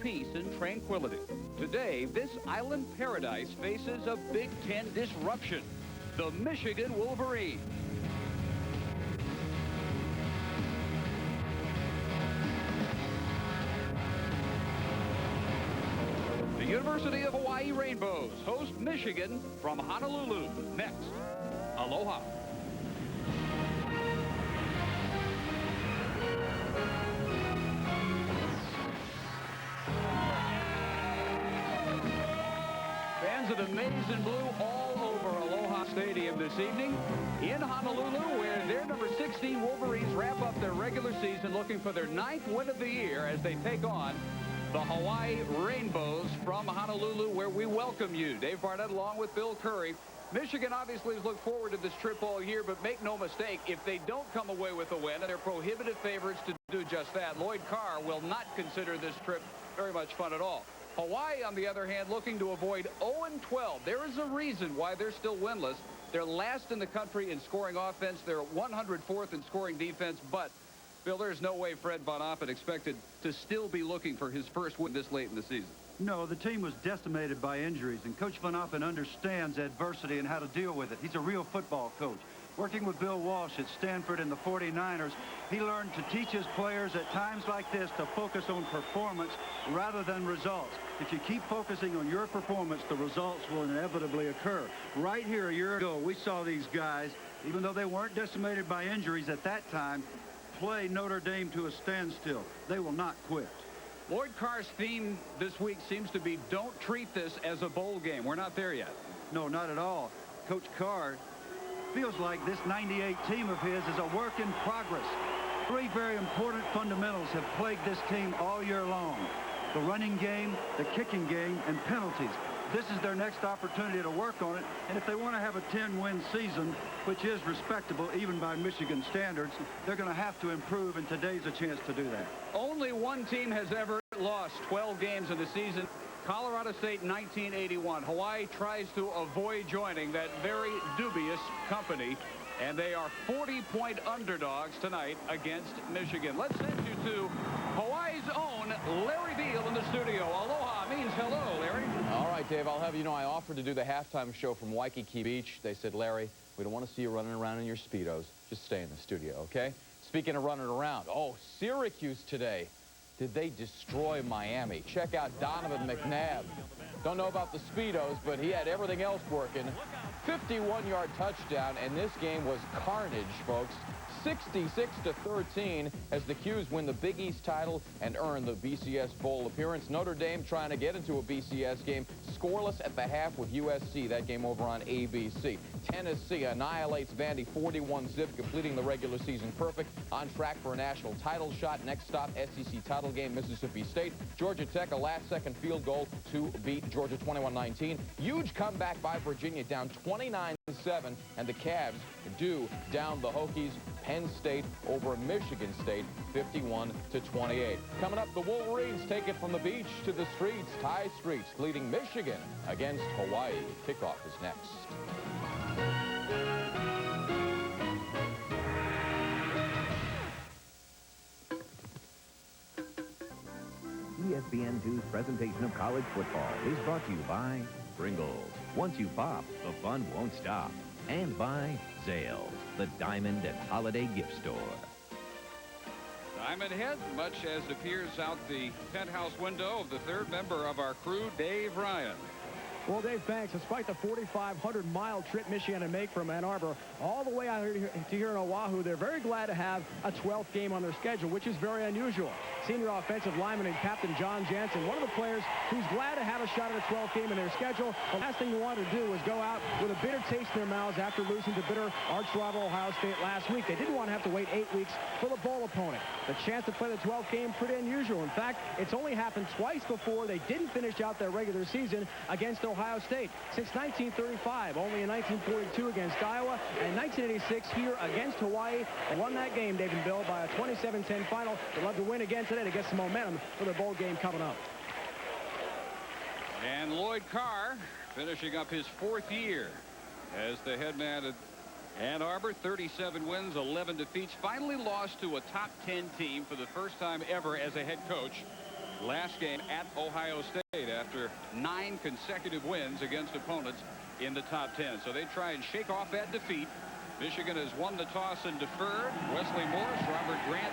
peace and tranquility. Today, this island paradise faces a Big Ten disruption. The Michigan Wolverines. The University of Hawaii Rainbows host Michigan from Honolulu. Next, aloha. Fans of the Maize and Blue all over Aloha Stadium this evening in Honolulu, where their number 16 Wolverines wrap up their regular season looking for their 9th win of the year as they take on the Hawaii Rainbows from Honolulu, where we welcome you. Dave Barnett along with Bill Curry. Michigan obviously has looked forward to this trip all year, but make no mistake, if they don't come away with a win, they're prohibitive favorites to do just that. Lloyd Carr will not consider this trip very much fun at all. Hawaii, on the other hand, looking to avoid 0-12. There is a reason why they're still winless. They're last in the country in scoring offense. They're 104th in scoring defense, but Bill, there's no way Fred Von Oppen expected to still be looking for his first win this late in the season. No, the team was decimated by injuries, and Coach Von Oppen understands adversity and how to deal with it. He's a real football coach. Working with Bill Walsh at Stanford and the 49ers, he learned to teach his players at times like this to focus on performance rather than results. If you keep focusing on your performance, the results will inevitably occur. Right here a year ago, we saw these guys, even though they weren't decimated by injuries at that time, play Notre Dame to a standstill. They will not quit. Lloyd Carr's theme this week seems to be don't treat this as a bowl game. We're not there yet. No, not at all. Coach Carr feels like this 98 team of his is a work in progress. Three very important fundamentals have plagued this team all year long: the running game, the kicking game, and penalties. This is their next opportunity to work on it, and if they want to have a 10-win season, which is respectable even by Michigan standards, they're going to have to improve, and today's a chance to do that. Only one team has ever lost 12 games in the season. Colorado State 1981. Hawaii tries to avoid joining that very dubious company, and they are 40-point underdogs tonight against Michigan. Let's send you to Hawaii's own Larry Beal in the studio. Aloha means hello, Larry. All right, Dave, I'll have you know I offered to do the halftime show from Waikiki Beach. They said, Larry, we don't want to see you running around in your Speedos. Just stay in the studio, okay? Speaking of running around, oh, Syracuse today. Did they destroy Miami? Check out Donovan McNabb. Don't know about the Speedos, but he had everything else working. 51-yard touchdown, and this game was carnage, folks. 66-13 as the Qs win the Big East title and earn the BCS Bowl appearance. Notre Dame trying to get into a BCS game, scoreless at the half with USC. That game over on ABC. Tennessee annihilates Vandy 41-zip, completing the regular season perfect. On track for a national title shot. Next stop, SEC title game, Mississippi State. Georgia Tech, a last-second field goal to beat Georgia 21-19. Huge comeback by Virginia, down 29-7, and the Cavs do down the Hokies. Penn State over Michigan State, 51-28. Coming up, the Wolverines take it from the beach to the streets. Tie streets leading Michigan against Hawaii. Kickoff is next. ESPN 2's presentation of college football is brought to you by Pringles. Once you pop, the fun won't stop. And by Zales, the Diamond and Holiday Gift Store. Diamond Head, much as appears out the penthouse window of the third member of our crew, Dave Ryan. Well, Dave, thanks. Despite the 4,500-mile trip Michigan to make from Ann Arbor all the way out here to here in Oahu, they're very glad to have a 12th game on their schedule, which is very unusual. Senior offensive lineman and captain John Jansen, one of the players who's glad to have a shot at a 12th game in their schedule. The last thing they wanted to do was go out with a bitter taste in their mouths after losing to bitter arch-rival Ohio State last week. They didn't want to have to wait 8 weeks for the bowl opponent. The chance to play the 12th game, pretty unusual. In fact, it's only happened twice before. They didn't finish out their regular season against Ohio State since 1935, only in 1942 against Iowa, and 1986 here against Hawaii. Won that game, Dave and Bill, by a 27-10 final. They'd love to win again today to get some momentum for the bowl game coming up. And Lloyd Carr finishing up his 4th year as the head man at Ann Arbor. 37 wins, 11 defeats. Finally lost to a top 10 team for the first time ever as a head coach. last game at Ohio State after 9 consecutive wins against opponents in the top 10. So they try and shake off that defeat. Michigan has won the toss and deferred. Wesley Morris, Robert Grant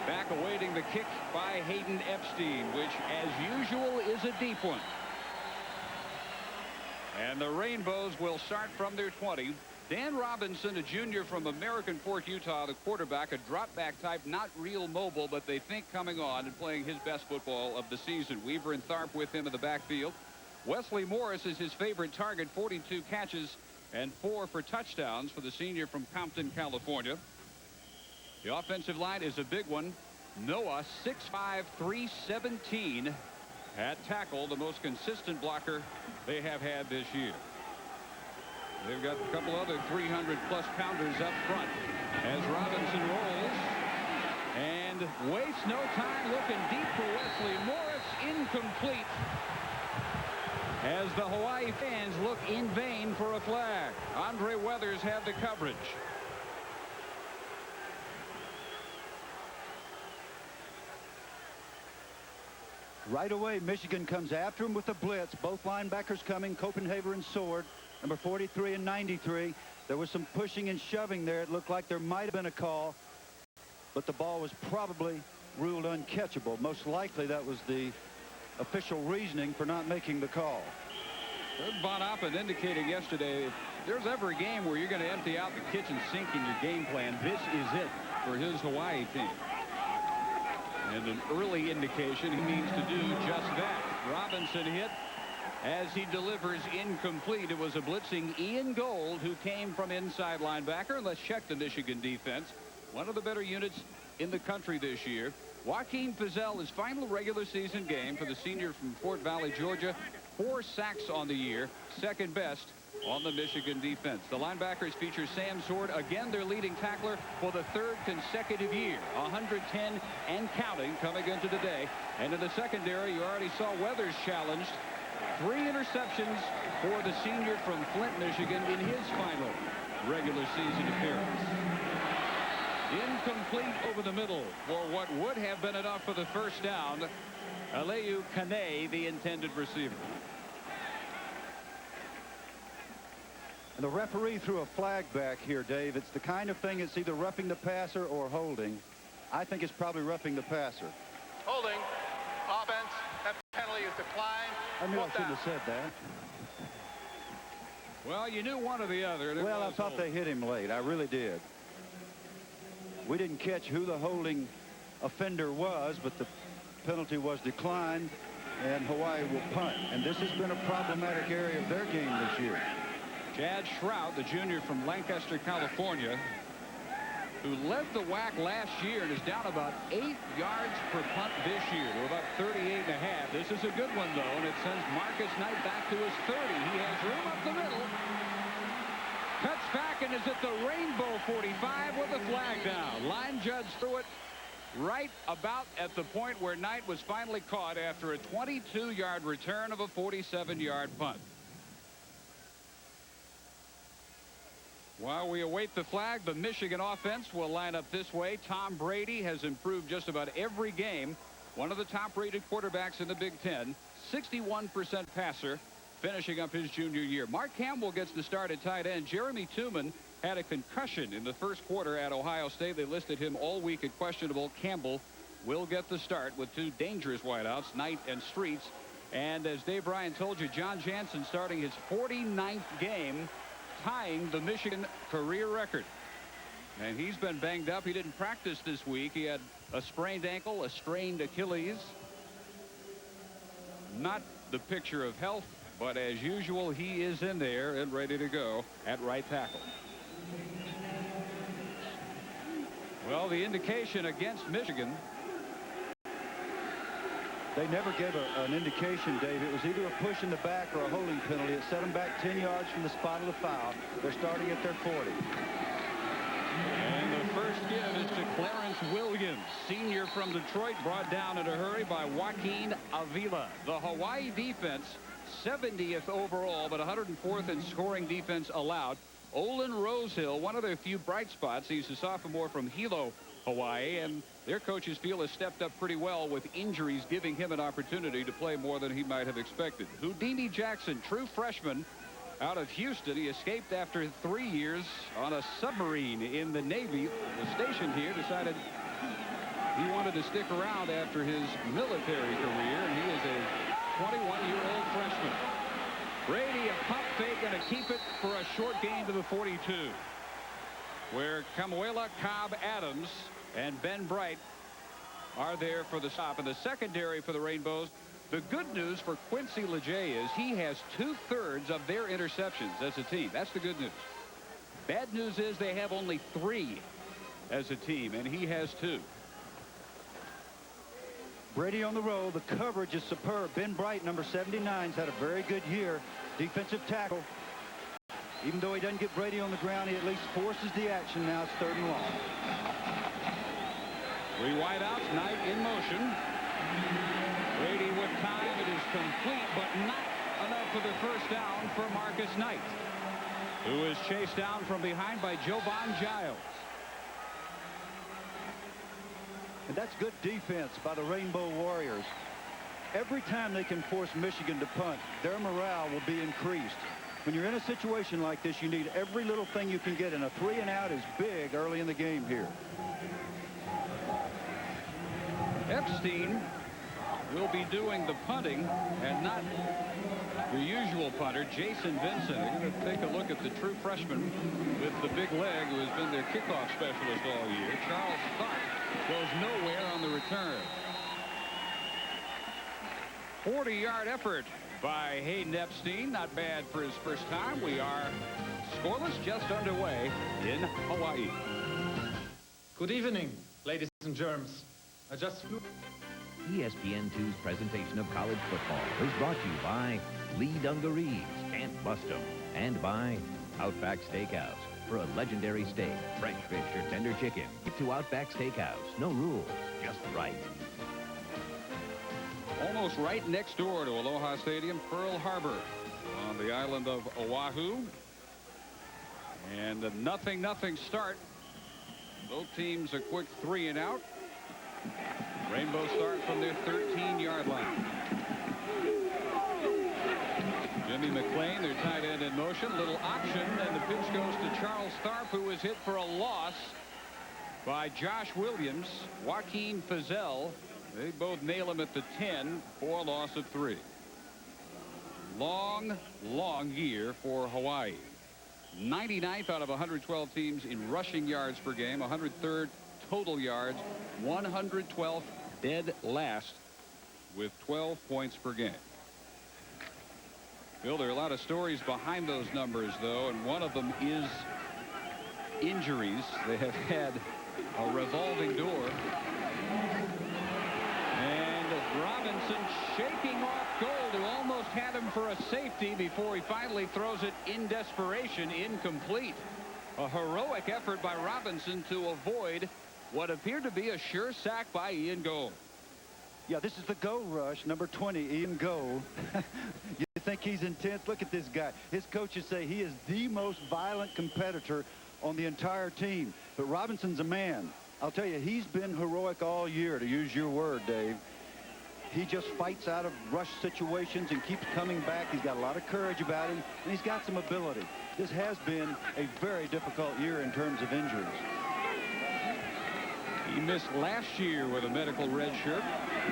back awaiting the kick by Hayden Epstein, which as usual is a deep one. And the Rainbows will start from their 20. Dan Robinson, a junior from American Fork, Utah, the quarterback, a drop back type, not real mobile, but they think coming on and playing his best football of the season. Weaver and Tharp with him in the backfield. Wesley Morris is his favorite target, 42 catches and 4 for touchdowns for the senior from Compton, California. The offensive line is a big one. Noah, 6'5", 317 at tackle, the most consistent blocker they have had this year. They've got a couple other 300-plus pounders up front as Robinson rolls and wastes no time looking deep for Wesley Morris. Incomplete as the Hawaii fans look in vain for a flag. Andre Weathers had the coverage. Right away, Michigan comes after him with a blitz. Both linebackers coming, Copenhaver and Sword, number 43 and 93. There was some pushing and shoving there. It looked like there might have been a call, but the ball was probably ruled uncatchable. Most likely that was the official reasoning for not making the call. Von Oppen indicating yesterday, if there's ever a game where you're going to empty out the kitchen sink in your game plan, this is it for his Hawaii team. And an early indication he means to do just that. Robinson hit as he delivers incomplete. It was a blitzing Ian Gold who came from inside linebacker. Let's check the Michigan defense. One of the better units in the country this year. Joaquin Fizel, his final regular season game for the senior from Fort Valley, Georgia. 4 sacks on the year, second best on the Michigan defense. The linebackers feature Sam Sword, again their leading tackler for the 3rd consecutive year. 110 and counting coming into the day. And in the secondary, you already saw Weathers challenged. 3 interceptions for the senior from Flint, Michigan in his final regular season appearance. Incomplete over the middle for what would have been enough for the first down. Aleu Kane, the intended receiver. And the referee threw a flag back here, Dave. It's the kind of thing that's either roughing the passer or holding. I think it's probably roughing the passer. Holding. Offense. That penalty is declined. I knew I shouldn't have said that. Well, you knew one or the other. Well, I thought they hit him late. I really did. We didn't catch who the holding offender was, but the penalty was declined, and Hawaii will punt. And this has been a problematic area of their game this year. Chad Shrout, the junior from Lancaster, California, who led the WAC last year and is down about 8 yards per punt this year to about 38.5. This is a good one, though, and it sends Marcus Knight back to his 30. He has room up the middle. Cuts back and is at the Rainbow 45 with a flag down. Line judge threw it right about at the point where Knight was finally caught after a 22-yard return of a 47-yard punt. While we await the flag, the Michigan offense will line up this way. Tom Brady has improved just about every game. One of the top-rated quarterbacks in the Big Ten. 61% passer, finishing up his junior year. Mark Campbell gets the start at tight end. Jeremy Tooman had a concussion in the first quarter at Ohio State. They listed him all week at questionable. Campbell will get the start with 2 dangerous wideouts, Knight and Streets. And as Dave Ryan told you, John Jansen starting his 49th game, tying the Michigan career record. And he's been banged up. He didn't practice this week. He had a sprained ankle, a strained Achilles. Not the picture of health, but as usual, he is in there and ready to go at right tackle. Well, the indication against Michigan. They never gave an indication, Dave. It was either a push in the back or a holding penalty. It set them back 10 yards from the spot of the foul. They're starting at their 40. And the first give is to Clarence Williams, senior from Detroit, brought down in a hurry by Joaquin Avila. The Hawaii defense, 70th overall, but 104th in scoring defense allowed. Olin Rosehill, one of their few bright spots. He's a sophomore from Hilo, Hawaii, and their coaches feel has stepped up pretty well, with injuries giving him an opportunity to play more than he might have expected. Houdini Jackson, true freshman out of Houston. He escaped after 3 years on a submarine in the Navy. Was stationed here, decided he wanted to stick around after his military career, and he is a 21-year-old freshman. Brady, a pump fake, and a keep it for a short gain to the 42, where Camuela Cobb Adams and Ben Bright are there for the stop. In the secondary for the Rainbows, the good news for Quincy Leger is he has 2/3 of their interceptions as a team. That's the good news. Bad news is they have only 3 as a team, and he has 2. Brady on the roll. The coverage is superb. Ben Bright, number 79's had a very good year. Defensive tackle. Even though he doesn't get Brady on the ground, he at least forces the action. Now it's 3rd and long. 3 wideouts, Knight in motion. Brady with time. It is complete, but not enough for the first down for Marcus Knight, who is chased down from behind by Jovan Giles. And that's good defense by the Rainbow Warriors. Every time they can force Michigan to punt, their morale will be increased. When you're in a situation like this, you need every little thing you can get, and a 3 and out is big early in the game here. Epstein will be doing the punting and not the usual punter, Jason Vincent. They're going to take a look at the true freshman with the big leg who has been their kickoff specialist all year. Charles Stark goes nowhere on the return. 40-yard effort by Hayden Epstein. Not bad for his first time. We are scoreless, just underway in Hawaii. Good evening, ladies and germs. I just flew. ESPN2's presentation of college football is brought to you by Lee Dungarees, Can't Bust 'em, and by Outback Steakhouse. For a legendary steak, fresh fish, or tender chicken, get to Outback Steakhouse. No rules, just right. Almost right next door to Aloha Stadium, Pearl Harbor on the island of Oahu. And a 0-0 start. Both teams a quick 3 and out. Rainbow start from their 13-yard line. Jimmy McClain, their tight end, in motion. Little option, and the pitch goes to Charles Tharp, who was hit for a loss by Josh Williams. Joaquin Fizel, they both nail him at the 10 for a loss of 3. Long year for Hawaii. 99th out of 112 teams in rushing yards per game, 103rd total yards, 112th dead last with 12 points per game. Bill, there are a lot of stories behind those numbers, though, and one of them is injuries. They have had a revolving door. And Robinson shaking off Gold, who almost had him for a safety before he finally throws it in desperation, incomplete. A heroic effort by Robinson to avoid what appeared to be a sure sack by Ian Gold. Yeah, this is the Gold Rush, number 20, Ian Gold. You think he's intense? Look at this guy. His coaches say he is the most violent competitor on the entire team. But Robinson's a man. I'll tell you, he's been heroic all year, to use your word, Dave. He just fights out of rush situations and keeps coming back. He's got a lot of courage about him, and he's got some ability. This has been a very difficult year in terms of injuries. He missed last year with a medical red shirt.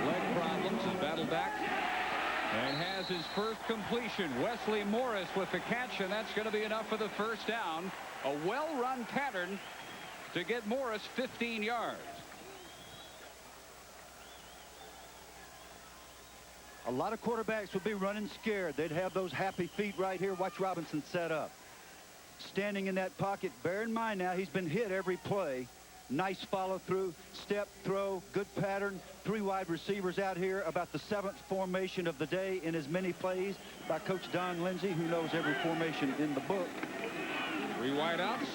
Leg problems, has battled back and has his first completion. Wesley Morris with the catch, and that's going to be enough for the first down. A well-run pattern to get Morris 15 yards. A lot of quarterbacks would be running scared. They'd have those happy feet right here. Watch Robinson set up. Standing in that pocket. Bear in mind now, he's been hit every play. Nice follow-through, step, throw, good pattern. 3 wide receivers out here. About the 7th formation of the day in as many plays by Coach Don Lindsay, who knows every formation in the book. 3 wideouts,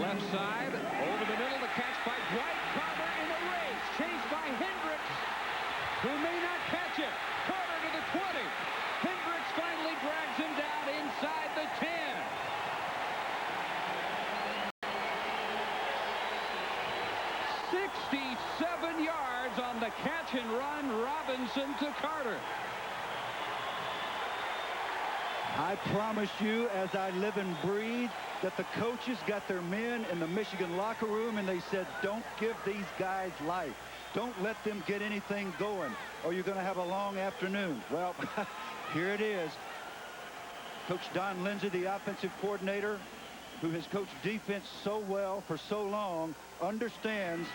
left side, over the middle. The catch by Dwight Carter in the race. Chased by Hendricks, who may not catch it. Carter to the 20. Hendricks finally drags him down inside the 10. 67 yards. run. Robinson to Carter. I promise you, as I live and breathe, that the coaches got their men in the Michigan locker room and they said, don't give these guys life. Don't let them get anything going or you're going to have a long afternoon. Well, here it is. Coach Don Lindsay, the offensive coordinator, who has coached defense so well for so long, understands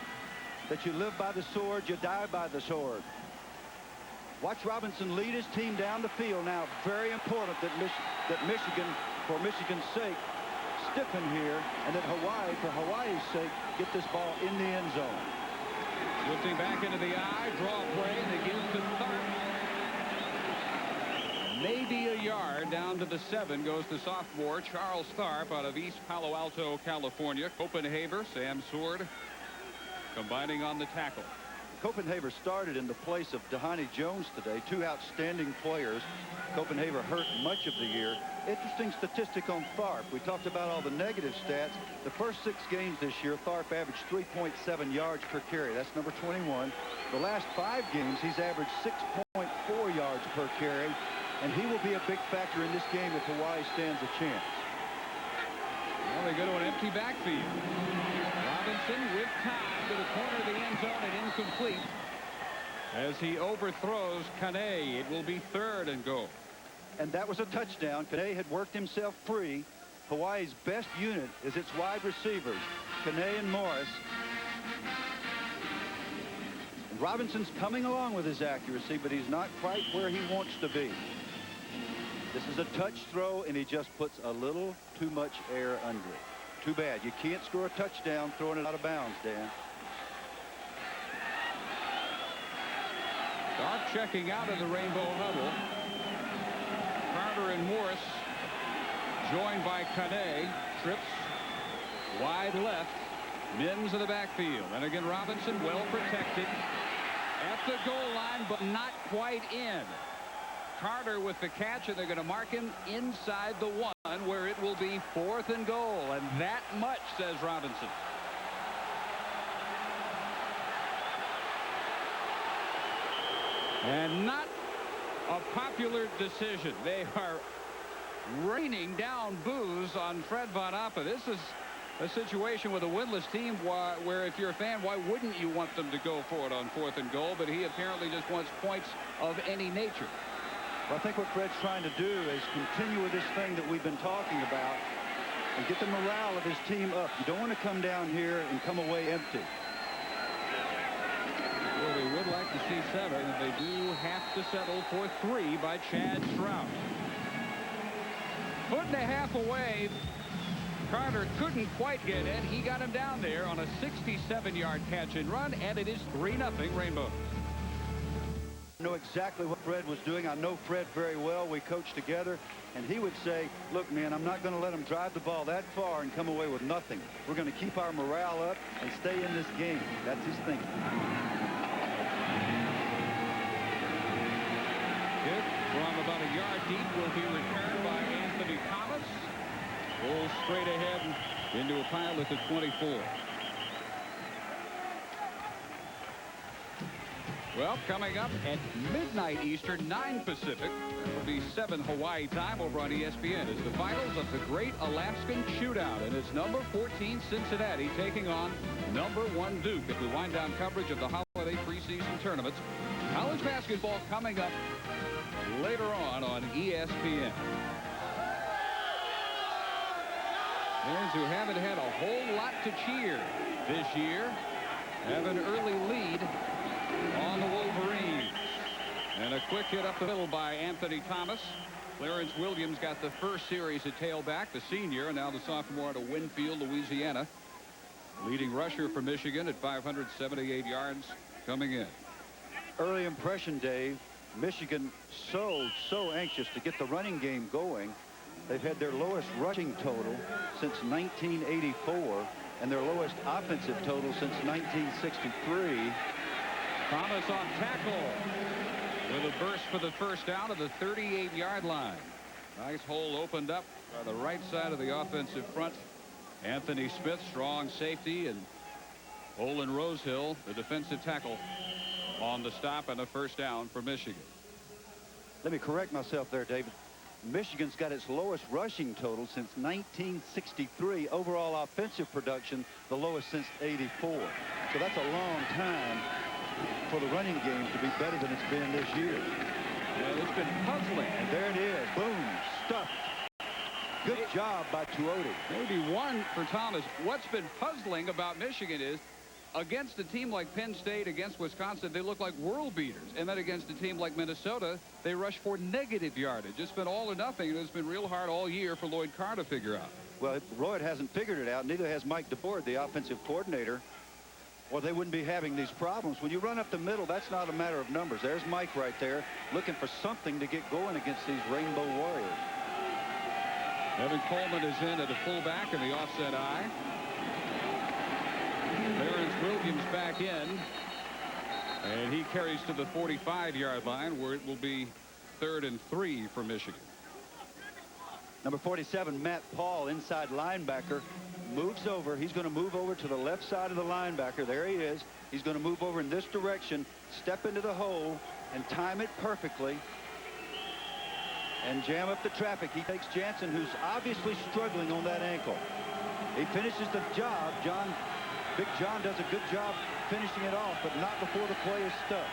that you live by the sword, you die by the sword. Watch Robinson lead his team down the field. Now, very important that Michigan, for Michigan's sake, stiffen here, and that Hawaii, for Hawaii's sake, get this ball in the end zone. Lifting back into the eye, draw play, and they give to Tharp. Maybe a yard down to the 7 goes the sophomore Charles Tharp out of East Palo Alto, California. Copenhaver, Sam Sword, combining on the tackle. Copenhaver started in the place of Dehani Jones today. Two outstanding players. Copenhaver hurt much of the year. Interesting statistic on Tharp. We talked about all the negative stats. The first 6 games this year, Tharp averaged 3.7 yards per carry. That's number 21. The last 5 games, he's averaged 6.4 yards per carry. And he will be a big factor in this game if Hawaii stands a chance. Well, they go to an empty backfield. Robinson with time to the corner of the end zone and incomplete. As he overthrows Kane, it will be 3rd and goal. And that was a touchdown. Kane had worked himself free. Hawaii's best unit is its wide receivers, Kane and Morris. And Robinson's coming along with his accuracy, but he's not quite where he wants to be. This is a touch throw, and he just puts a little too much air under it. Too bad. You can't score a touchdown throwing it out of bounds, Dan. Tharp checking out of the rainbow huddle. Carter and Morris joined by Kane. Trips wide left. Mims in the backfield. And again, Robinson well protected at the goal line, but not quite in. Carter with the catch, and they're going to mark him inside the 1, where it will be 4th and goal. And that much, says Robinson. And not a popular decision. They are raining down boos on Fred Von Appe. This is a situation with a winless team where if you're a fan, why wouldn't you want them to go for it on 4th and goal? But he apparently just wants points of any nature. Well, I think what Fred's trying to do is continue with this thing that we've been talking about and get the morale of his team up. You don't want to come down here and come away empty. Well, they would like to see 7, and they do have to settle for 3 by Chad Stroud. 1.5 foot away. Carter couldn't quite get in. He got him down there on a 67-yard catch and run, and it is 3-0 Rainbow. I know exactly what Fred was doing. I know Fred very well. We coached together, and he would say, look, man, I'm not going to let him drive the ball that far and come away with nothing. We're going to keep our morale up and stay in this game. That's his thinking. Kick from about a yard deep will be returned by Anthony Thomas. Goes straight ahead into a pile at the 24. Well, coming up at midnight Eastern, 9 Pacific, will be 7 Hawaii time over on ESPN. It's the finals of the Great Alaskan Shootout, and it's number 14 Cincinnati taking on number 1 Duke as we wind down coverage of the holiday preseason tournaments. College basketball coming up later on ESPN. Fans who haven't had a whole lot to cheer this year have an early lead on the Wolverines. And a quick hit up the middle by Anthony Thomas. Clarence Williams got the first series at tailback, the senior, and now the sophomore out of Winfield, Louisiana. Leading rusher for Michigan at 578 yards coming in. Early impression, Dave. Michigan so anxious to get the running game going. They've had their lowest rushing total since 1984 and their lowest offensive total since 1963. Thomas on tackle with a burst for the first down at the 38-yard line. Nice hole opened up by the right side of the offensive front. Anthony Smith, strong safety, and Olin Rosehill, the defensive tackle on the stop and a first down for Michigan. Let me correct myself there, David. Michigan's got its lowest rushing total since 1963. Overall offensive production, the lowest since '84. So that's a long time for the running game to be better than it's been this year. Well, it's been puzzling. And there it is. Boom. Stuffed. Good job by Tuodi. Maybe one for Thomas. What's been puzzling about Michigan is against a team like Penn State, against Wisconsin, they look like world beaters. And then against a team like Minnesota, they rush for negative yardage. It's been all or nothing. It's been real hard all year for Lloyd Carr to figure out. Well, Lloyd hasn't figured it out. Neither has Mike DeBoer, the offensive coordinator, or they wouldn't be having these problems. When you run up the middle, that's not a matter of numbers. There's Mike right there looking for something to get going against these Rainbow Warriors. Evan Coleman is in at a fullback in the offset eye. Clarence Williams back in. And he carries to the 45-yard line, where it will be 3rd and 3 for Michigan. Number 47, Matt Paul, inside linebacker, moves over. He's going to move over to the left side of the linebacker. There he is. He's going to move over in this direction, step into the hole, and time it perfectly, and jam up the traffic. He takes Jansen, who's obviously struggling on that ankle. He finishes the job. Big John does a good job finishing it off, but not before the play is stuck.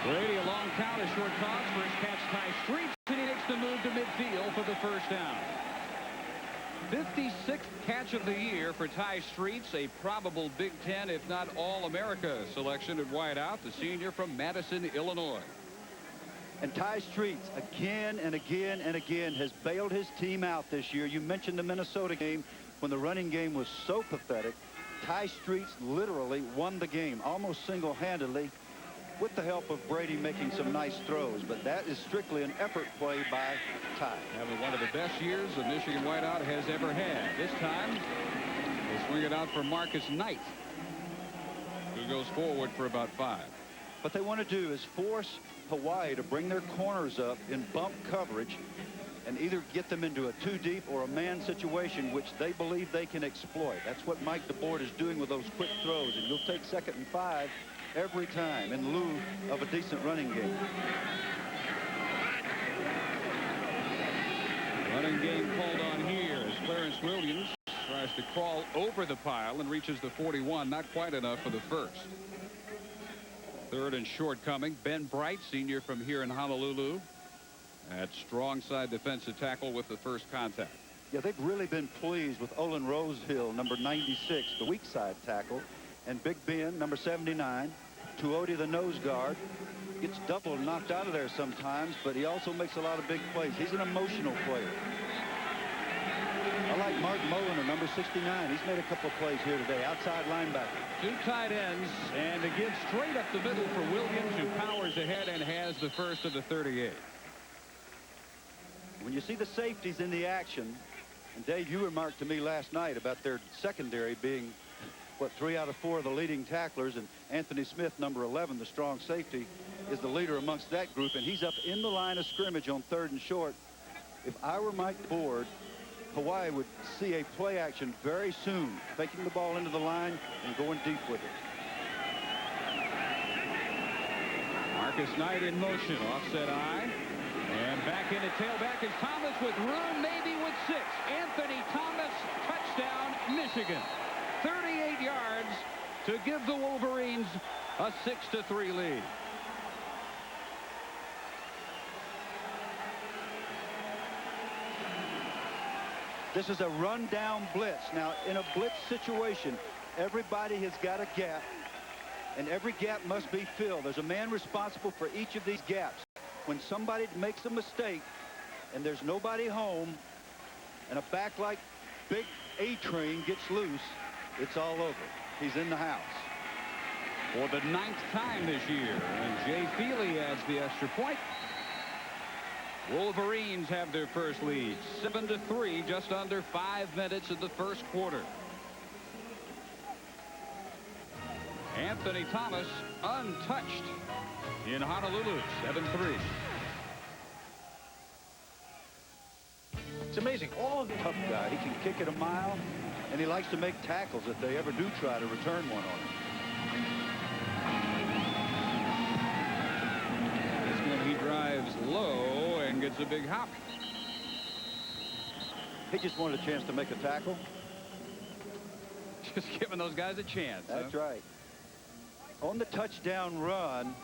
Brady, a long count, a short toss. First catch, Ty Streets, and he makes the move to midfield for the first down. 56th catch of the year for Ty Streets, a probable Big Ten, if not All-America selection at wideout, the senior from Madison, Illinois. And Ty Streets, again and again and again, has bailed his team out this year. You mentioned the Minnesota game when the running game was so pathetic. Ty Streets literally won the game, almost single-handedly, with the help of Brady making some nice throws. But that is strictly an effort play by Ty. Having one of the best years a Michigan wideout has ever had. This time, they swing it out for Marcus Knight, who goes forward for about 5. What they want to do is force Hawaii to bring their corners up in bump coverage and either get them into a 2 deep or a man situation, which they believe they can exploit. That's what Mike DeBoer is doing with those quick throws, and you'll take 2nd and 5 every time in lieu of a decent running game. Running game called on here as Clarence Williams tries to crawl over the pile and reaches the 41. Not quite enough for the first. 3rd and short coming. Ben Bright, senior from here in Honolulu, at strong side defensive tackle with the first contact. Yeah, they've really been pleased with Olin Rosehill, number 96, the weak side tackle, and Big Ben, number 79. Tuodi, the nose guard, gets doubled and knocked out of there sometimes, but he also makes a lot of big plays. He's an emotional player. I like Mark Moliner, number 69. He's made a couple of plays here today, outside linebacker. 2 tight ends, and a give straight up the middle for Williams, who powers ahead and has the first of the 38. When you see the safeties in the action, and Dave, you remarked to me last night about their secondary being, what, 3 out of 4 of the leading tacklers, and Anthony Smith, number 11, the strong safety, is the leader amongst that group, and he's up in the line of scrimmage on 3rd and short. If I were Mike Ford, Hawaii would see a play action very soon, taking the ball into the line and going deep with it. Marcus Knight in motion, offset eye, and back in at tailback is Thomas with room, maybe with 6. Anthony Thomas, touchdown, Michigan. 38 yards to give the Wolverines a 6-3 lead. This is a run-down blitz. Now, in a blitz situation, everybody has got a gap, and every gap must be filled. There's a man responsible for each of these gaps. When somebody makes a mistake and there's nobody home, and a back like Big A-Train gets loose, it's all over. He's in the house. For the 9th time this year, and Jay Feely adds the extra point. Wolverines have their first lead, 7-3, just under 5 minutes of the first quarter. Anthony Thomas untouched in Honolulu, 7-3. It's amazing. All tough guy. He can kick it a mile, and he likes to make tackles if they ever do try to return one on him. This one he drives low and gets a big hop. He just wanted a chance to make a tackle. Just giving those guys a chance. That's right. On the touchdown run,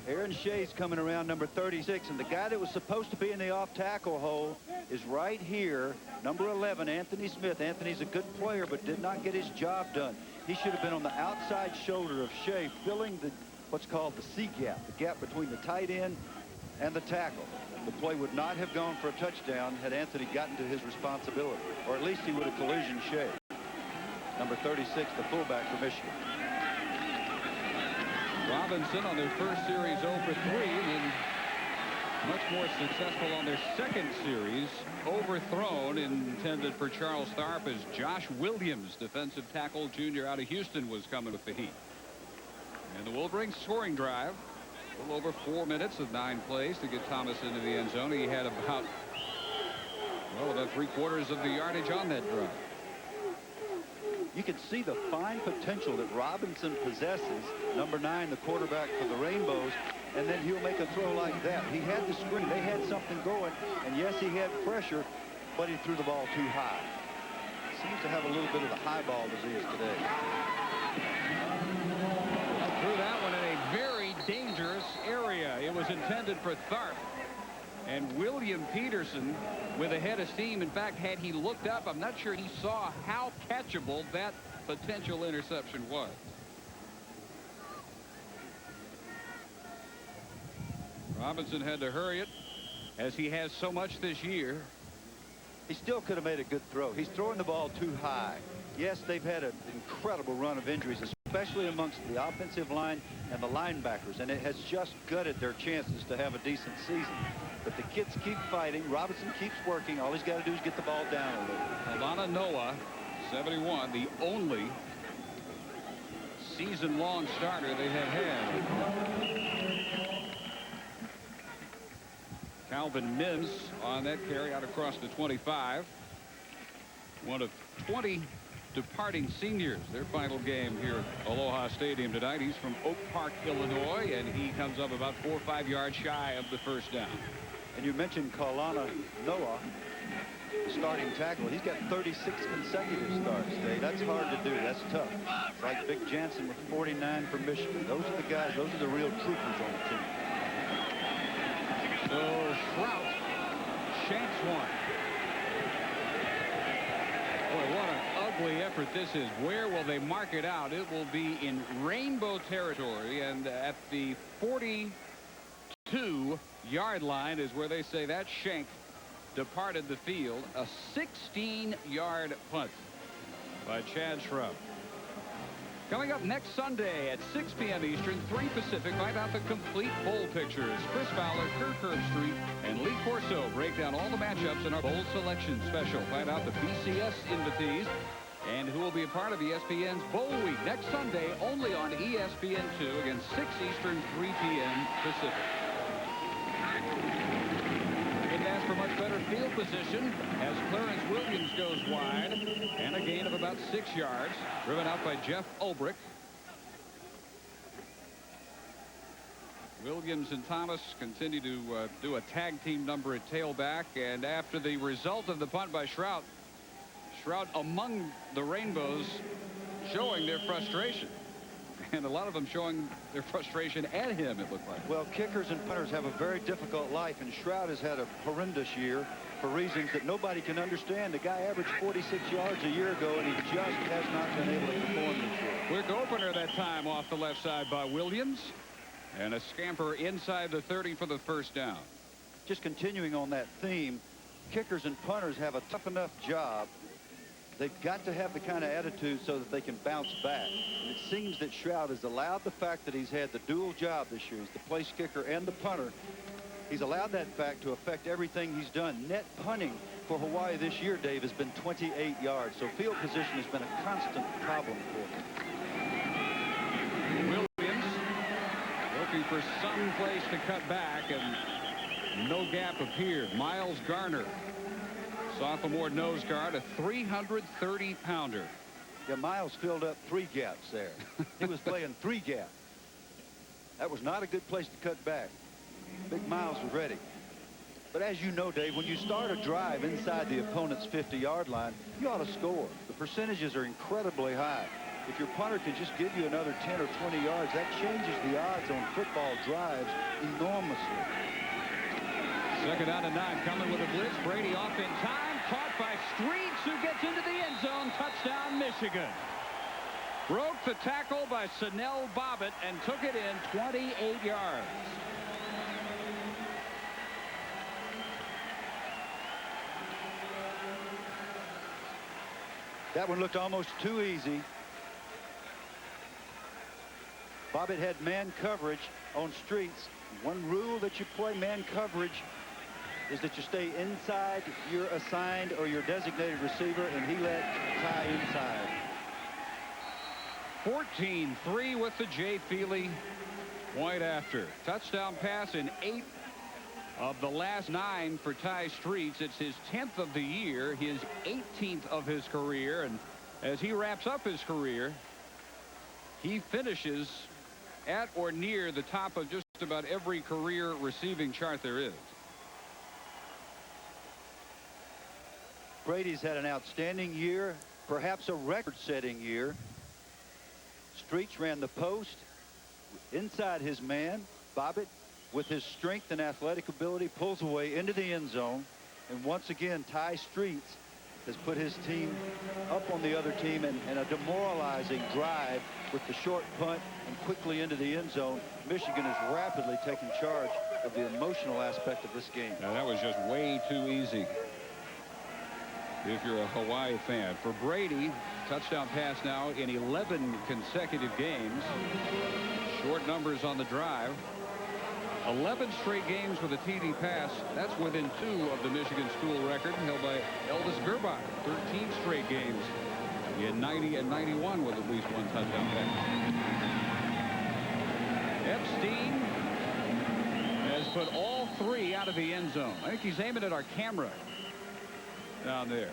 Aaron Shea's coming around number 36, and the guy that was supposed to be in the off tackle hole is right here, number 11, Anthony Smith. Anthony's a good player, but did not get his job done. He should have been on the outside shoulder of Shea, filling what's called the C gap, the gap between the tight end and the tackle. The play would not have gone for a touchdown had Anthony gotten to his responsibility, or at least he would have collisioned Shea. Number 36, the fullback for Michigan. Robinson on their first series 0 for 3, and then much more successful on their second series. Overthrown intended for Charles Tharp as Josh Williams, defensive tackle junior out of Houston, was coming with the heat. And the Wolverines scoring drive. A little over 4 minutes of 9 plays to get Thomas into the end zone. He had about 3/4 of the yardage on that drive. You can see the fine potential that Robinson possesses, number 9, the quarterback for the Rainbows, and then he'll make a throw like that. He had the screen. They had something going, and yes, he had pressure, but he threw the ball too high. Seems to have a little bit of the high ball disease today. Threw that one in a very dangerous area. It was intended for Tharp. And William Peterson with a head of steam. In fact, had he looked up, I'm not sure he saw how catchable that potential interception was. Robinson had to hurry it, as he has so much this year. He still could have made a good throw. He's throwing the ball too high. Yes, they've had an incredible run of injuries, especially amongst the offensive line and the linebackers, and it has just gutted their chances to have a decent season. But the kids keep fighting. Robinson keeps working. All he's got to do is get the ball down a little. Alana Noah, 71, the only season-long starter they have had. Calvin Mims on that carry out across the 25. One of 20 departing seniors, their final game here at Aloha Stadium tonight. He's from Oak Park, Illinois, and he comes up about 4 or 5 yards shy of the first down. And you mentioned Kalana Noah, the starting tackle. He's got 36 consecutive starts today. That's hard to do. That's tough. It's like Vic Jansen with 49 for Michigan. Those are the guys. Those are the real troopers on the team. So Shrout shanks one. Boy, what an ugly effort this is. Where will they mark it out? It will be in Rainbow territory, and at the 42-yard line is where they say that shank departed the field. A 16-yard punt by Chad Shrout. Coming up next Sunday at 6 p.m. Eastern, 3 Pacific, find out the complete bowl pictures. Chris Fowler, Kirk Herbstreit, and Lee Corso break down all the matchups in our bowl selection special. Find out the BCS invitees and who will be a part of ESPN's Bowl Week next Sunday only on ESPN2 against 6 Eastern, 3 p.m. Pacific. Ask for much better field position as Clarence Williams goes wide, and a gain of about 6 yards, driven out by Jeff Ulbrich. Williams and Thomas continue to do a tag team number at tailback, and after the result of the punt by Shrout among the Rainbows showing their frustration. And a lot of them showing their frustration at him, it looked like. Well, kickers and punters have a very difficult life, and Shrout has had a horrendous year for reasons that nobody can understand. The guy averaged 46 yards a year ago, and he just has not been able to perform this year. Quick opener that time off the left side by Williams, and a scamper inside the 30 for the first down. Just continuing on that theme, kickers and punters have a tough enough job. They've got to have the kind of attitude so that they can bounce back. And it seems that Shrout has allowed the fact that he's had the dual job this year. He's the place kicker and the punter. He's allowed that fact to affect everything he's done. Net punting for Hawaii this year, Dave, has been 28 yards. So field position has been a constant problem for him. Williams looking for some place to cut back, and no gap appeared. Miles Garner Sophomore nose guard, a 330-pounder. Yeah, Miles filled up 3 gaps there. He was playing 3 gaps. That was not a good place to cut back. Big Miles was ready. But as you know, Dave, when you start a drive inside the opponent's 50-yard line, you ought to score. The percentages are incredibly high. If your punter can just give you another 10 or 20 yards, that changes the odds on football drives enormously. 2nd down and 9, coming with a blitz. Brady off in time, caught by Streets, who gets into the end zone. Touchdown, Michigan. Broke the tackle by Sanel Bobbitt and took it in 28 yards. That one looked almost too easy. Bobbitt had man coverage on Streets. One rule that you play man coverage is that you stay inside your assigned or your designated receiver, and he let Ty inside. 14-3 with the Jay Feely point after. Touchdown pass in 8 of the last 9 for Ty Streets. It's his 10th of the year, his 18th of his career, and as he wraps up his career, he finishes at or near the top of just about every career receiving chart there is. Brady's had an outstanding year, perhaps a record-setting year. Streets ran the post inside his man. Bobbitt, with his strength and athletic ability, pulls away into the end zone. And once again, Ty Streets has put his team up on the other team, and a demoralizing drive with the short punt and quickly into the end zone. Michigan is rapidly taking charge of the emotional aspect of this game. Now, that was just way too easy if you're a Hawaii fan. For Brady, touchdown pass now in 11 consecutive games. Short numbers on the drive. 11 straight games with a TD pass. That's within 2 of the Michigan school record held by Elvis Gerbach. 13 straight games in 90 and 91 with at least 1 touchdown pass. Epstein has put all 3 out of the end zone. I think he's aiming at our camera down there.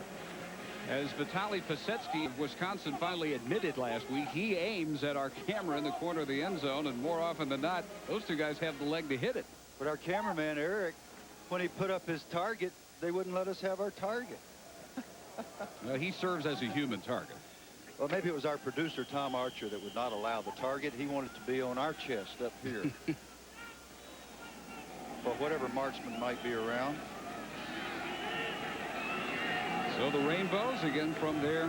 As Vitaly Pasetsky of Wisconsin finally admitted last week, he aims at our camera in the corner of the end zone, and more often than not, those 2 guys have the leg to hit it. But our cameraman, Eric, when he put up his target, they wouldn't let us have our target. Well, he serves as a human target. Well, maybe it was our producer, Tom Archer, that would not allow the target. He wanted to be on our chest up here. For whatever marksman might be around. So the Rainbows again from their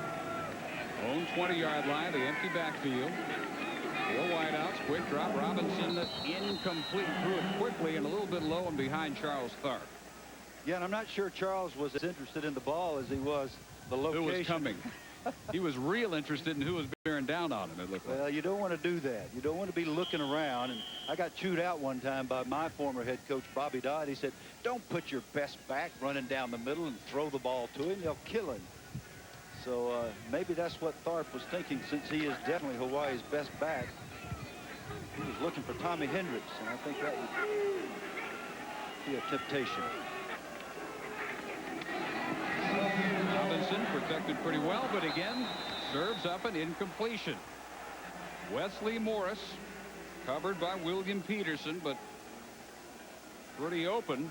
own 20-yard line, the empty backfield. 4 wideouts, quick drop. Robinson incomplete, threw it quickly and a little bit low and behind Charles Tharp. Yeah, and I'm not sure Charles was as interested in the ball as he was the location. Who was coming. He was real interested in who was bearing down on him, it looked like. Well, you don't want to do that. You don't want to be looking around. And I got chewed out one time by my former head coach, Bobby Dodd. He said, don't put your best back running down the middle and throw the ball to him. They'll kill him. So maybe that's what Tharp was thinking, since he is definitely Hawaii's best back. He was looking for Tommy Hendricks, and I think that would be a temptation. Robinson protected pretty well, but again serves up an incompletion. Wesley Morris covered by William Peterson, but pretty open,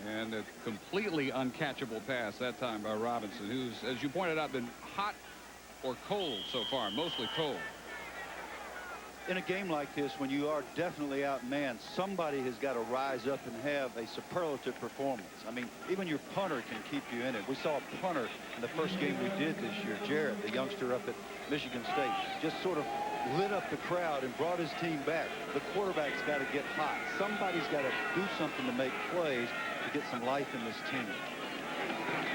and a completely uncatchable pass that time by Robinson, who's, as you pointed out, been hot or cold so far, mostly cold. In a game like this, when you are definitely outmanned, somebody has got to rise up and have a superlative performance. I mean, even your punter can keep you in it. We saw a punter in the first game we did this year, Jarrett, the youngster up at Michigan State, just sort of lit up the crowd and brought his team back. The quarterback's got to get hot. Somebody's got to do something to make plays to get some life in this team.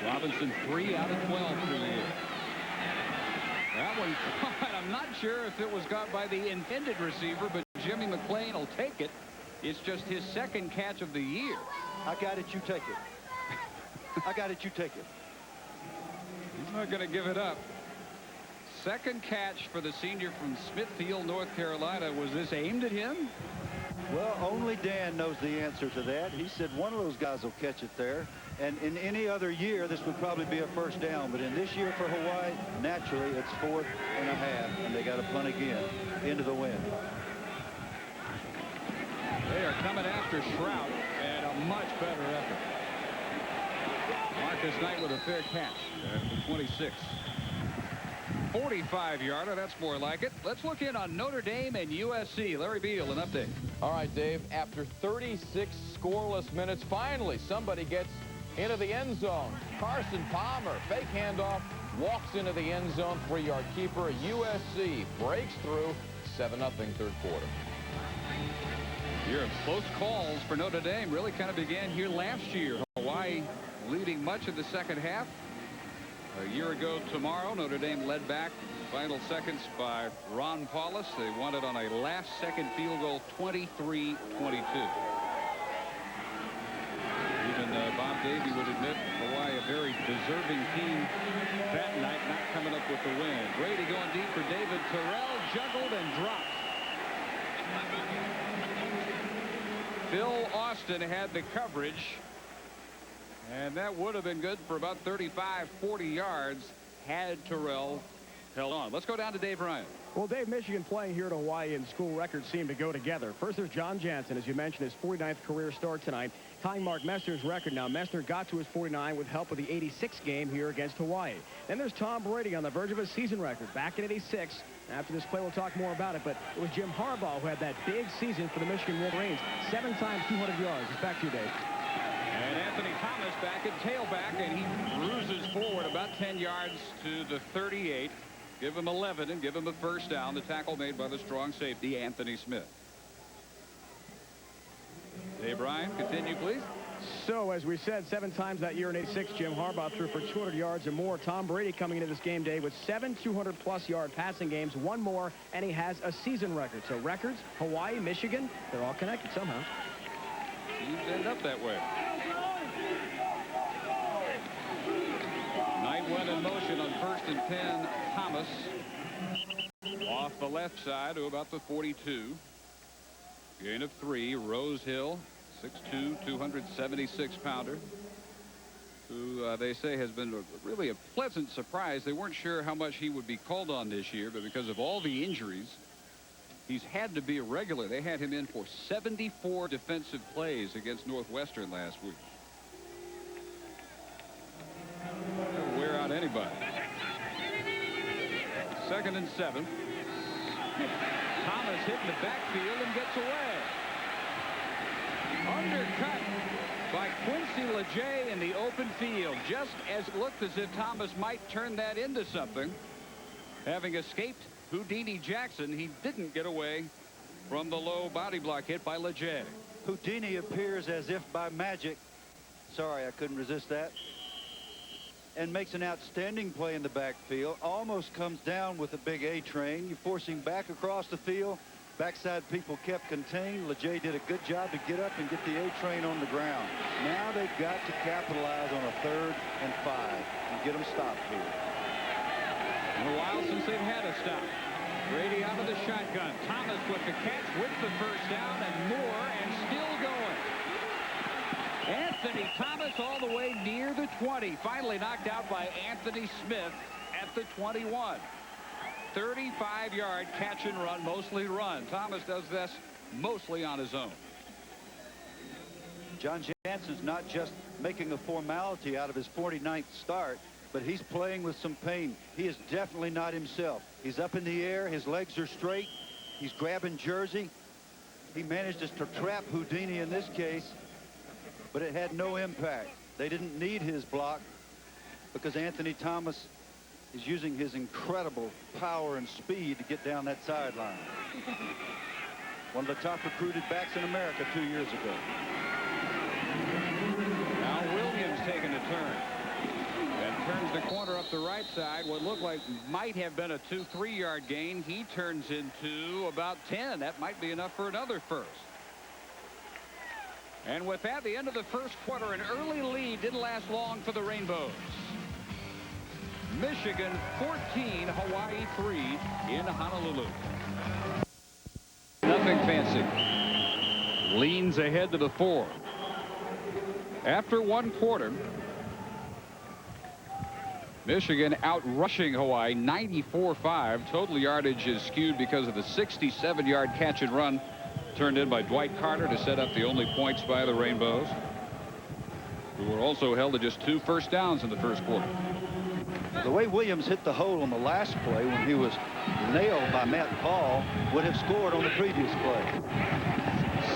Robinson 3 out of 12 through the year. That one caught. I'm not sure if it was got by the intended receiver, but Jimmy McClain will take it. It's just his 2nd catch of the year. I got it, you take it. I got it, you take it. He's not going to give it up. 2nd catch for the senior from Smithfield, North Carolina. Was this aimed at him? Well, only Dan knows the answer to that. He said one of those guys will catch it there. And in any other year, this would probably be a first down. But in this year for Hawaii, naturally, it's 4.5, and they got to punt again into the wind. They are coming after Shrout, and a much better effort. Marcus Knight with a fair catch at the 26. 45-yarder, that's more like it. Let's look in on Notre Dame and USC. Larry Beal, an update. All right, Dave, after 36 scoreless minutes, finally somebody gets into the end zone. Carson Palmer, fake handoff, walks into the end zone, 3-yard keeper. USC breaks through, 7-0 third quarter. Year of close calls for Notre Dame really kind of began here last year. Hawaii leading much of the second half. A year ago tomorrow, Notre Dame led back final seconds by Ron Paulus. They won it on a last-second field goal, 23-22. Even Bob Davie would admit Hawaii a very deserving team that night, not coming up with the win. Brady going deep for David Terrell, juggled and dropped. Phil Austin had the coverage, and that would have been good for about 35, 40 yards had Terrell held on. Let's go down to Dave Ryan. Well, Dave, Michigan playing here at Hawaii and school records seem to go together. First, there's John Jansen, as you mentioned, his 49th career start tonight, tying Mark Messner's record. Now, Messner got to his 49 with help of the 86 game here against Hawaii. Then there's Tom Brady on the verge of his season record back in 86. After this play, we'll talk more about it, but it was Jim Harbaugh who had that big season for the Michigan Wolverines. 7 times 200 yards. It's back to you, Dave. And Anthony Thomas back at tailback, and he cruises forward about 10 yards to the 38. Give him 11 and give him a first down. The tackle made by the strong safety, Anthony Smith. Dave Ryan, continue, please. So, as we said, 7 times that year in 86, Jim Harbaugh threw for 200 yards or more. Tom Brady coming into this game day with 7 200-plus yard passing games, 1 more, and he has a season record. So records, Hawaii, Michigan, they're all connected somehow. Teams end up that way. Knight went in motion on 1st and 10. Thomas off the left side to about the 42. Gain of 3. Rose Hill, 6'2", 276-pounder, who they say has been really a pleasant surprise. They weren't sure how much he would be called on this year, but because of all the injuries, he's had to be a regular. They had him in for 74 defensive plays against Northwestern last week. They'll wear out anybody. 2nd and 7. Thomas hitting the backfield and gets away. Undercut by Quincy Leger in the open field, just as it looked as if Thomas might turn that into something. Having escaped Houdini Jackson, he didn't get away from the low body block hit by Leger. Houdini appears as if by magic. Sorry, I couldn't resist that. And makes an outstanding play in the backfield. Almost comes down with a big A train. You force him back across the field. Backside people kept contained. Leger did a good job to get up and get the A train on the ground. Now they've got to capitalize on a 3rd and 5 and get them stopped here. In a while since they've had a stop. Brady out of the shotgun. Thomas with the catch with the first down and more, and still going. Anthony Thomas all the way near the 20. Finally knocked out by Anthony Smith at the 21. 35-yard catch and run, mostly run. Thomas does this mostly on his own. John Jansen's not just making a formality out of his 49th start, but he's playing with some pain. He is definitely not himself. He's up in the air. His legs are straight. He's grabbing jersey. He managed to trap Houdini in this case, but it had no impact. They didn't need his block because Anthony Thomas is using his incredible power and speed to get down that sideline. One of the top recruited backs in America 2 years ago. Now Williams taking a turn. And turns the corner up the right side. What looked like might have been a 2-3 yard gain. He turns into about 10. That might be enough for another first. And with that, the end of the first quarter, an early lead didn't last long for the Rainbows. Michigan 14, Hawaii 3 in Honolulu. Nothing fancy. leans ahead to the 4. After one quarter, Michigan out rushing Hawaii 94-5. Total yardage is skewed because of the 67-yard catch and run turned in by Dwight Carter to set up the only points by the Rainbows, who were also held to just 2 first downs in the first quarter. The way Williams hit the hole on the last play when he was nailed by Matt Paul would have scored on the previous play.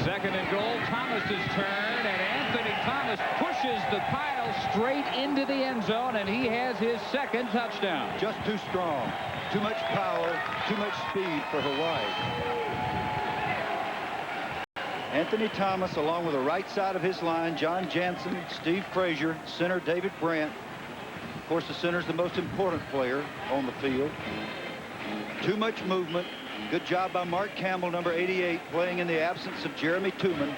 2nd and goal. Thomas's turn, and Anthony Thomas pushes the pile straight into the end zone, and he has his 2nd touchdown. Just too strong, too much power, too much speed for Hawaii. Anthony Thomas, along with the right side of his line, John Jansen, Steve Frazier, center David Brandt. Of course, the center's the most important player on the field. Too much movement. Good job by Mark Campbell, number 88, playing in the absence of Jeremy Tooman.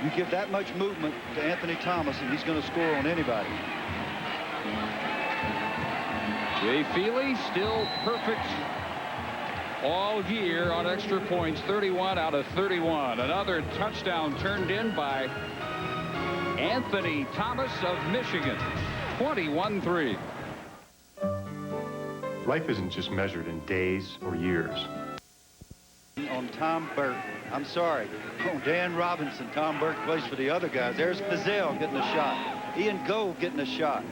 You give that much movement to Anthony Thomas, and he's going to score on anybody. Jay Feely still perfect all year on extra points, 31 out of 31. Another touchdown turned in by Anthony Thomas of Michigan. 21-3. Life isn't just measured in days or years. On Tom Burke. I'm sorry. Oh, Dan Robinson. Tom Burke plays for the other guys. There's Fizel getting a shot. Ian Gold getting a shot.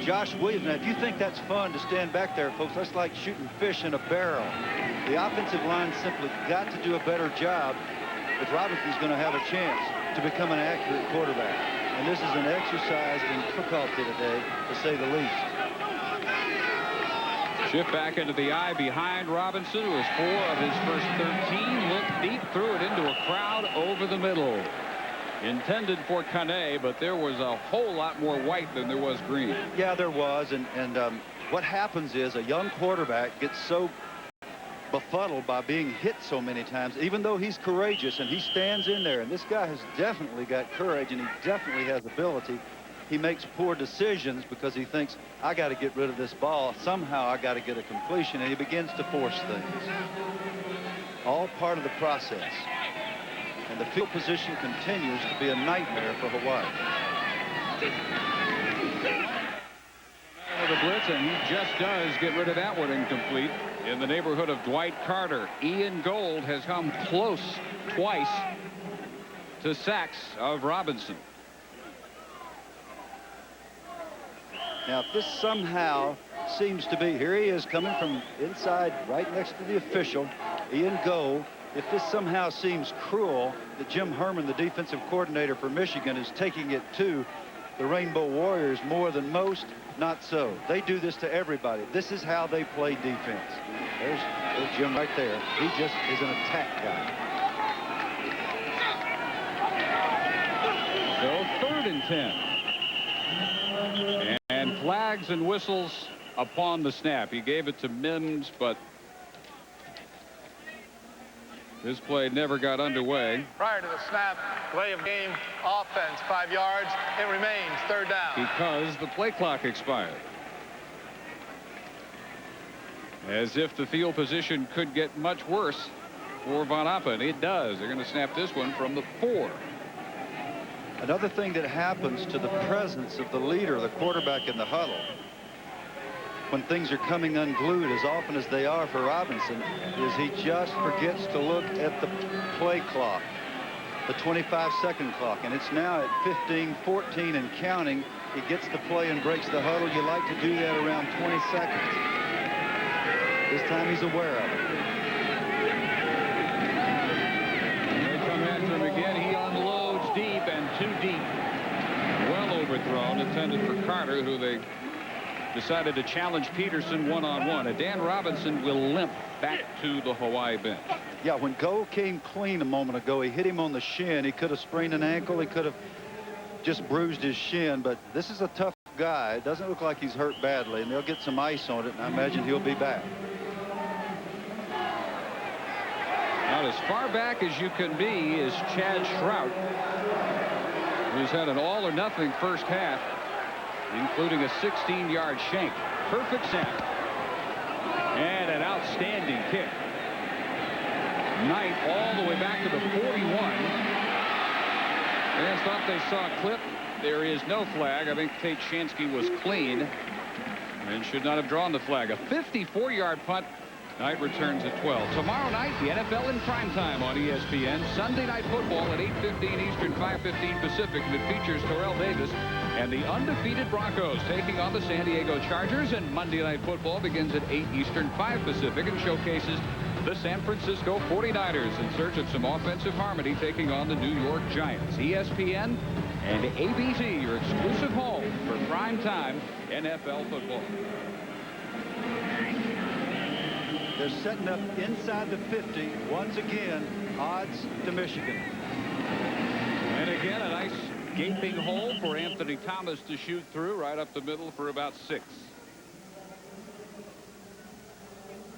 Josh Williams. Now, if you think that's fun to stand back there, folks, that's like shooting fish in a barrel. The offensive line simply got to do a better job if Robinson's going to have a chance to become an accurate quarterback. And this is an exercise in difficulty today, to say the least. Shift back into the eye behind Robinson, who was 4 of his first 13. Looked deep, threw it into a crowd over the middle. Intended for Kane, but there was a whole lot more white than there was green. Yeah, there was. And what happens is a young quarterback gets so befuddled by being hit so many times, even though he's courageous and he stands in there. And this guy has definitely got courage, and he definitely has ability. He makes poor decisions because he thinks, I got to get rid of this ball. Somehow I got to get a completion, and he begins to force things. All part of the process. And the field position continues to be a nightmare for Hawaii. The blitz, and he just does get rid of that one incomplete. In the neighborhood of Dwight Carter, Ian Gold has come close twice to sacks of Robinson. Now, if this somehow seems to be, here he is coming from inside right next to the official, Ian Gold. If this somehow seems cruel that Jim Herman, the defensive coordinator for Michigan, is taking it to the Rainbow Warriors more than most, not so. They do this to everybody. This is how they play defense. There's Jim right there. He just is an attack guy. So 3rd and 10. And flags and whistles upon the snap. He gave it to Mims, but this play never got underway. Prior to the snap, play of game, offense, 5 yards. It remains 3rd down. Because the play clock expired. As if the field position could get much worse for Von Appen. It does. They're going to snap this one from the 4. Another thing that happens to the presence of the leader, the quarterback in the huddle, when things are coming unglued as often as they are for Robinson, is he just forgets to look at the play clock, the 25-second clock, and it's now at 15-14 and counting. He gets the play and breaks the huddle. You like to do that around 20 seconds. This time he's aware of it. They come after him again. He unloads deep and too deep. Well overthrown, intended for Carter, who they decided to challenge Peterson one-on-one. And Dan Robinson will limp back to the Hawaii bench. Yeah, when Gold came clean a moment ago, he hit him on the shin. He could have sprained an ankle. He could have just bruised his shin. But this is a tough guy. It doesn't look like he's hurt badly, and they'll get some ice on it, and I imagine he'll be back. Not as far back as you can be is Chad Shrout, who's had an all-or-nothing first half, including a 16-yard shank. Perfect snap. And an outstanding kick. Knight all the way back to the 41. Fans thought they saw a clip. There is no flag. I think Tate Shansky was clean and should not have drawn the flag. A 54-yard punt. Knight returns at 12. Tomorrow night, the NFL in primetime on ESPN. Sunday Night Football at 8:15 Eastern, 5:15 Pacific. And it features Terrell Davis and the undefeated Broncos taking on the San Diego Chargers. And Monday Night Football begins at 8 Eastern, 5 Pacific, and showcases the San Francisco 49ers in search of some offensive harmony taking on the New York Giants. ESPN and ABC, your exclusive home for primetime NFL football. They're setting up inside the 50 once again. Odds to Michigan. And again, a nice gaping hole for Anthony Thomas to shoot through right up the middle for about 6.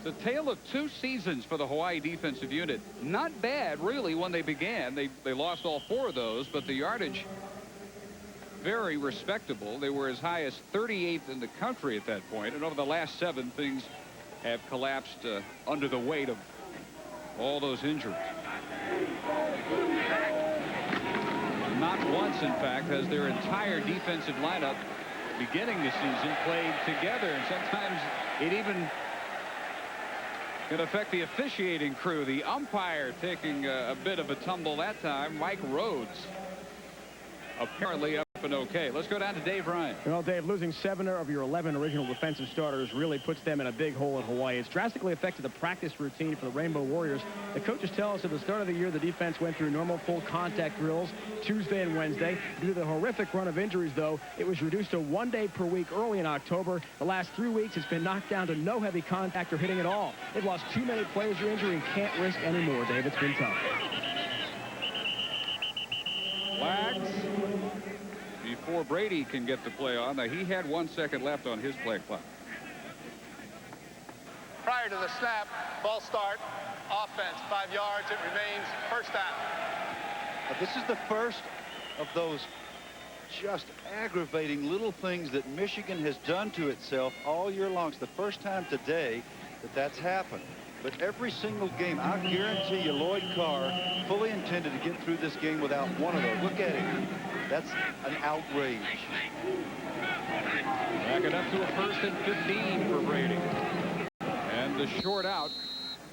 It's a tale of 2 seasons for the Hawaii defensive unit. Not bad, really, when they began. They lost all 4 of those, but the yardage very respectable. They were as high as 38th in the country at that point, and over the last 7, things have collapsed under the weight of all those injuries. Not once, in fact, has their entire defensive lineup beginning the season played together, and sometimes it even can affect the officiating crew. The umpire taking a bit of a tumble that time. Mike Rhodes apparently up and okay. Let's go down to Dave Ryan. Well, Dave, losing 7 of your 11 original defensive starters really puts them in a big hole in Hawaii. It's drastically affected the practice routine for the Rainbow Warriors. The coaches tell us at the start of the year the defense went through normal full contact drills Tuesday and Wednesday. Due to the horrific run of injuries, though, it was reduced to 1 day per week early in October. The last 3 weeks, it's been knocked down to no heavy contact or hitting at all. They've lost too many players to injury and can't risk any more, Dave. It's been tough. Flags before Brady can get the play on. Now, he had 1 second left on his play clock. Prior to the snap, ball start, offense, 5 yards. It remains first down. Now, this is the first of those just aggravating little things that Michigan has done to itself all year long. It's the first time today that that's happened. But every single game, I guarantee you, Lloyd Carr fully intended to get through this game without one of those. Look at him. That's an outrage. Back it up to a 1st and 15 for Brady. And the short out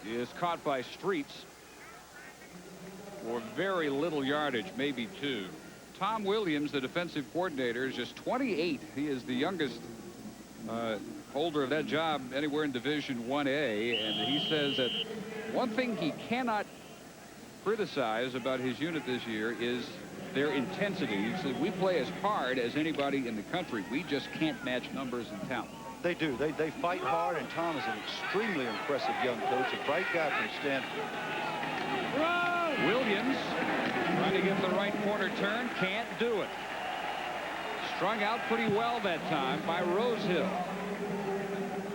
is caught by Streets for very little yardage, maybe 2. Tom Williams, the defensive coordinator, is just 28. He is the youngest holder of that job anywhere in Division 1A, and he says that one thing he cannot criticize about his unit this year is their intensity. He said, we play as hard as anybody in the country. We just can't match numbers and talent. They do. They fight hard, and Tom is an extremely impressive young coach, a bright guy from Stanford. Williams trying to get the right corner turn, can't do it. Strung out pretty well that time by Rosehill.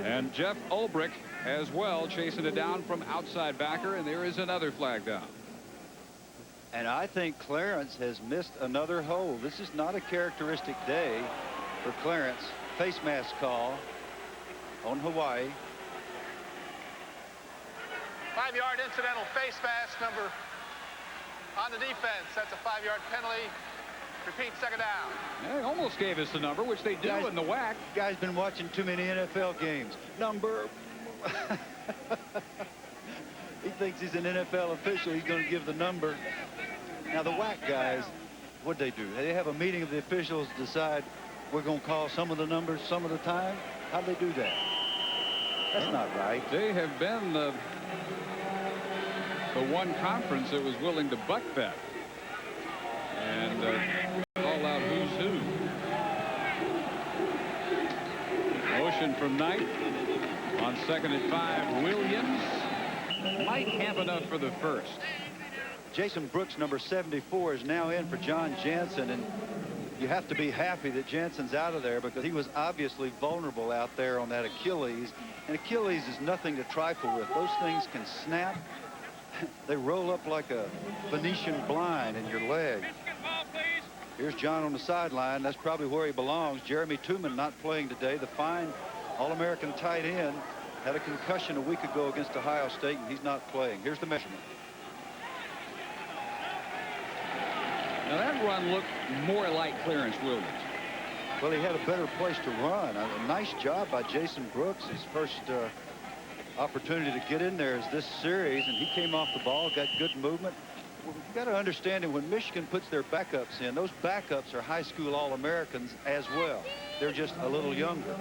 And Jeff Ulbrich as well, chasing it down from outside backer, and there is another flag down. And I think Clarence has missed another hole. This is not a characteristic day for Clarence. Face mask call on Hawaii. 5-yard incidental face mask number on the defense. That's a 5-yard penalty. Repeat, second down. They almost gave us the number, which they do in the WAC. Guy's been watching too many NFL games. Number. He thinks he's an NFL official. He's going to give the number. Now, the WAC guys, what'd they do? They have a meeting of the officials, decide we're going to call some of the numbers some of the time. How'd they do that? That's not right. They have been the one conference that was willing to buck that and call out who's who. Motion from Knight on 2nd and 5. Williams might have enough for the first. Jason Brooks, number 74, is now in for John Jansen, and you have to be happy that Jansen's out of there because he was obviously vulnerable out there on that Achilles, and Achilles is nothing to trifle with. Those things can snap. They roll up like a Venetian blind in your leg. Here's John on the sideline. That's probably where he belongs. Jeremy Tooman not playing today, the fine All-American tight end. Had a concussion a week ago against Ohio State, and he's not playing. Here's the measurement. Now that run looked more like Clarence Williams. Well, he had a better place to run. A nice job by Jason Brooks. His first opportunity to get in there is this series, and he came off the ball, got good movement. Well, you've got to understand that when Michigan puts their backups in, those backups are high school All-Americans as well. They're just a little younger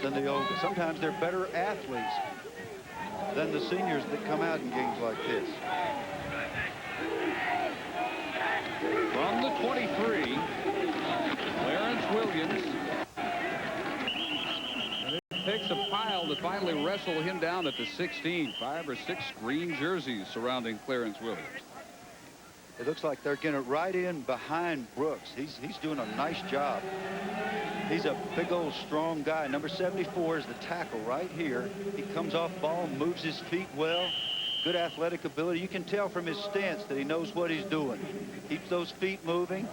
than the older. Sometimes they're better athletes than the seniors that come out in games like this. From the 23, Clarence Williams. And it takes a pile to finally wrestle him down at the 16. 5 or 6 green jerseys surrounding Clarence Williams. It looks like they're getting it right in behind Brooks. He's doing a nice job. He's a big old strong guy. Number 74 is the tackle right here. He comes off ball, moves his feet well. Good athletic ability. You can tell from his stance that he knows what he's doing. Keeps those feet moving.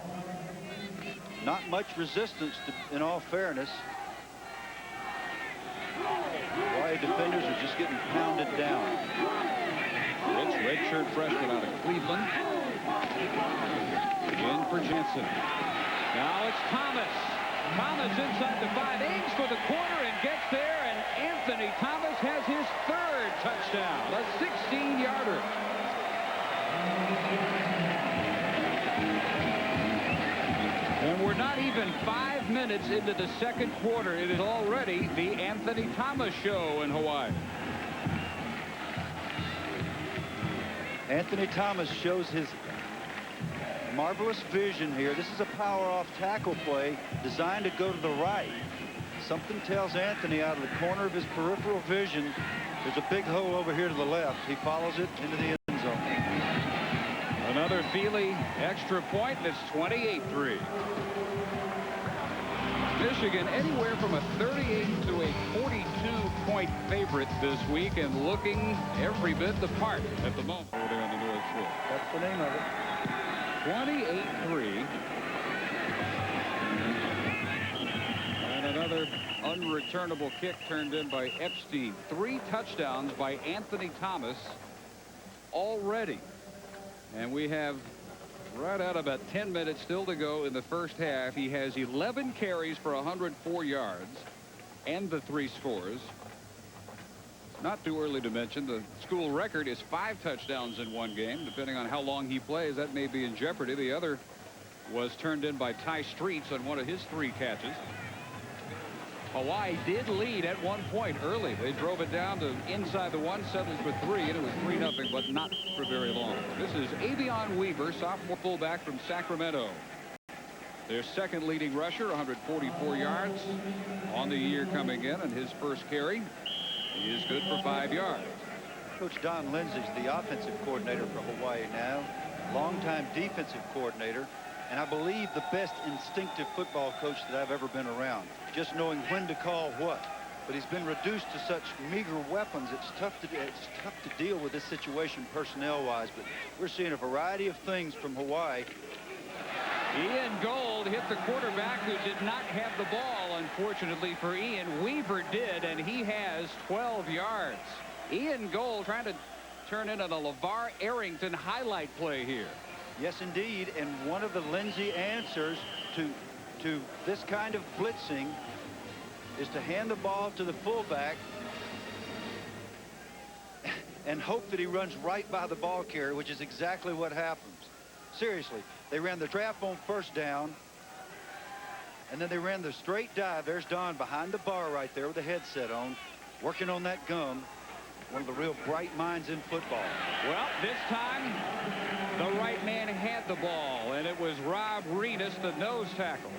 Not much resistance, in all fairness. Hawaii defenders are just getting pounded down. Rich redshirt freshman out of Cleveland. In for Jensen. Now it's Thomas. Thomas inside the 5, aims for the corner and gets there, and Anthony Thomas has his 3rd touchdown, a 16-yarder. And we're not even 5 minutes into the second quarter. It is already the Anthony Thomas show in Hawaii. Anthony Thomas shows his marvelous vision here. This is a power-off tackle play designed to go to the right. Something tells Anthony out of the corner of his peripheral vision, there's a big hole over here to the left. He follows it into the end zone. Another Feely extra point, and it's 28-3. Michigan anywhere from a 38 to a 42-point favorite this week, and looking every bit the part at the moment over there on the North Shore. That's the name of it. 28-3. And another unreturnable kick turned in by Epstein. 3 touchdowns by Anthony Thomas already. And we have right at about 10 minutes still to go in the first half. He has 11 carries for 104 yards and the 3 scores. Not too early to mention the school record is 5 touchdowns in one game. Depending on how long he plays, that may be in jeopardy. The other was turned in by Ty Streets on one of his 3 catches. Hawaii did lead at one point early. They drove it down to inside the 1, settled for 3, and it was 3-0, but not for very long. This is Avion Weaver, sophomore fullback from Sacramento. Their second leading rusher, 144 yards on the year coming in, and his first carry. He is good for 5 yards. Coach Don Lindsay's the offensive coordinator for Hawaii now, longtime defensive coordinator, and I believe the best instinctive football coach that I've ever been around, just knowing when to call what. But he's been reduced to such meager weapons, it's tough to deal with this situation personnel-wise. But we're seeing a variety of things from Hawaii. Ian Gold hit the quarterback, who did not have the ball, unfortunately for Ian. Weaver did, and he has 12 yards. Ian Gold trying to turn in a LeVar Arrington highlight play here. Yes, indeed, and one of the Lindsay answers to this kind of blitzing is to hand the ball to the fullback and hope that he runs right by the ball carrier, which is exactly what happens. Seriously, they ran the trap on first down, and then they ran the straight dive. There's Don behind the bar right there with the headset on, working on that gum. One of the real bright minds in football. Well, this time the right man had the ball, and it was Rob Renus, the nose tackle,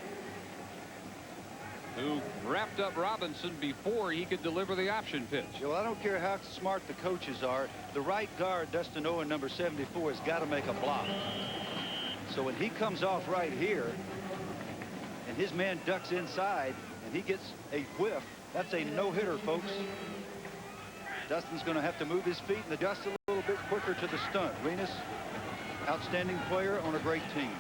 who wrapped up Robinson before he could deliver the option pitch. Well, I don't care how smart the coaches are. The right guard, Dustin Owen, number 74, has got to make a block. So when he comes off right here and his man ducks inside and he gets a whiff, that's a no-hitter, folks. Dustin's going to have to move his feet in the dust a little bit quicker to the stunt. Renus, outstanding player on a great team.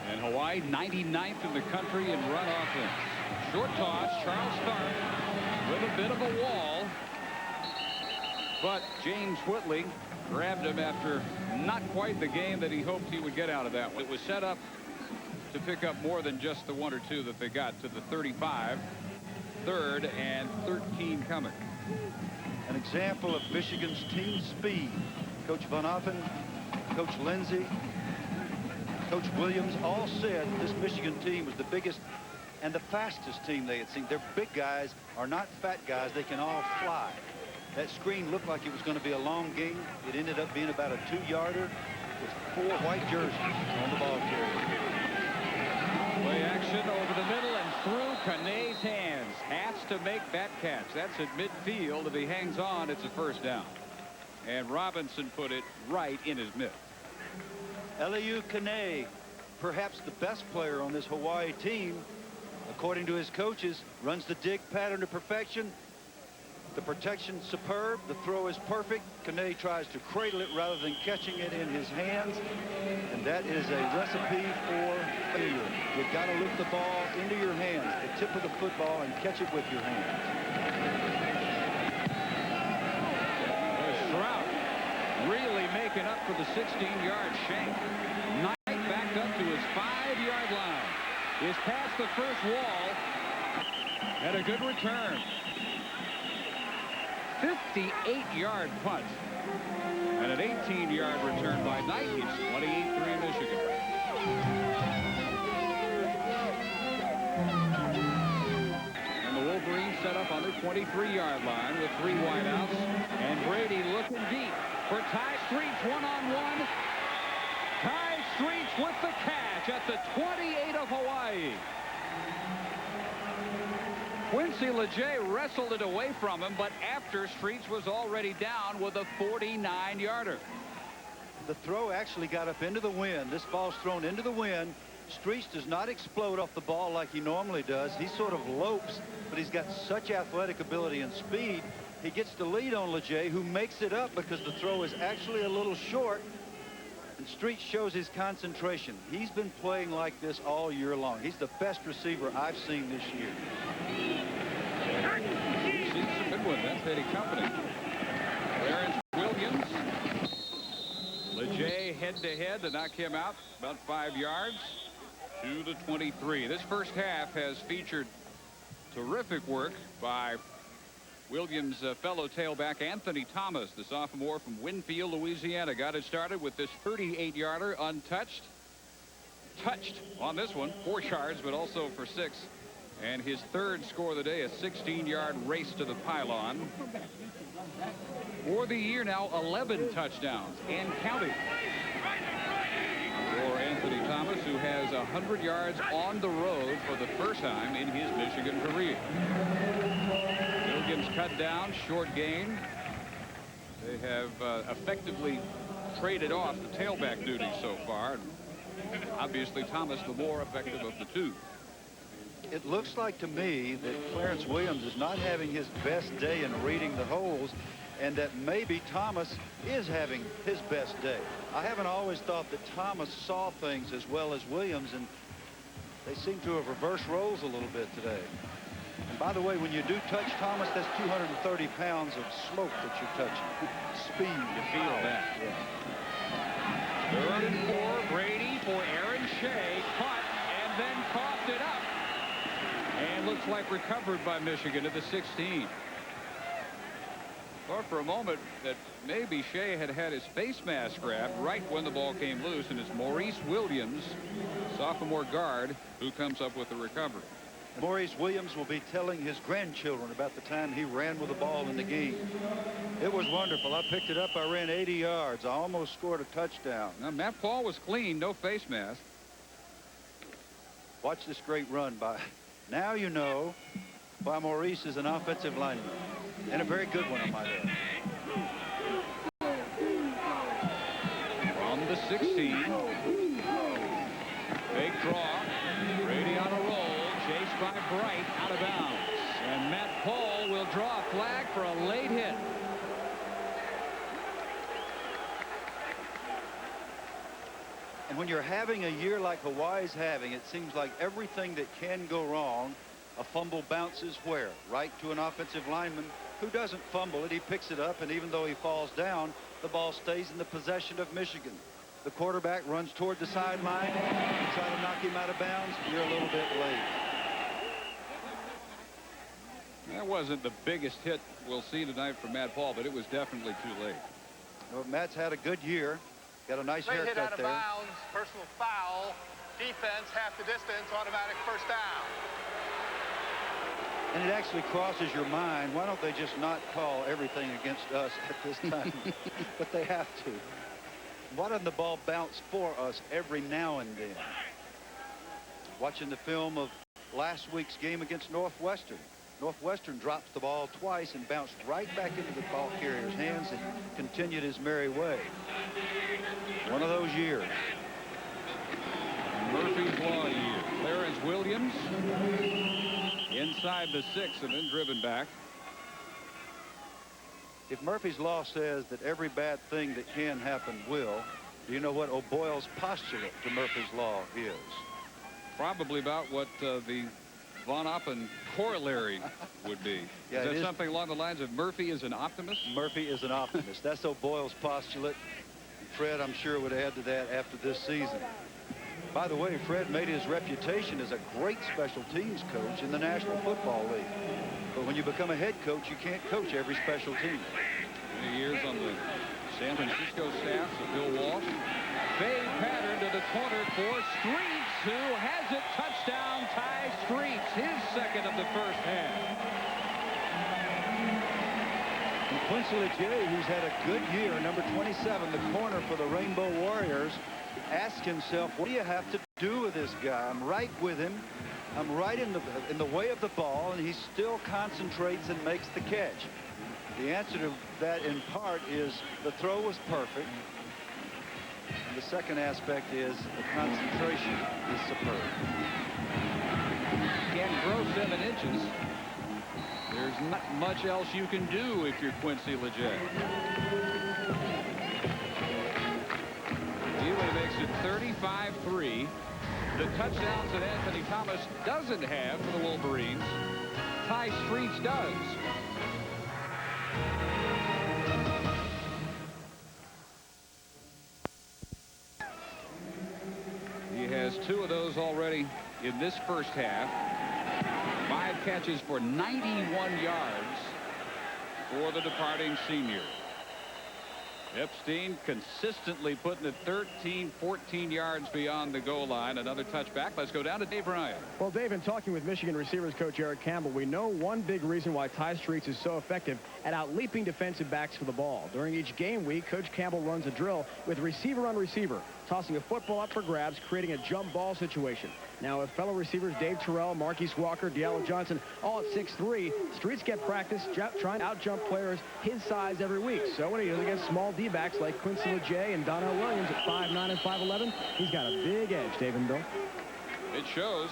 And Hawaii 99th in the country in run offense. Short toss, Charles Stark with a bit of a wall. But James Whitley grabbed him after not quite the game that he hoped he would get out of that one. It was set up to pick up more than just the 1 or 2 that they got to the 35. 3rd and 13 coming. An example of Michigan's team speed. Coach Van Affen, Coach Lindsay, Coach Williams all said this Michigan team was the biggest and the fastest team they had seen. Their big guys are not fat guys. They can all fly. That screen looked like it was going to be a long game. It ended up being about a 2-yarder with 4 white jerseys on the ball carrier. Play action over the middle and through Kane's hands. Has to make that catch. That's at midfield. If he hangs on, it's a first down. And Robinson put it right in his mitt. Eliu Kane, perhaps the best player on this Hawaii team, according to his coaches, runs the dig pattern to perfection. The protection superb. The throw is perfect. Kane tries to cradle it rather than catching it in his hands. And that is a recipe for failure. You've got to lift the ball into your hands, the tip of the football, and catch it with your hands. Stroud really making up for the 16-yard shank. Knight backed up to his 5-yard line. Is past the first wall. And a good return. 58-yard punt. And an 18-yard return by Knight. It's 28-3 Michigan. And the Wolverines set up on their 23-yard line with 3 wideouts. And Brady looking deep for Ty Streets one-on-one. Ty Streets with the catch at the 28 of Hawaii. Quincy Leger wrestled it away from him, but after Streets was already down with a 49-yarder. The throw actually got up into the wind. This ball's thrown into the wind. Streets does not explode off the ball like he normally does. He sort of lopes, but he's got such athletic ability and speed. He gets the lead on Leger, who makes it up because the throw is actually a little short. And Streets shows his concentration. He's been playing like this all year long. He's the best receiver I've seen this year. He's a good one. That's Eddie Company. Clarence Williams. Leger head-to-head to knock him out about 5 yards to the 23. This first half has featured terrific work by Williams' fellow tailback Anthony Thomas, the sophomore from Winfield, Louisiana, got it started with this 38-yarder untouched. Touched on this one, 4 yards, but also for 6. And his 3rd score of the day, a 16-yard race to the pylon. For the year now, 11 touchdowns and counting for Anthony Thomas, who has 100 yards on the road for the first time in his Michigan career. Williams cut down, short gain. They have effectively traded off the tailback duty so far. Obviously, Thomas the more effective of the two. It looks like to me that Clarence Williams is not having his best day in reading the holes, and that maybe Thomas is having his best day. I haven't always thought that Thomas saw things as well as Williams, and they seem to have reversed roles a little bit today. And by the way, when you do touch Thomas, that's 230 pounds of smoke that you're touching. Speed. You feel that. Yeah. 3rd and 4. Brady for Aaron Shea. Caught and then coughed it up. And looks like recovered by Michigan at the 16. Thought for a moment that maybe Shea had had his face mask grabbed right when the ball came loose, and it's Maurice Williams, sophomore guard, who comes up with the recovery. Maurice Williams will be telling his grandchildren about the time he ran with the ball in the game. It was wonderful. I picked it up. I ran 80 yards. I almost scored a touchdown. Now, Matt Paul was clean, no face mask. Watch this great run by. Now you know why Maurice is an offensive lineman. And a very good one, I might add. From the 16. Big draw. Brady on a roll. Chased by Bright, out of bounds. And Matt Paul will draw a flag for a late hit. And when you're having a year like Hawaii's having, it seems like everything that can go wrong, a fumble bounces where? Right to an offensive lineman. Who doesn't fumble it? He picks it up, and even though he falls down, the ball stays in the possession of Michigan. The quarterback runs toward the sideline. Try to knock him out of bounds. You're a little bit late. That wasn't the biggest hit we'll see tonight from Matt Paul, but it was definitely too late. Well, Matt's had a good year. Got a nice Late hit out haircut of there. bounds, personal foul, defense, half the distance, automatic first down. And it actually crosses your mind, why don't they just not call everything against us at this time? But they have to. Why doesn't the ball bounce for us every now and then? Watching the film of last week's game against Northwestern. Northwestern drops the ball twice and bounced right back into the ball carrier's hands and continued his merry way. One of those years. Murphy's Law year. Clarence Williams inside the 6 and then driven back. If Murphy's Law says that every bad thing that can happen will, do you know what O'Boyle's postulate to Murphy's Law is? Probably about what the Von Oppen corollary would be. Yeah, is that something along the lines of Murphy is an optimist? Murphy is an optimist. That's O'Boyle's postulate. Fred, I'm sure, would add to that after this season. By the way, Fred made his reputation as a great special teams coach in the National Football League. But when you become a head coach, you can't coach every special team. Many years on the San Francisco staffs of Bill Walsh. Fade pattern to the corner for Streets, who has it. Touchdown, Ty Streets, his second of the first half. And Quincy Leger, who's had a good year, number 27, the corner for the Rainbow Warriors, asked himself, what do you have to do with this guy? I'm right with him. I'm right in the way of the ball, and he still concentrates and makes the catch. The answer to that, in part, is the throw was perfect. And the second aspect is the concentration is superb. Can't grow 7 inches. There's not much else you can do if you're Quincy Leger. Ely makes it 35-3. The touchdowns that Anthony Thomas doesn't have for the Wolverines, Ty Streets does. He has 2 of those already in this first half. 5 catches for 91 yards for the departing senior. Epstein consistently putting it 13, 14 yards beyond the goal line. Another touchback. Let's go down to Dave Ryan. Well, Dave, in talking with Michigan receivers coach Eric Campbell, we know one big reason why Ty Streets is so effective at out-leaping defensive backs for the ball. During each game week, Coach Campbell runs a drill with receiver on receiver, tossing a football up for grabs, creating a jump ball situation. Now, with fellow receivers Dave Terrell, Marquise Walker, Diallo Johnson, all at 6'3", Streets get practice trying to out-jump players his size every week. So when he goes against small D-backs like Quincy Leger and Donnell Williams at 5'9" and 5'11", he's got a big edge, Dave and Bill. It shows.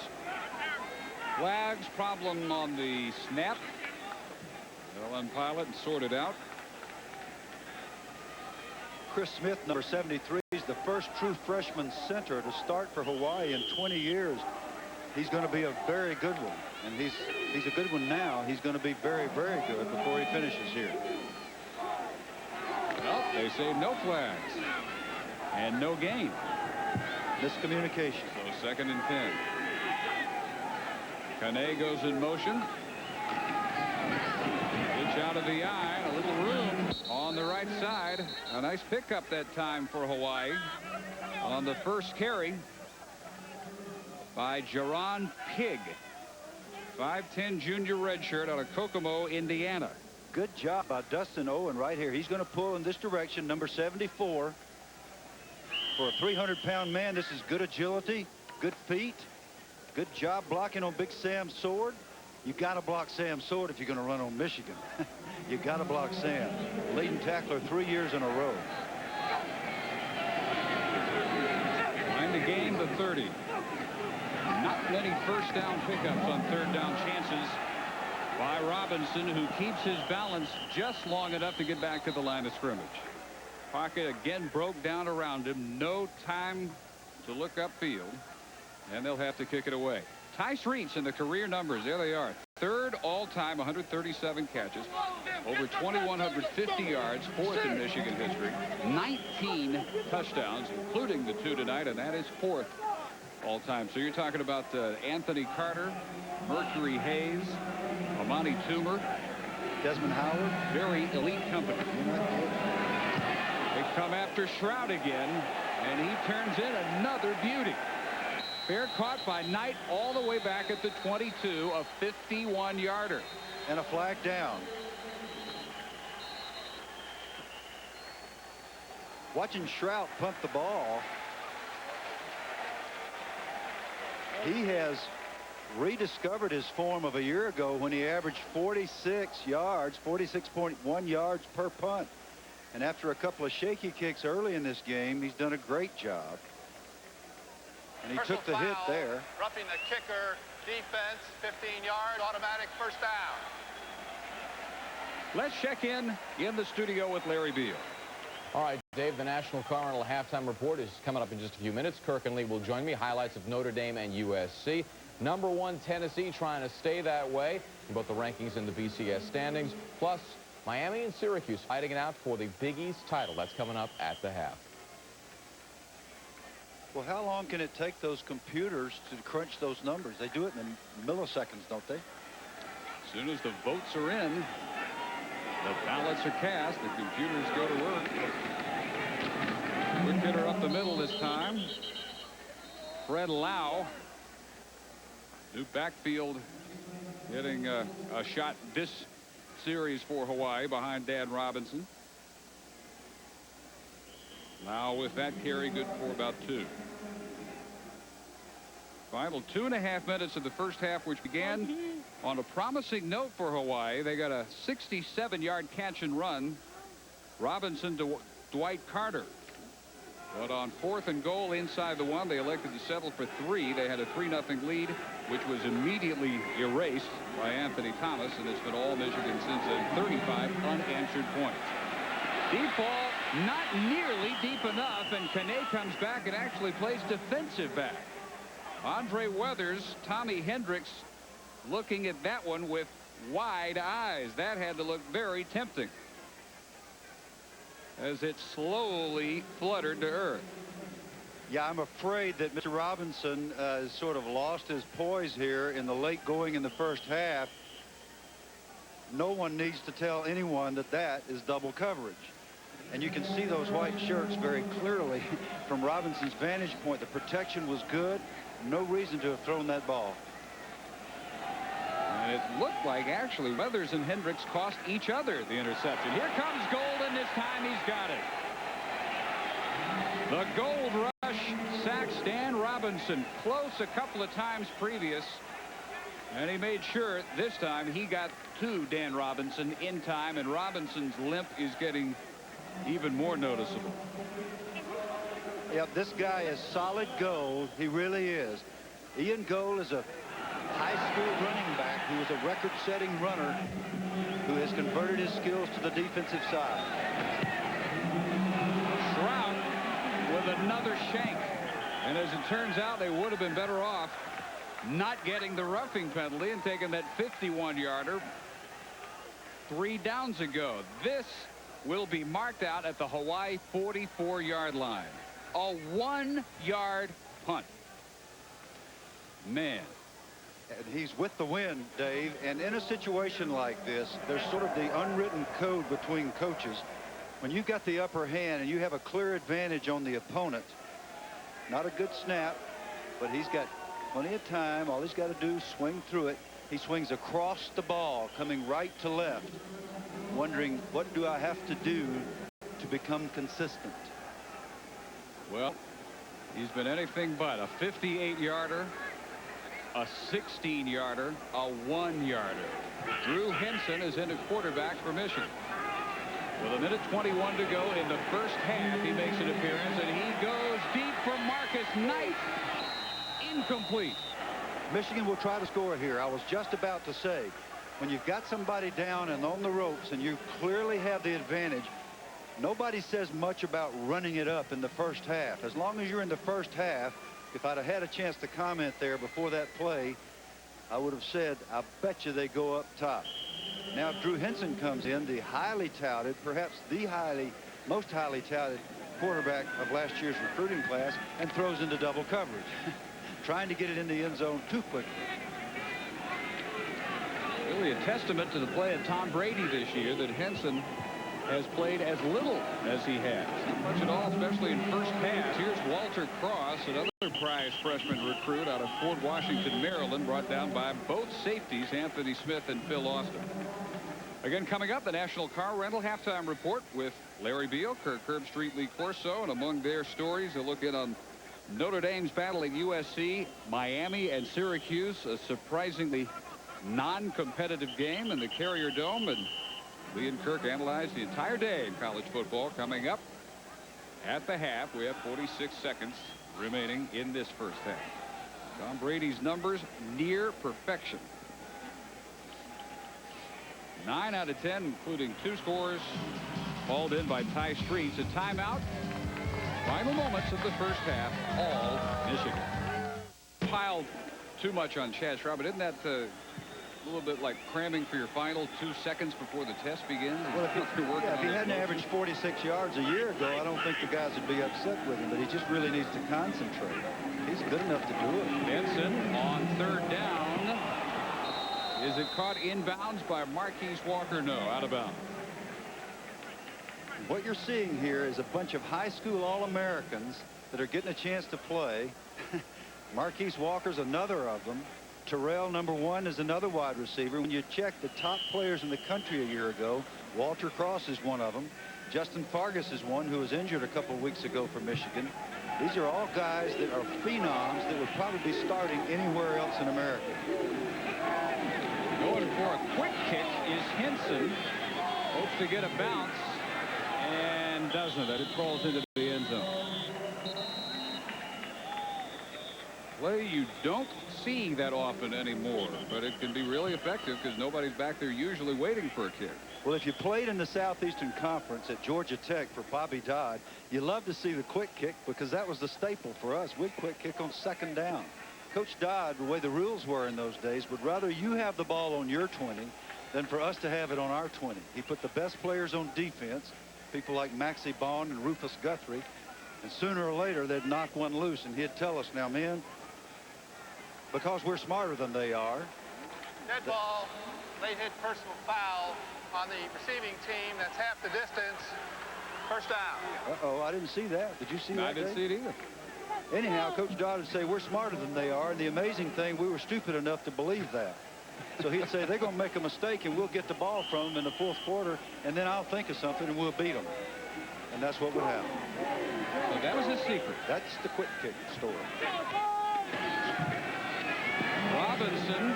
Flags problem on the snap. They'll unpile it and sort it out. Chris Smith, number 73, is the first true freshman center to start for Hawaii in 20 years. He's going to be a very good one, and he's a good one now. He's going to be very, very good before he finishes here. Well, they say no flags and no gain. Miscommunication. So 2nd and 10. Kane goes in motion. Pitch out of the eye, a little room on the right side. A nice pickup that time for Hawaii on the first carry by Jaron Pigg, 5'10" junior redshirt out of Kokomo, Indiana. Good job by Dustin Owen right here. He's going to pull in this direction, number 74. For a 300-pound man, this is good agility, good feet, good job blocking on Big Sam Sword. You got to block Sam Sword if you're going to run on Michigan. You got to block Sam. Leading tackler 3 years in a row. Line to gain the 30. Not many first down pickups on 3rd down chances by Robinson, who keeps his balance just long enough to get back to the line of scrimmage. Pocket again broke down around him. No time to look upfield, and they'll have to kick it away. Ty Streets in the career numbers. There they are. 3rd all-time, 137 catches. Over 2,150 yards, fourth in Michigan history. 19 touchdowns, including the 2 tonight, and that is fourth all time. So you're talking about Anthony Carter, Mercury Hayes, Amani Toomer, Desmond Howard. Very elite company. They come after Shroud again, and he turns in another beauty. Fair caught by Knight all the way back at the 22, a 51-yarder. And a flag down. Watching Shroud punt the ball, he has rediscovered his form of a year ago when he averaged 46 yards, 46.1 yards per punt. And after a couple of shaky kicks early in this game, he's done a great job. And he took the hit there. Roughing the kicker, defense, 15 yards, automatic first down. Let's check in the studio with Larry Beal. All right, Dave, the National Cardinal halftime report is coming up in just a few minutes. Kirk and Lee will join me. Highlights of Notre Dame and USC. Number 1, Tennessee, trying to stay that way in both the rankings and the BCS standings. Plus, Miami and Syracuse fighting it out for the Big East title. That's coming up at the half. Well, how long can it take those computers to crunch those numbers? They do it in milliseconds, don't they? As soon as the votes are in, the ballots are cast, the computers go to work. Quick hitter up the middle this time. Fred Lau. New backfield getting a shot this series for Hawaii behind Dan Robinson. Now with that carry, good for about 2. Final 2.5 minutes of the first half, which began on a promising note for Hawaii. They got a 67-yard catch and run. Robinson to Dwight Carter. But on 4th and goal inside the 1, they elected to settle for 3. They had a 3-0 lead, which was immediately erased by Anthony Thomas, and it's been all Michigan since then. 35 unanswered points. Deep ball, not nearly deep enough, and Kane comes back and actually plays defensive back. Andre Weathers, Tommy Hendricks looking at that one with wide eyes. That had to look very tempting as it slowly fluttered to earth. Yeah, I'm afraid that Mr. Robinson has sort of lost his poise here in the late going in the first half. No one needs to tell anyone that that is double coverage. And you can see those white shirts very clearly from Robinson's vantage point. The protection was good. No reason to have thrown that ball. And it looked like actually Weathers and Hendricks cost each other the interception. Here comes Golden. This time he's got it. The Gold Rush sacks Dan Robinson. Close a couple of times previous. And he made sure this time he got to Dan Robinson in time. And Robinson's limp is getting even more noticeable. Yeah, this guy is solid gold. He really is. Ian Gold is a high school running back who is a record-setting runner who has converted his skills to the defensive side. Shroud with another shank. And as it turns out, they would have been better off not getting the roughing penalty and taking that 51-yarder 3 downs ago. This will be marked out at the Hawaii 44-yard line. A 1-yard punt. Man. And he's with the wind, Dave. And in a situation like this, there's sort of the unwritten code between coaches. When you've got the upper hand and you have a clear advantage on the opponent, not a good snap, but he's got plenty of time. All he's got to do is swing through it. He swings across the ball, coming right to left, wondering, what do I have to do to become consistent? Well, he's been anything but a 58-yarder, a 16-yarder, a 1-yarder. Drew Henson is in at quarterback for Michigan. With a minute 21 to go in the first half, he makes an appearance, and he goes deep for Marcus Knight. Incomplete. Michigan will try to score here. I was just about to say, when you've got somebody down and on the ropes and you clearly have the advantage, nobody says much about running it up in the first half. As long as you're in the first half, if I'd have had a chance to comment there before that play, I would have said, I bet you they go up top. Now Drew Henson comes in, the highly touted, perhaps the most highly touted quarterback of last year's recruiting class, and throws into double coverage, trying to get it in the end zone too quickly. Really a testament to the play of Tom Brady this year that Henson has played as little as he has. Not much at all, especially in first pass. Here's Walter Cross, another prize freshman recruit out of Fort Washington, Maryland, brought down by both safeties, Anthony Smith and Phil Austin. Again, coming up, the National Car Rental Halftime Report with Larry Beal, Kirk Herbstreit, Lee Corso, and among their stories, a look in on Notre Dame's battle at USC, Miami, and Syracuse, a surprisingly non-competitive game in the Carrier Dome, and Lee and Kirk analyze the entire day in college football. Coming up at the half, we have 46 seconds remaining in this first half. Tom Brady's numbers near perfection. 9 out of 10, including 2 scores, called in by Ty Streets. A timeout. Final moments of the first half, all Michigan. Piled too much on Chad Schraub, but isn't that a little bit like cramming for your final 2 seconds before the test begins? Well, if he hadn't averaged 46 yards a year ago, I don't think the guys would be upset with him, but he just really needs to concentrate. He's good enough to do it. Benson on 3rd down. Is it caught inbounds by Marquise Walker? No, out of bounds. What you're seeing here is a bunch of high school All-Americans that are getting a chance to play. Marquise Walker's another of them. Terrell, number 1, is another wide receiver. When you check the top players in the country a year ago, Walter Cross is one of them. Justin Fargas is one who was injured a couple of weeks ago for Michigan. These are all guys that are phenoms that would probably be starting anywhere else in America. Going for a quick kick is Henson. Hopes to get a bounce and doesn't. It falls into the end zone. Play you don't see that often anymore, but it can be really effective because nobody's back there usually waiting for a kick. Well, if you played in the Southeastern Conference at Georgia Tech for Bobby Dodd, you love to see the quick kick because that was the staple for us. We'd quick kick on 2nd down. Coach Dodd, the way the rules were in those days, would rather you have the ball on your 20 than for us to have it on our 20. He put the best players on defense, people like Maxie Bond and Rufus Guthrie, and sooner or later they'd knock one loose, and he'd tell us, now, men, because we're smarter than they are. Dead ball, late hit personal foul on the receiving team. That's half the distance. First down. Uh-oh, I didn't see that. Did you see that? I didn't see it either. Anyhow, Coach Dodd would say we're smarter than they are, and the amazing thing, we were stupid enough to believe that. So he'd say they're going to make a mistake, and we'll get the ball from them in the 4th quarter, and then I'll think of something, and we'll beat them. And that's what would happen. So that was his secret. That's the quick kick story. Robinson.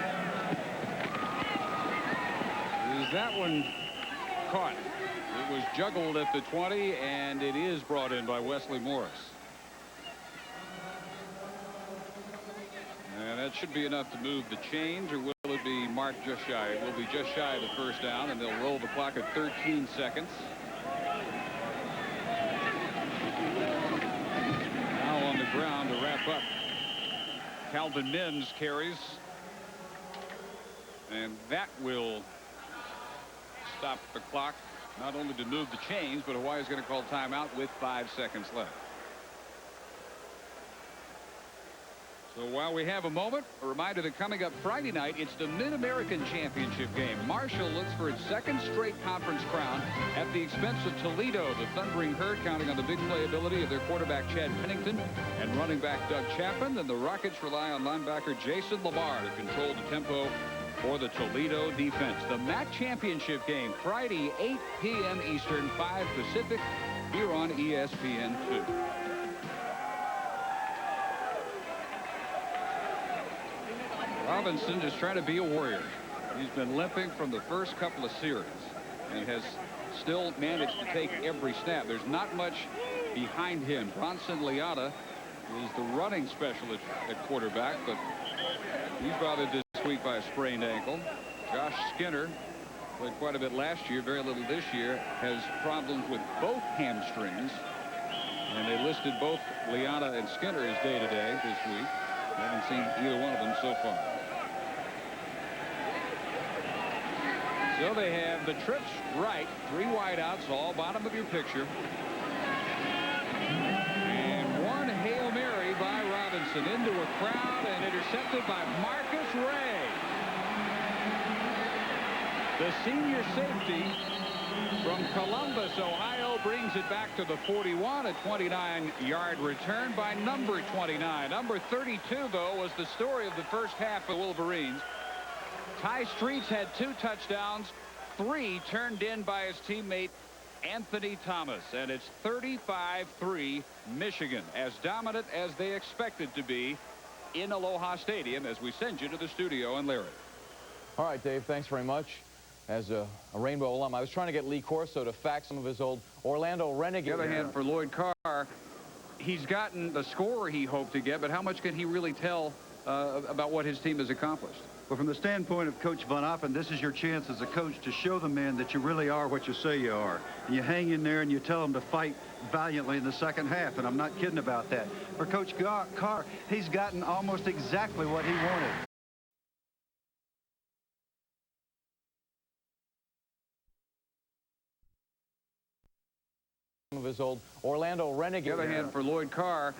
Is that one caught? It was juggled at the 20, and it is brought in by Wesley Morris. And that should be enough to move the chains, or will it be marked just shy? It will be just shy of the 1st down, and they'll roll the clock at 13 seconds. Now on the ground to wrap up. Calvin Mims carries, and that will stop the clock, not only to move the chains, but Hawaii's going to call timeout with 5 seconds left. So while we have a moment, a reminder that coming up Friday night, it's the Mid-American Championship game. Marshall looks for its 2nd straight conference crown at the expense of Toledo. The Thundering Herd counting on the big playability of their quarterback Chad Pennington and running back Doug Chapman. And the Rockets rely on linebacker Jason Lamar to control the tempo for the Toledo defense. The MAC Championship game, Friday, 8 p.m. Eastern, 5 Pacific, here on ESPN2. Robinson just trying to be a warrior. He's been limping from the first couple of series and has still managed to take every snap. There's not much behind him. Bronson Leata is the running specialist at quarterback, but he's bothered this week by a sprained ankle. Josh Skinner played quite a bit last year, very little this year, has problems with both hamstrings, and they listed both Leata and Skinner as day-to-day this week. Haven't seen either one of them so far. So they have the trips right, 3 wideouts, all bottom of your picture. And one Hail Mary by Robinson into a crowd and intercepted by Marcus Ray. The senior safety from Columbus, Ohio, brings it back to the 41, a 29-yard return by number 29. Number 32, though, was the story of the first half of Wolverines. Ty Streets had 2 touchdowns, 3 turned in by his teammate Anthony Thomas, and it's 35-3 Michigan, as dominant as they expected to be in Aloha Stadium, as we send you to the studio in Lyric. All right, Dave, thanks very much. As a Rainbow alum, I was trying to get Lee Corso to fax some of his old Orlando Renegade. On the other hand, for Lloyd Carr, he's gotten the score he hoped to get, but how much can he really tell about what his team has accomplished? Well, from the standpoint of Coach Von Oppen, this is your chance as a coach to show the men that you really are what you say you are. And you hang in there and you tell them to fight valiantly in the second half, and I'm not kidding about that. For Coach Carr, he's gotten almost exactly what he wanted. Of his old Orlando Renegade. On the other hand, for Lloyd Carr,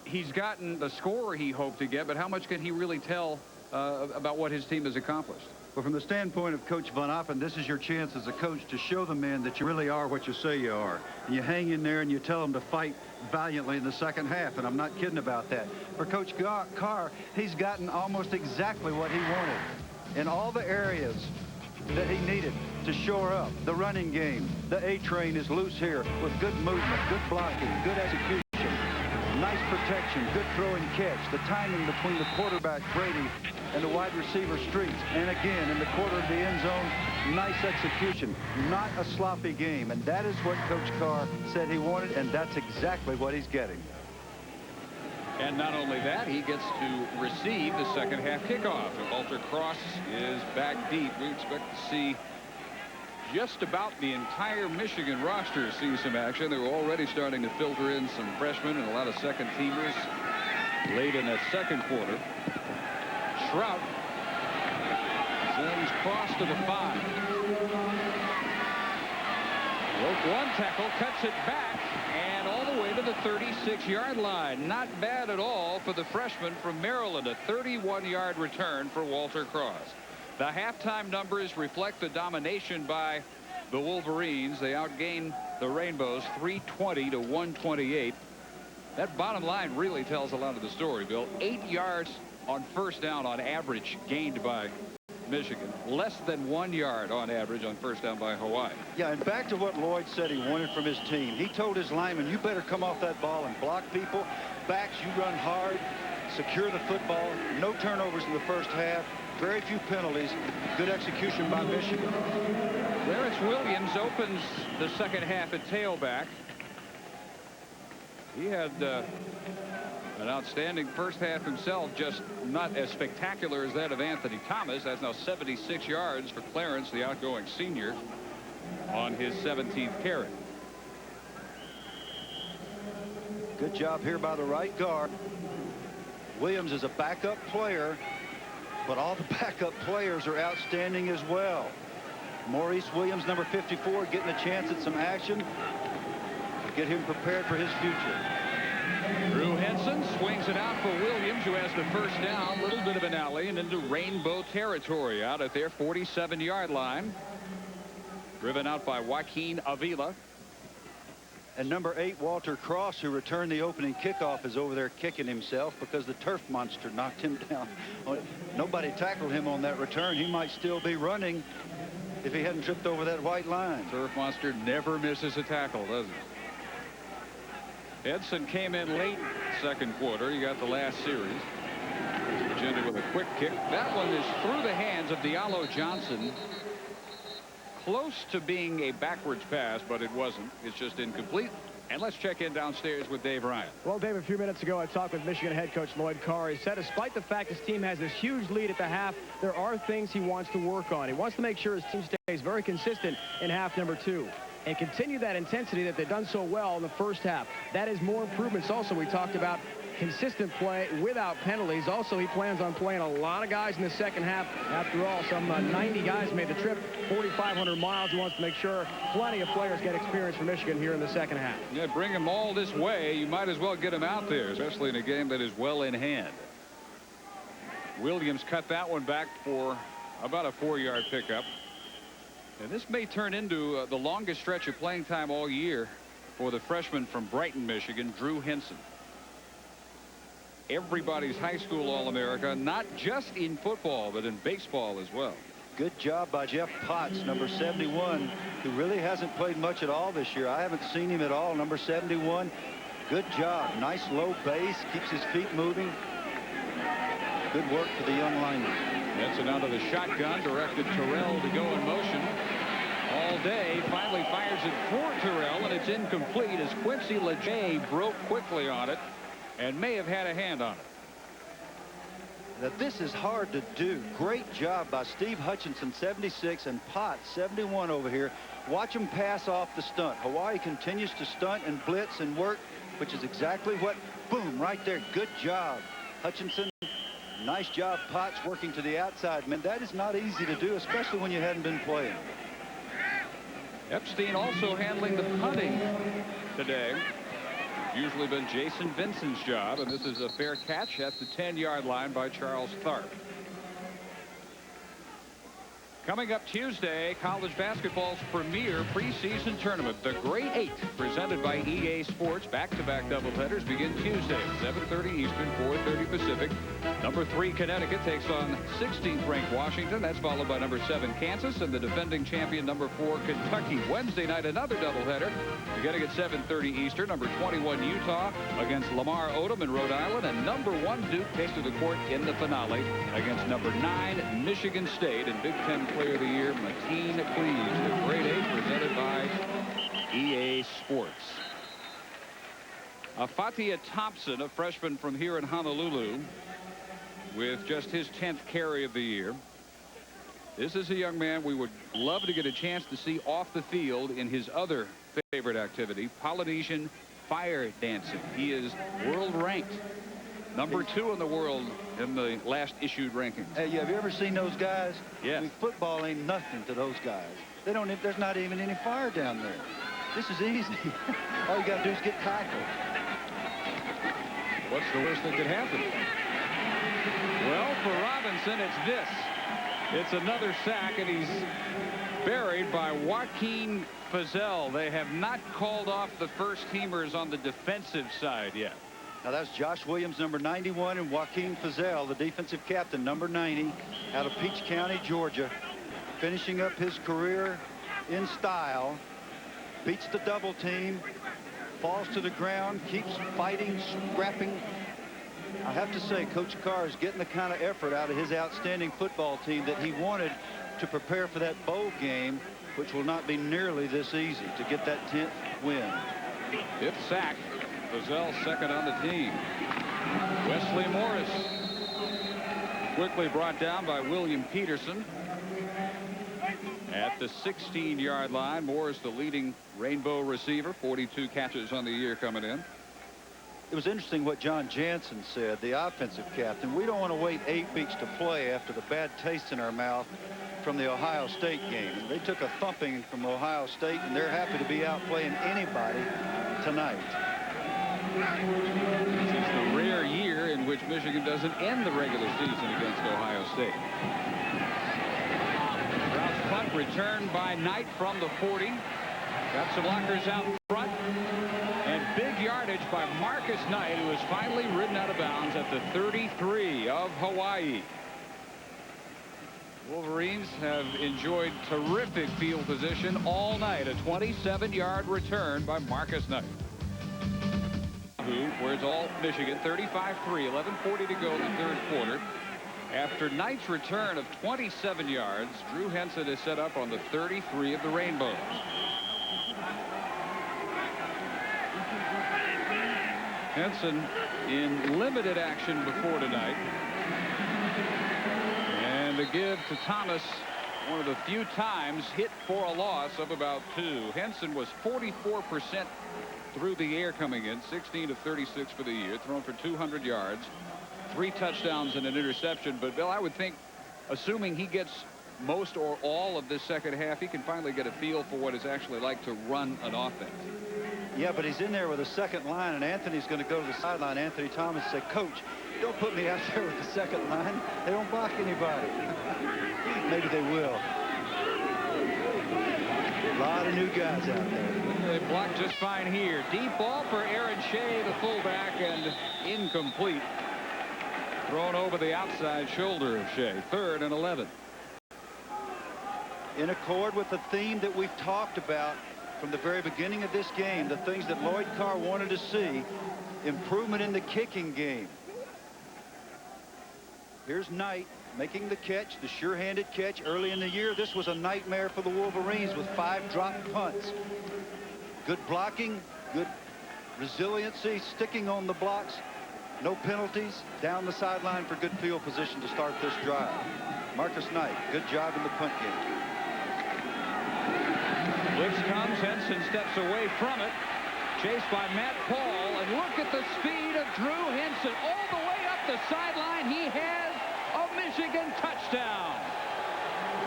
he's gotten the score he hoped to get, but how much can he really tell about what his team has accomplished? Well, from the standpoint of Coach Von Oppen, this is your chance as a coach to show the men that you really are what you say you are. And you hang in there and you tell them to fight valiantly in the second half, and I'm not kidding about that. For Coach Carr, he's gotten almost exactly what he wanted in all the areas that he needed to shore up. The running game, the A-train is loose here with good movement, good blocking, good execution, nice protection, good throw and catch, the timing between the quarterback, Brady, and the wide receiver, Streets. And again, in the corner of the end zone, nice execution, not a sloppy game. And that is what Coach Carr said he wanted, and that's exactly what he's getting. And not only that, he gets to receive the second half kickoff. Walter Cross is back deep. We expect to see just about the entire Michigan roster see some action. They're already starting to filter in some freshmen and a lot of second teamers late in that second quarter. Trout sends Cross to the 5. Broke one tackle, cuts it back, and all the way to the 36-yard line. Not bad at all for the freshman from Maryland. A 31-yard return for Walter Cross. The halftime numbers reflect the domination by the Wolverines. They outgained the Rainbows 320 to 128. That bottom line really tells a lot of the story, Bill. 8 yards on first down on average gained by Michigan. Less than 1 yard on average on first down by Hawaii. Yeah, and back to what Lloyd said he wanted from his team. He told his linemen, you better come off that ball and block people. Backs, you run hard, secure the football. No turnovers in the first half. Very few penalties. Good execution by Michigan. Clarence Williams opens the second half at tailback. He had an outstanding first half himself, just not as spectacular as that of Anthony Thomas. That's now 76 yards for Clarence, the outgoing senior, on his 17th carry. Good job here by the right guard. Williams is a backup player, but all the backup players are outstanding as well. Maurice Williams, number 54, getting a chance at some action to get him prepared for his future. Drew Henson swings it out for Williams, who has the first down. A little bit of an alley and into Rainbow territory out at their 47-yard line. Driven out by Joaquin Avila. And number 8, Walter Cross, who returned the opening kickoff, is over there kicking himself because the turf monster knocked him down. Nobody tackled him on that return. He might still be running if he hadn't tripped over that white line. Turf monster never misses a tackle, does he? Edson came in late second quarter. He got the last series. Virginia with a quick kick. That one is through the hands of Diallo Johnson. Close to being a backwards pass, but it wasn't. It's just incomplete. And let's check in downstairs with Dave Ryan. Well, Dave, a few minutes ago, I talked with Michigan head coach Lloyd Carr. He said despite the fact his team has this huge lead at the half, there are things he wants to work on. He wants to make sure his team stays very consistent in half number 2 and continue that intensity that they've done so well in the first half. That is more improvements also. We talked about consistent play without penalties. Also, he plans on playing a lot of guys in the second half. After all, some 90 guys made the trip, 4,500 miles. He wants to make sure plenty of players get experience for Michigan here in the second half. Yeah, bring them all this way. You might as well get them out there, especially in a game that is well in hand. Williams cut that one back for about a 4-yard pickup. And this may turn into the longest stretch of playing time all year for the freshman from Brighton, Michigan, Drew Henson. Everybody's high school All-America, not just in football, but in baseball as well. Good job by Jeff Potts, number 71, who really hasn't played much at all this year. I haven't seen him at all. Number 71, good job. Nice low base, keeps his feet moving. Good work for the young lineman. Henson out of the shotgun, directed Terrell to go in motion all day. Finally fires it for Terrell, and it's incomplete as Quincy LeJay broke quickly on it and may have had a hand on it. Now, this is hard to do. Great job by Steve Hutchinson, 76, and Potts, 71 over here. Watch them pass off the stunt. Hawaii continues to stunt and blitz and work, which is exactly what, boom, right there. Good job, Hutchinson. Nice job, Potts, working to the outside. Man, that is not easy to do, especially when you hadn't been playing. Epstein also handling the punting today. Usually been Jason Vincent's job, and this is a fair catch at the 10-yard line by Charles Tharp. Coming up Tuesday, college basketball's premier preseason tournament, the Great Eight, presented by EA Sports. Back-to-back doubleheaders begin Tuesday at 7:30 Eastern, 4:30 Pacific. Number 3 Connecticut takes on 16th ranked Washington. That's followed by number 7 Kansas and the defending champion number 4 Kentucky. Wednesday night, another doubleheader beginning at 7:30 Eastern. Number 21 Utah against Lamar Odom in Rhode Island, and number 1 Duke takes to the court in the finale against number 9 Michigan State. And Big Ten Player of the Year, Mateen Cleaves. The Great Eight presented by EA Sports. Fatia Thompson, a freshman from here in Honolulu, with just his 10th carry of the year. This is a young man we would love to get a chance to see off the field in his other favorite activity, Polynesian fire dancing. He is world ranked number 2 in the world in the last issued rankings. Hey, have you ever seen those guys? Yes. I mean, football ain't nothing to those guys. They don't. There's not even any fire down there. This is easy. All you got to do is get tackled. What's the worst that could happen? Well, for Robinson, it's this. It's another sack, and he's buried by Joaquin Fazell. They have not called off the first teamers on the defensive side yet. Now, that's Josh Williams, number 91, and Joaquin Fazell, the defensive captain, number 90, out of Peach County, Georgia, finishing up his career in style. Beats the double team, falls to the ground, keeps fighting, scrapping. I have to say, Coach Carr is getting the kind of effort out of his outstanding football team that he wanted to prepare for that bowl game, which will not be nearly this easy to get that 10th win. 5th sack. Fazell second on the team. Wesley Morris quickly brought down by William Peterson at the 16-yard line. Morris, the leading Rainbow receiver, 42 catches on the year coming in. It was interesting what John Jansen said, the offensive captain. We don't want to wait 8 weeks to play after the bad taste in our mouth from the Ohio State game. And they took a thumping from Ohio State, and they're happy to be out playing anybody tonight. This is the rare year in which Michigan doesn't end the regular season against Ohio State. Brown's punt returned by Knight from the 40. Got some blockers out front. And big yardage by Marcus Knight, who is finally ridden out of bounds at the 33 of Hawaii. Wolverines have enjoyed terrific field position all night. A 27-yard return by Marcus Knight. Where's all Michigan, 35-3, 11:40 to go in the 3rd quarter. After Knight's return of 27 yards, Drew Henson is set up on the 33 of the Rainbows. Henson in limited action before tonight. And the give to Thomas One of the few times hit for a loss of about 2. Henson was 44% through the air coming in, 16 of 36 for the year, thrown for 200 yards, 3 touchdowns and an interception. But Bill, I would think, assuming he gets most or all of this second half, he can finally get a feel for what it's actually like to run an offense. Yeah, but he's in there with a second line, and Anthony's going to go to the sideline. Anthony Thomas said, "Coach, don't put me out there with the second line. They don't block anybody." Maybe they will. A lot of new guys out there. They blocked just fine here. Deep ball for Aaron Shea, the fullback, and incomplete. Thrown over the outside shoulder of Shea. 3rd and 11. In accord with the theme that we've talked about from the very beginning of this game, the things that Lloyd Carr wanted to see, improvement in the kicking game. Here's Knight making the catch, the sure-handed catch early in the year. This was a nightmare for the Wolverines with 5 dropped punts. Good blocking, good resiliency, sticking on the blocks, no penalties, down the sideline for good field position to start this drive. Marcus Knight, good job in the punt game. Blitz comes, Henson steps away from it, chased by Matt Paul, and look at the speed of Drew Henson all the way up the sideline. He has a Michigan touchdown.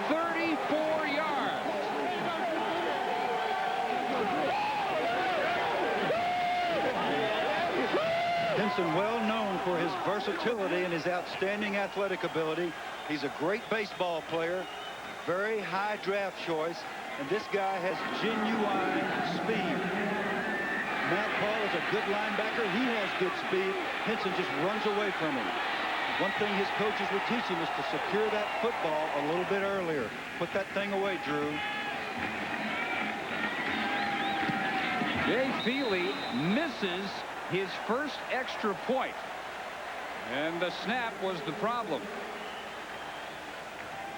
34 yards. Henson, well known for his versatility and his outstanding athletic ability. He's a great baseball player, very high draft choice, and this guy has genuine speed. Matt Paul is a good linebacker. He has good speed. Henson just runs away from him. One thing his coaches would teach him is to secure that football a little bit earlier. Put that thing away, Drew. Jay Feely misses his first extra point, and the snap was the problem.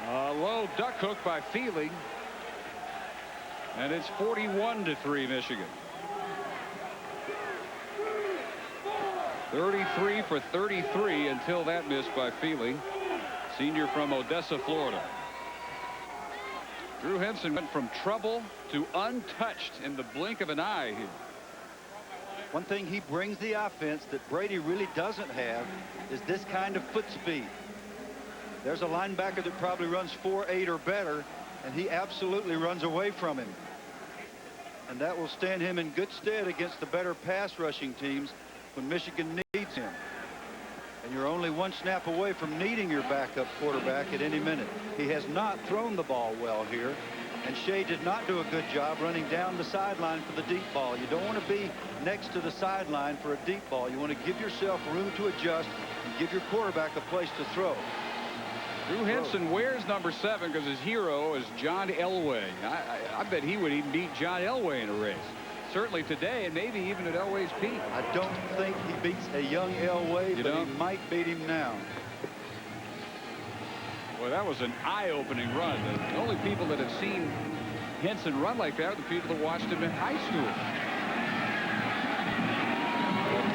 A low duck hook by Feely, and it's 41-3 Michigan. 33 for 33 until that miss by Feely, senior from Odessa, Florida. Drew Henson went from trouble to untouched in the blink of an eye here. One thing he brings the offense that Brady really doesn't have is this kind of foot speed. There's a linebacker that probably runs 4.8 or better, and he absolutely runs away from him. And that will stand him in good stead against the better pass rushing teams when Michigan needs him. And you're only one snap away from needing your backup quarterback at any minute. He has not thrown the ball well here, and Shea did not do a good job running down the sideline for the deep ball. You don't want to be next to the sideline for a deep ball. You want to give yourself room to adjust and give your quarterback a place to throw. Drew Henson wears number 7 because his hero is John Elway. I bet he would even beat John Elway in a race. Certainly today, and maybe even at Elway's peak. I don't think he beats a young Elway, but he might beat him now. Well, that was an eye-opening run. The only people that have seen Henson run like that are the people that watched him in high school.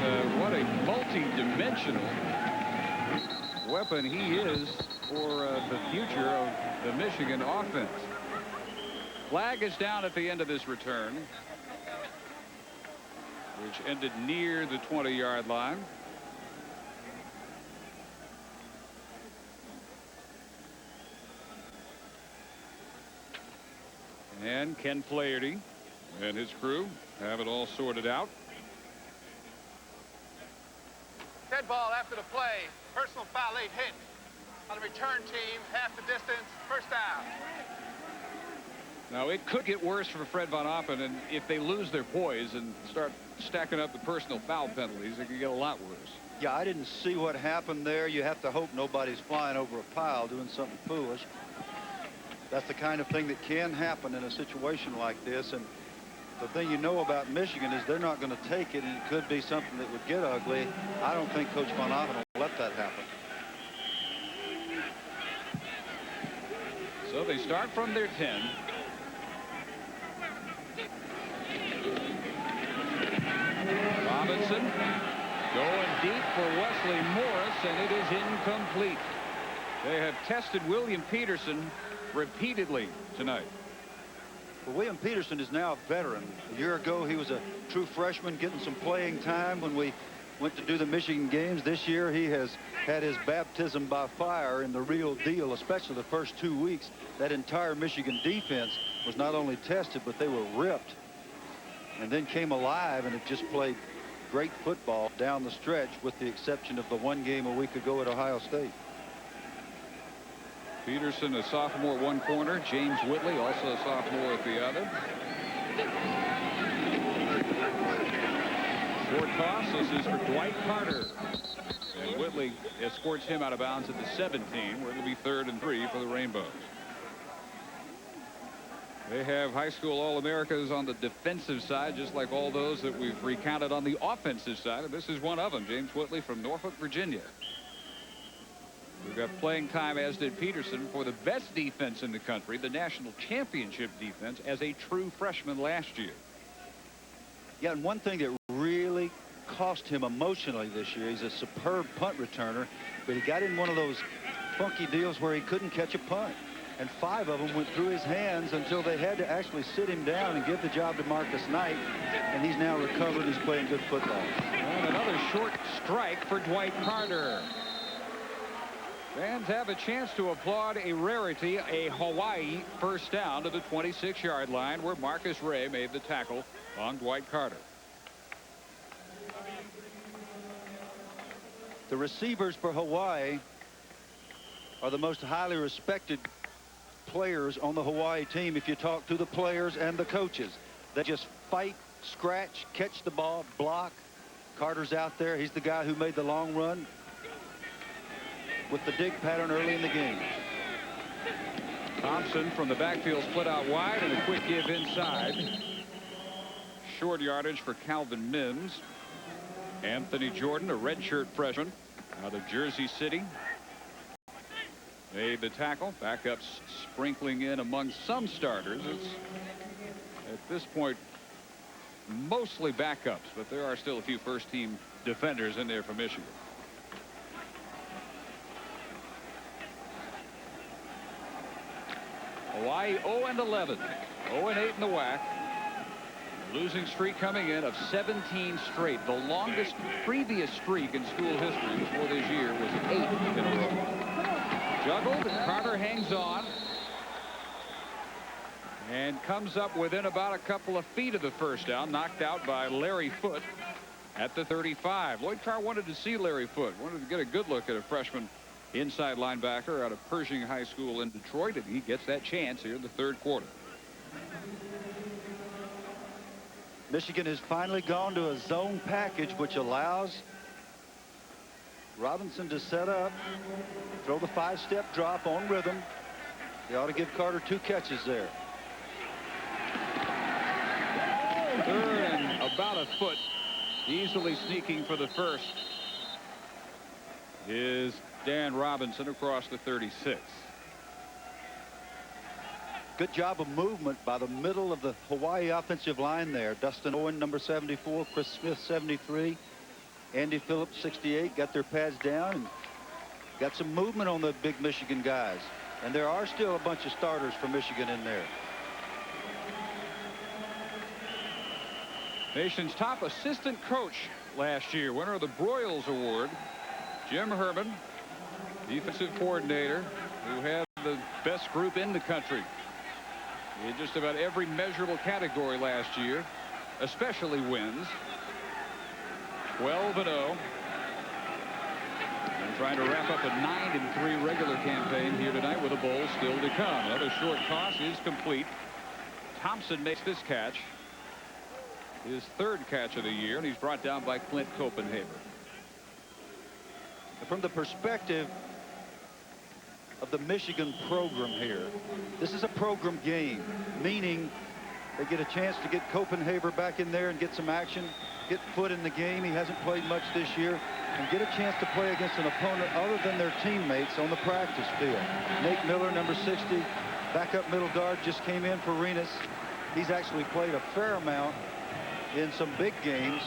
But what a multi-dimensional weapon he is for the future of the Michigan offense. Flag is down at the end of this return, which ended near the 20-yard line. And Ken Flaherty and his crew have it all sorted out. Dead ball after the play. Personal foul, late hit on the return team. Half the distance. First down. Now, it could get worse for Fred Von Oppen, and if they lose their poise and start stacking up the personal foul penalties, it could get a lot worse. Yeah, I didn't see what happened there. You have to hope nobody's flying over a pile doing something foolish. That's the kind of thing that can happen in a situation like this. And the thing you know about Michigan is they're not going to take it, and it could be something that would get ugly. I don't think Coach Von Oppen will let that happen. So they start from their 10. Robinson going deep for Wesley Morris, and it is incomplete. They have tested William Peterson repeatedly tonight. Well, William Peterson is now a veteran. A year ago, he was a true freshman getting some playing time when we went to do the Michigan games. This year, he has had his baptism by fire in the real deal, especially the first 2 weeks. That entire Michigan defense was not only tested, but they were ripped and then came alive, and it just played great football down the stretch, with the exception of the one game a week ago at Ohio State. Peterson, a sophomore at one corner. James Whitley, also a sophomore at the other. Short toss. This is for Dwight Carter. And Whitley escorts him out of bounds at the 17, where it'll be 3rd and 3 for the Rainbows. They have high school All-Americas on the defensive side, just like all those that we've recounted on the offensive side. And this is one of them, James Whitley from Norfolk, Virginia. We've got playing time, as did Peterson, for the best defense in the country, the national championship defense, as a true freshman last year. Yeah, and one thing that really cost him emotionally this year, he's a superb punt returner, but he got in one of those funky deals where he couldn't catch a punt. And 5 of them went through his hands until they had to actually sit him down and give the job to Marcus Knight. And he's now recovered. He's playing good football. And another short strike for Dwight Carter. Fans have a chance to applaud a rarity, a Hawaii first down to the 26-yard line, where Marcus Ray made the tackle on Dwight Carter. The receivers for Hawaii are the most highly respected players on the Hawaii team. If you talk to the players and the coaches, they just fight, scratch, catch the ball, block. Carter's out there. He's the guy who made the long run with the dig pattern early in the game. Thompson from the backfield split out wide, and a quick give inside. Short yardage for Calvin Mims. Anthony Jordan, a redshirt freshman out of Jersey City, made the tackle. Backups sprinkling in among some starters. It's at this point mostly backups, but there are still a few first-team defenders in there for Michigan. Hawaii 0-11, 0-8 in the WAC. Losing streak coming in of 17 straight. The longest previous streak in school history before this year was 8 in a row. Juggled, and Carter hangs on and comes up within about a couple of feet of the first down, knocked out by Larry Foote at the 35. Lloyd Carr wanted to see Larry Foote, wanted to get a good look at a freshman inside linebacker out of Pershing High School in Detroit, and he gets that chance here in the 3rd quarter. Michigan has finally gone to a zone package, which allows Robinson to set up, throw the 5-step drop on rhythm. They ought to give Carter 2 catches there. 3rd and about a foot. Easily sneaking for the first is Dan Robinson across the 36. Good job of movement by the middle of the Hawaii offensive line there. Dustin Owen, number 74, Chris Smith, 73, Andy Phillips, 68, got their pads down and got some movement on the big Michigan guys. And there are still a bunch of starters for Michigan in there. Nation's top assistant coach last year, winner of the Broyles Award, Jim Herman, defensive coordinator, who had the best group in the country in just about every measurable category last year, especially wins. 12-0. And trying to wrap up a 9-3 regular campaign here tonight with a bowl still to come. Another short toss is complete. Thompson makes this catch, his 3rd catch of the year, and he's brought down by Clint Copenhaver. From the perspective of the Michigan program here, this is a program game, meaning they get a chance to get Copenhaver back in there and get some action, get Foote in the game. He hasn't played much this year, and get a chance to play against an opponent other than their teammates on the practice field. Nate Miller, number 60, backup middle guard, just came in for Renus. He's actually played a fair amount in some big games,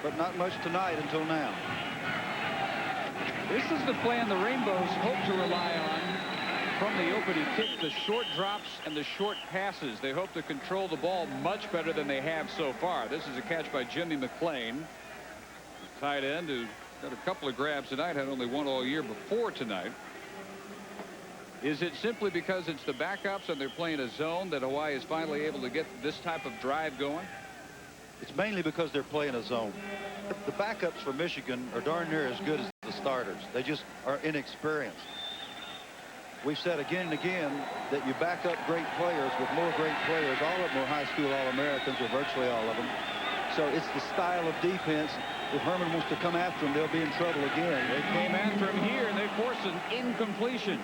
but not much tonight until now. This is the plan the Rainbows hope to rely on from the opening kick, the short drops and the short passes. They hope to control the ball much better than they have so far. This is a catch by Jimmy McClain, tight end, who got a couple of grabs tonight, had only one all year before tonight. Is it simply because it's the backups and they're playing a zone that Hawaii is finally able to get this type of drive going? It's mainly because they're playing a zone. The backups for Michigan are darn near as good as the starters. They just are inexperienced. We've said again and again that you back up great players with more great players. All of them are high school All-Americans, or virtually all of them. So it's the style of defense. If Herman wants to come after them, they'll be in trouble again. They came after him here, and they forced an incompletion.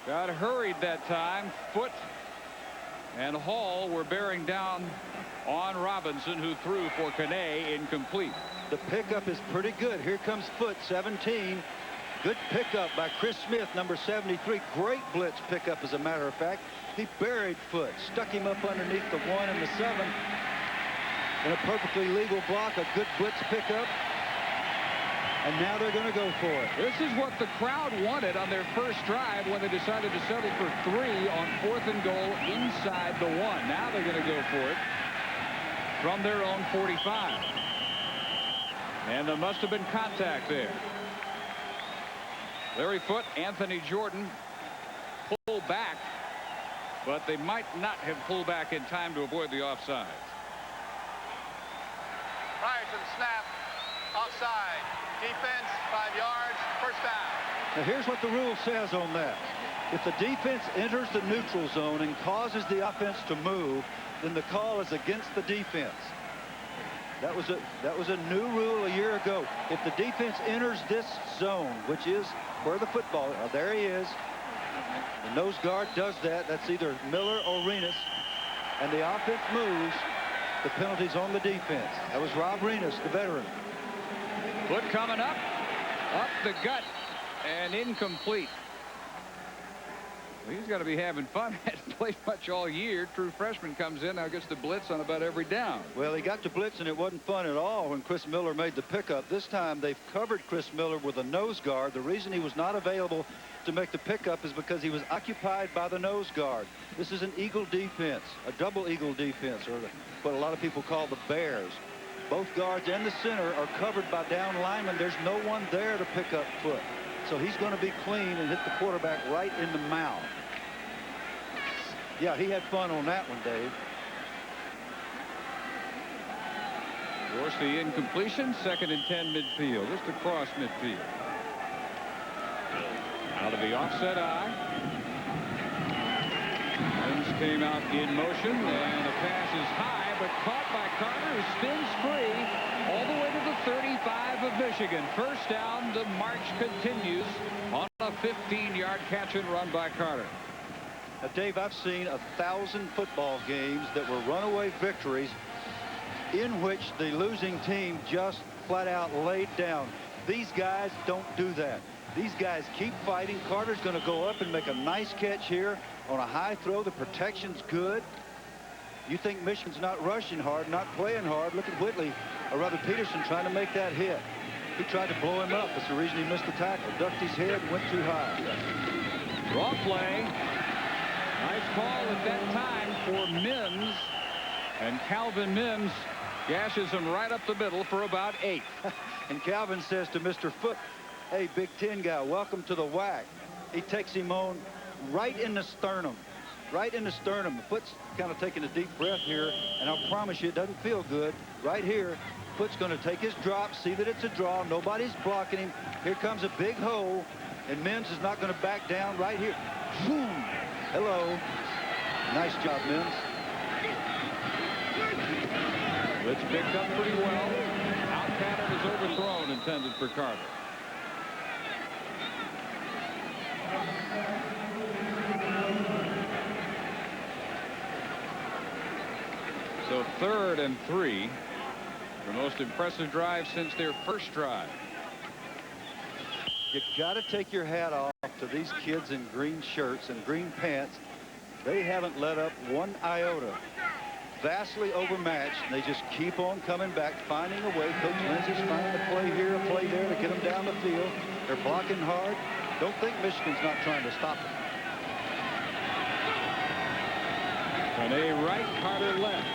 Got hurried that time. Foot and Hall were bearing down on Robinson, who threw for Kane, incomplete. The pickup is pretty good. Here comes Foot, 17. Good pickup by Chris Smith, number 73. Great blitz pickup, as a matter of fact. He buried Foot, stuck him up underneath the 1 and the 7. In a perfectly legal block, a good blitz pickup. And now they're going to go for it. This is what the crowd wanted on their first drive when they decided to settle for 3 on 4th and goal inside the 1. Now they're going to go for it from their own 45. And there must have been contact there. Larry Foote, Anthony Jordan pull back, but they might not have pulled back in time to avoid the offside. Prior to the snap, offside. Defense, 5 yards, first down. Now here's what the rule says on that. If the defense enters the neutral zone and causes the offense to move, then the call is against the defense. That was a new rule a year ago. If the defense enters this zone, which is where the football, there he is. The nose guard does that. That's either Miller or Renus. And the offense moves, the penalty's on the defense. That was Rob Renus, the veteran. Foot coming up the gut, and incomplete. Well, he's got to be having fun. Hasn't played much all year. True freshman comes in, now gets the blitz on about every down. Well, he got to blitz, and it wasn't fun at all when Chris Miller made the pickup. This time they've covered Chris Miller with a nose guard. The reason he was not available to make the pickup is because he was occupied by the nose guard. This is an eagle defense, a double eagle defense, or what a lot of people call the bears. Both guards and the center are covered by down linemen. There's no one there to pick up Foot. So he's going to be clean and hit the quarterback right in the mouth. Yeah, he had fun on that one, Dave. Force the incompletion. 2nd and 10 midfield. Just across midfield. Out of the offset eye. Mims came out in motion, and the pass is high, but caught by Carter, who spins free all the way to the 35 of Michigan. First down. The march continues on a 15-yard catch and run by Carter. Now, Dave, I've seen 1,000 football games that were runaway victories in which the losing team just flat out laid down. These guys don't do that. These guys keep fighting. Carter's going to go up and make a nice catch here on a high throw. The protection's good. You think Michigan's not rushing hard, not playing hard. Look at Whitley, or rather Peterson, trying to make that hit. He tried to blow him up. That's the reason he missed the tackle. Ducked his head and went too high. Wrong play. Nice call at that time for Mims. And Calvin Mims gashes him right up the middle for about 8. And Calvin says to Mr. Foot, "Hey, Big Ten guy, welcome to the WAC." He takes him on right in the sternum. Right in the sternum. Foot's kind of taking a deep breath here, and I'll promise you it doesn't feel good. Right here, Foot's going to take his drop, see that it's a draw. Nobody's blocking him. Here comes a big hole, and Mims is not going to back down right here. Boom! Hello. Nice job, Mims. Blitz picked up pretty well. Out pattern is overthrown, intended for Carter. So 3rd and 3. The most impressive drive since their first drive. You got to take your hat off to these kids in green shirts and green pants. They haven't let up one iota. Vastly overmatched, and they just keep on coming back, finding a way. Coach Lindsey's finding a play here, a play there to get them down the field. They're blocking hard. Don't think Michigan's not trying to stop him. Kane right, Carter left.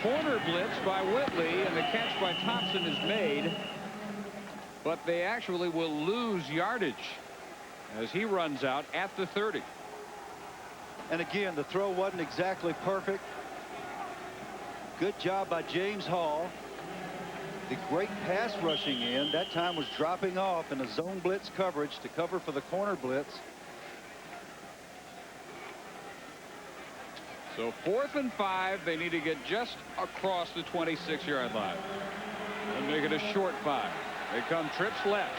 Corner blitz by Whitley, and the catch by Thompson is made. But they actually will lose yardage as he runs out at the 30. And again, the throw wasn't exactly perfect. Good job by James Hall. The great pass rushing in that time was dropping off in a zone blitz coverage to cover for the corner blitz. So 4th and 5. They need to get just across the 26-yard line and make it a short 5. They come trips left.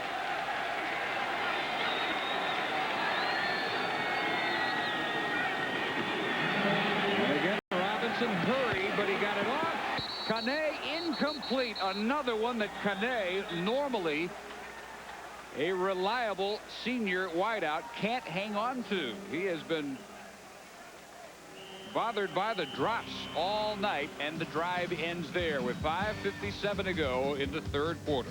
And again, Robinson hurried, but he got it off. Kane incomplete. Another one that Kane, normally a reliable senior wideout, can't hang on to. He has been bothered by the drops all night, and the drive ends there with 5:57 to go in the third quarter.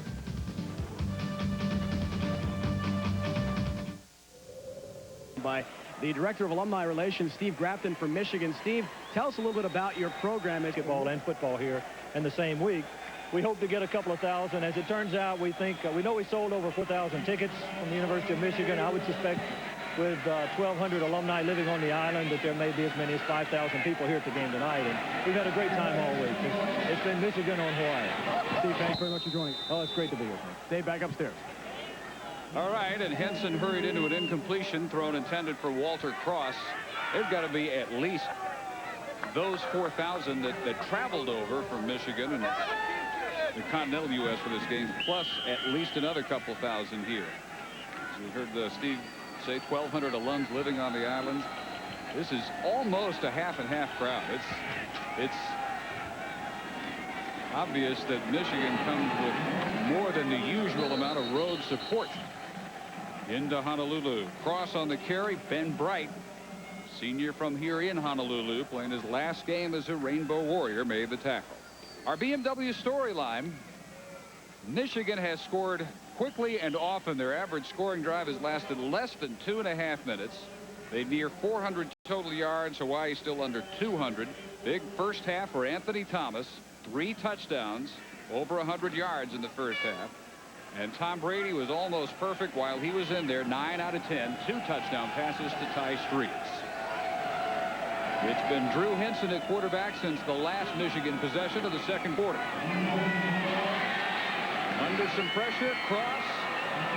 By the Director of Alumni Relations, Steve Grafton from Michigan. Steve, tell us a little bit about your program. Basketball and football here in the same week. We hope to get a couple of thousand. As it turns out, we think we know we sold over 4,000 tickets from the University of Michigan. I would suspect with 1,200 alumni living on the island that there may be as many as 5,000 people here at the game tonight. And we've had a great time all week. It's been Michigan on Hawaii. Steve, thanks very much for joining. Oh, it's great to be here. Stay back upstairs. All right, and Henson hurried into an incompletion thrown intended for Walter Cross. There's got to be at least those 4,000 that traveled over from Michigan and the continental U.S. for this game, plus at least another couple thousand here. As we heard Steve say, 1,200 alums living on the island. This is almost a half and half crowd. It's obvious that Michigan comes with more than the usual amount of road support into Honolulu. Cross on the carry. Ben Bright, senior from here in Honolulu, playing his last game as a Rainbow Warrior, made the tackle. Our BMW storyline: Michigan has scored quickly and often. Their average scoring drive has lasted less than 2.5 minutes. They near 400 total yards. Hawaii still under 200. Big first half for Anthony Thomas. 3 touchdowns, over 100 yards in the first half. And Tom Brady was almost perfect while he was in there. 9 out of 10, 2 touchdown passes to tie streaks. It's been Drew Henson at quarterback since the last Michigan possession of the second quarter. Under some pressure, Cross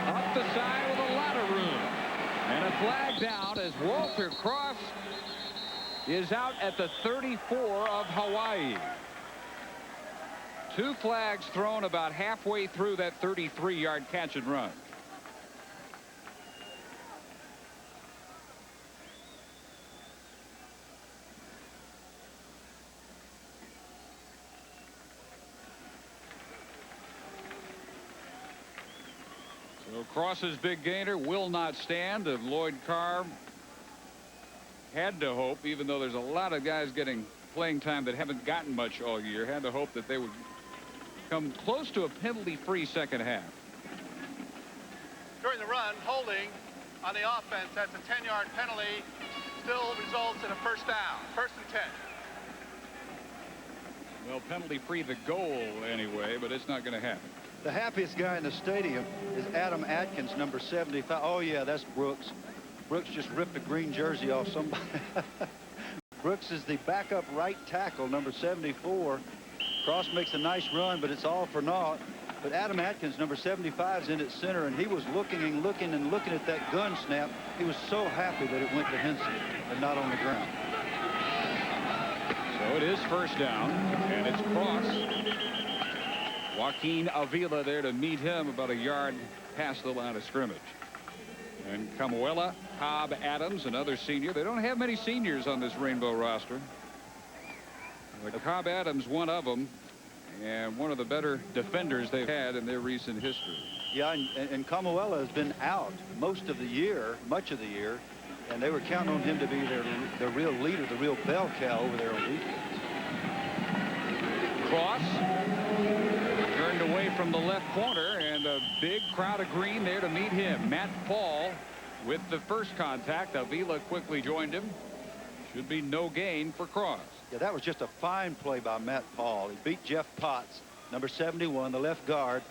up the side with a lot of room. And a flag down as Walter Cross is out at the 34 of Hawaii. 2 flags thrown about halfway through that 33-yard catch and run. So Cross's big gainer will not stand. Of Lloyd Carr had to hope, even though there's a lot of guys getting playing time that haven't gotten much all year, had to hope that they would come close to a penalty-free second half. During the run, holding on the offense, that's a 10-yard penalty. Still results in a first down. 1st and 10. Well, penalty-free the goal anyway, but it's not going to happen. The happiest guy in the stadium is Adam Atkins, number 75. Oh, yeah, that's Brooks. Brooks just ripped a green jersey off somebody. Brooks is the backup right tackle, number 74. Cross makes a nice run, but it's all for naught. But Adam Atkins, number 75, is in at center, and he was looking and looking and looking at that gun snap. He was so happy that it went to Henson and not on the ground. So it is first down, and it's Cross. Joaquin Avila there to meet him about a yard past the line of scrimmage. And Camuela, Cobb Adams, another senior. They don't have many seniors on this Rainbow roster. Cobb Adams, one of them, and one of the better defenders they've had in their recent history. Yeah, and Camuela has been out most of the year, much of the year, and they were counting on him to be their real leader, the real bell cow over there on defense. Cross turned turned away from the left corner, and a big crowd of green there to meet him. Matt Paul with the first contact. Avila quickly joined him. Should be no gain for Cross. Yeah, that was just a fine play by Matt Paul. He beat Jeff Potts, number 71, the left guard.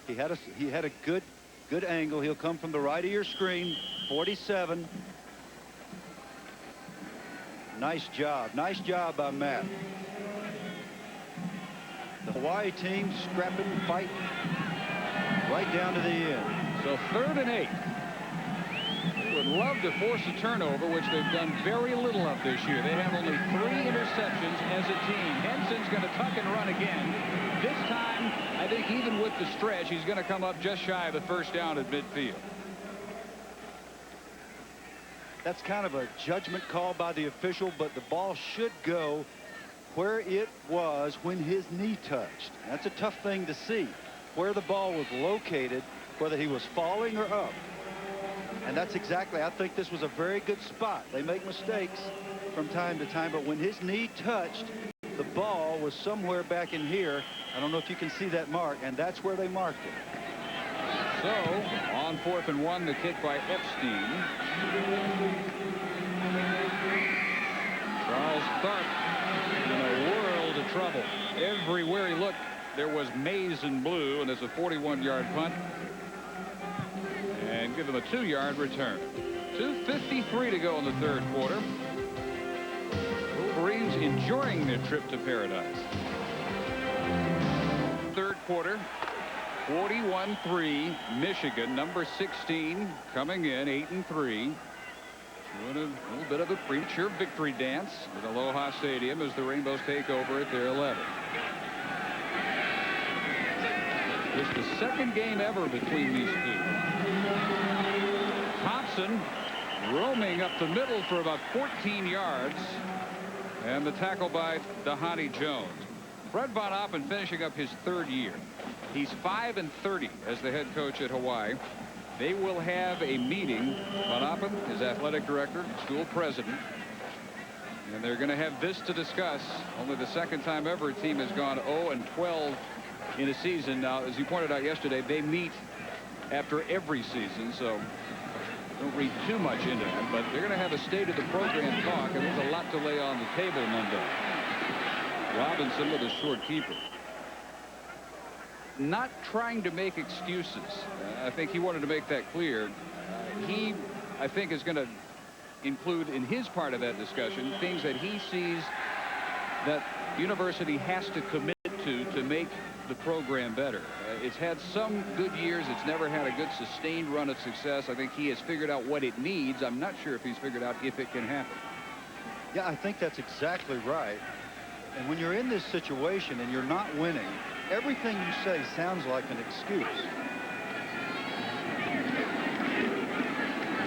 He had a good angle. He'll come from the right of your screen. 47. Nice job by Matt. The Hawaii team scrapping, fighting right down to the end. So 3rd and 8. They would love to force a turnover, which they've done very little of this year. They have only 3 interceptions as a team. Henson's going to tuck and run again. This time, I think even with the stretch, he's going to come up just shy of the first down at midfield. That's kind of a judgment call by the official, but the ball should go where it was when his knee touched. That's a tough thing to see, where the ball was located, whether he was falling or up. And that's exactly, I think this was a very good spot. They make mistakes from time to time, but when his knee touched, the ball was somewhere back in here. I don't know if you can see that mark, and that's where they marked it. So, on 4th and 1, the kick by Epstein. Charles Tharp in a world of trouble. Everywhere he looked, there was maize and blue, and there's a 41-yard punt. And give him a 2-yard return. 2:53 to go in the 3rd quarter. Wolverines enjoying their trip to paradise. 3rd quarter. 41-3 Michigan, number 16 coming in 8-3. Doing a little bit of a premature victory dance at Aloha Stadium as the Rainbows take over at their 11th. It's the 2nd game ever between these two. Thompson roaming up the middle for about 14 yards, and the tackle by Dahani Jones. Fred Von Oppen finishing up his 3rd year. He's 5-30 as the head coach at Hawaii. They will have a meeting. Von Oppen, his athletic director, school president, and they're going to have this to discuss. Only the 2nd time ever a team has gone 0-12 in a season. Now, as you pointed out yesterday, they meet after every season, so don't read too much into that. But they're going to have a state of the program talk, and there's a lot to lay on the table Monday. Robinson with a short keeper. Not trying to make excuses. I think he wanted to make that clear. He, I think, is going to include in his part of that discussion things that he sees that the university has to commit to make the program better. It's had some good years. It's never had a good sustained run of success. I think he has figured out what it needs. I'm not sure if he's figured out if it can happen. Yeah, I think that's exactly right. And when you're in this situation and you're not winning, everything you say sounds like an excuse.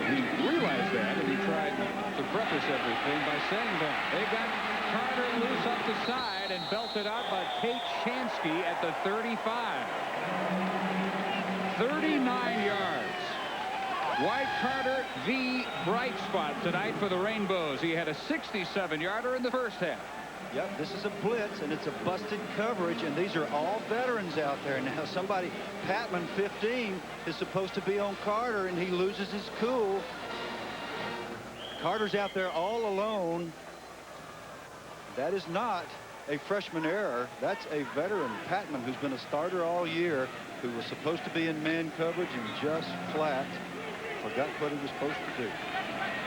He realized that, and he tried to preface everything by saying that. They got Carter loose up the side and belted out by Tate Chansky at the 35. 39 yards. Dwight Carter, the bright spot tonight for the Rainbows. He had a 67-yarder in the first half. Yep, this is a blitz, and it's a busted coverage, and these are all veterans out there. Now, Patman, 15, is supposed to be on Carter, and he loses his cool. Carter's out there all alone. That is not a freshman error. That's a veteran, Patman, who's been a starter all year, who was supposed to be in man coverage and just flat forgot what he was supposed to do.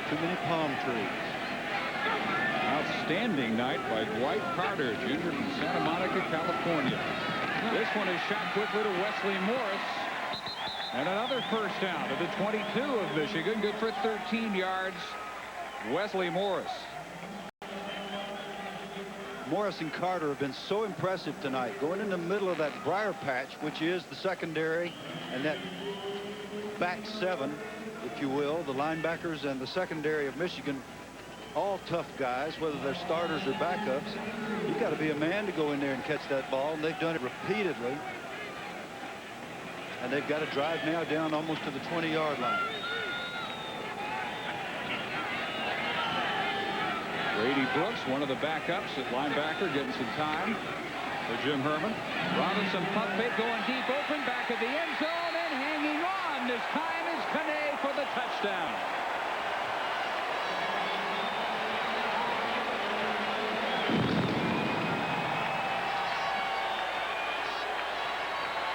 Too many palm trees. Outstanding night by Dwight Carter, junior from Santa Monica, California. This one is shot quickly to Wesley Morris. And another first down to the 22 of Michigan. Good for 13 yards. Wesley Morris. Morris and Carter have been so impressive tonight, going in the middle of that briar patch, which is the secondary, and that back seven, if you will, the linebackers and the secondary of Michigan. All tough guys, whether they're starters or backups. You've got to be a man to go in there and catch that ball, and they've done it repeatedly. And they've got to drive now down almost to the 20-yard line. Brady Brooks, one of the backups at linebacker, getting some time. for Jim Herman. Robinson pump fake going deep open back of the end zone and hanging on. This time is Kane for the touchdown.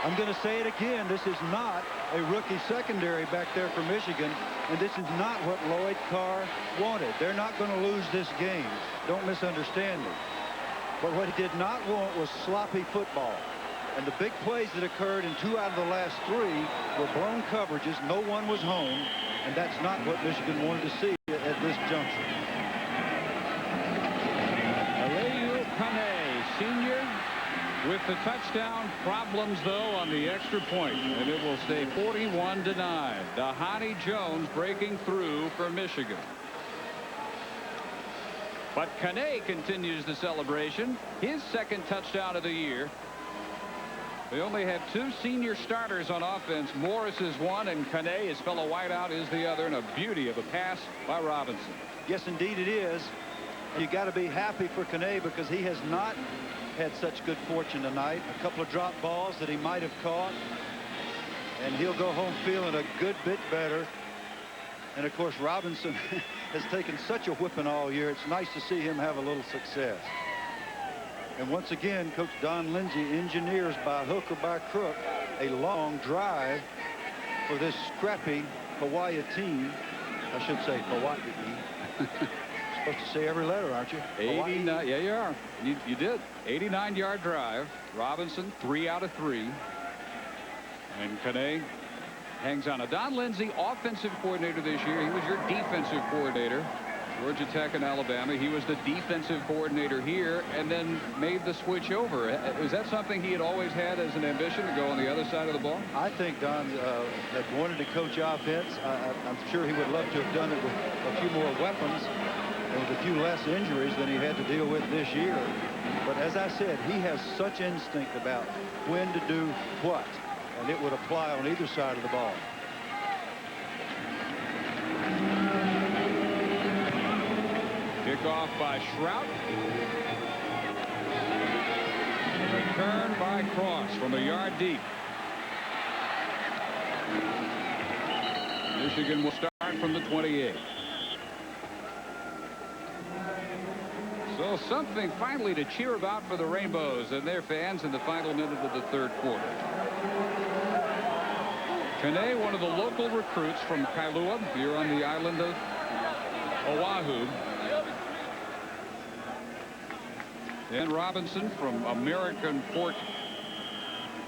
I'm going to say it again. This is not a rookie secondary back there for Michigan, and this is not what Lloyd Carr wanted. They're not going to lose this game. Don't misunderstand me. But what he did not want was sloppy football. And the big plays that occurred in 2 out of the last 3 were blown coverages. No one was home, and that's not what Michigan wanted to see at this juncture. Aliou Kane, senior, with the touchdown. Problems, though, on the extra point, and it will stay 41-9. Dhani Jones breaking through for Michigan. But Kane continues the celebration. His second touchdown of the year. They only have 2 senior starters on offense. Morris is one, and Kane, his fellow wideout, is the other. And a beauty of a pass by Robinson. Yes, indeed it is. You got to be happy for Kane because he has not had such good fortune tonight. A couple of drop balls that he might have caught, and he'll go home feeling a good bit better. And of course, Robinson has taken such a whipping all year. It's nice to see him have a little success. And once again, Coach Don Lindsay engineers by hook or by crook a long drive for this scrappy Hawaii team. I should say Hawaii. Supposed to say every letter, aren't you? 89, yeah, you are. You did. 89-yard drive. Robinson, 3 out of 3. And Kane hangs on. Don Lindsay, offensive coordinator this year. He was your defensive coordinator. Georgia Tech and Alabama. He was the defensive coordinator here and then made the switch over. Is that something he had always had as an ambition to go on the other side of the ball? I think Don had wanted to coach offense. I'm sure he would love to have done it with a few more weapons and with a few less injuries than he had to deal with this year. But as I said, he has such instinct about when to do what, and it would apply on either side of the ball. Kickoff by Shrout. Return by Cross from a yard deep. Michigan will start from the 28. So something finally to cheer about for the Rainbows and their fans in the final minute of the third quarter. Kane, one of the local recruits from Kailua here on the island of Oahu. And Robinson from American Fork,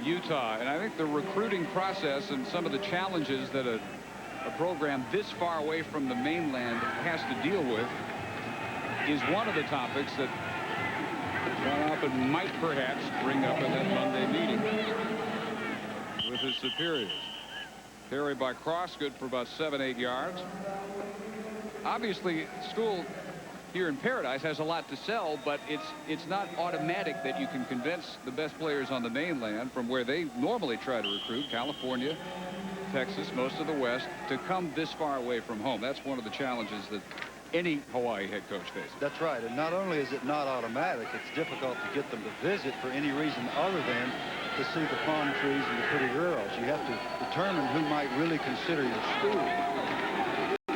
Utah. And I think the recruiting process and some of the challenges that a program this far away from the mainland has to deal with is one of the topics that John Oppen might perhaps bring up in that Monday meeting with his superiors. Carry by Cross, good for about 7-8 yards. Obviously, school here in Paradise has a lot to sell, but it's not automatic that you can convince the best players on the mainland from where they normally try to recruit, California, Texas, most of the West, to come this far away from home. That's one of the challenges that any Hawaii head coach faces. That's right. And not only is it not automatic, it's difficult to get them to visit for any reason other than to see the palm trees and the pretty girls. You have to determine who might really consider your school.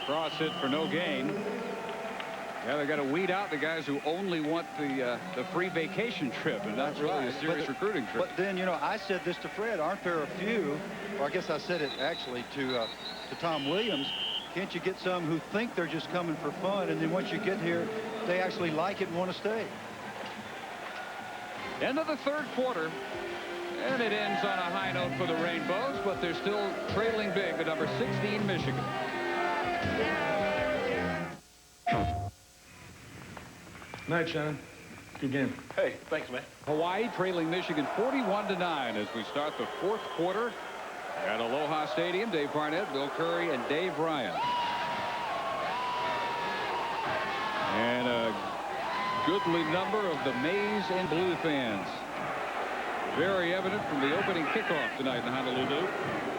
Cross hit for no gain. Yeah, they got to weed out the guys who only want the free vacation trip and not really a serious recruiting trip. But then, you know, I said this to Fred. Aren't there a few, or I guess I said it actually to Tom Williams, can't you get some who think they're just coming for fun, and then once you get here, they actually like it and want to stay? End of the third quarter, and it ends on a high note for the Rainbows, but they're still trailing big at number 16, Michigan. Night, Shannon. Good game. Hey, thanks, man. Hawaii trailing Michigan 41-9 as we start the fourth quarter at Aloha Stadium. Dave Barnett, Bill Curry, and Dave Ryan. And a goodly number of the maize and blue fans. Very evident from the opening kickoff tonight in Honolulu.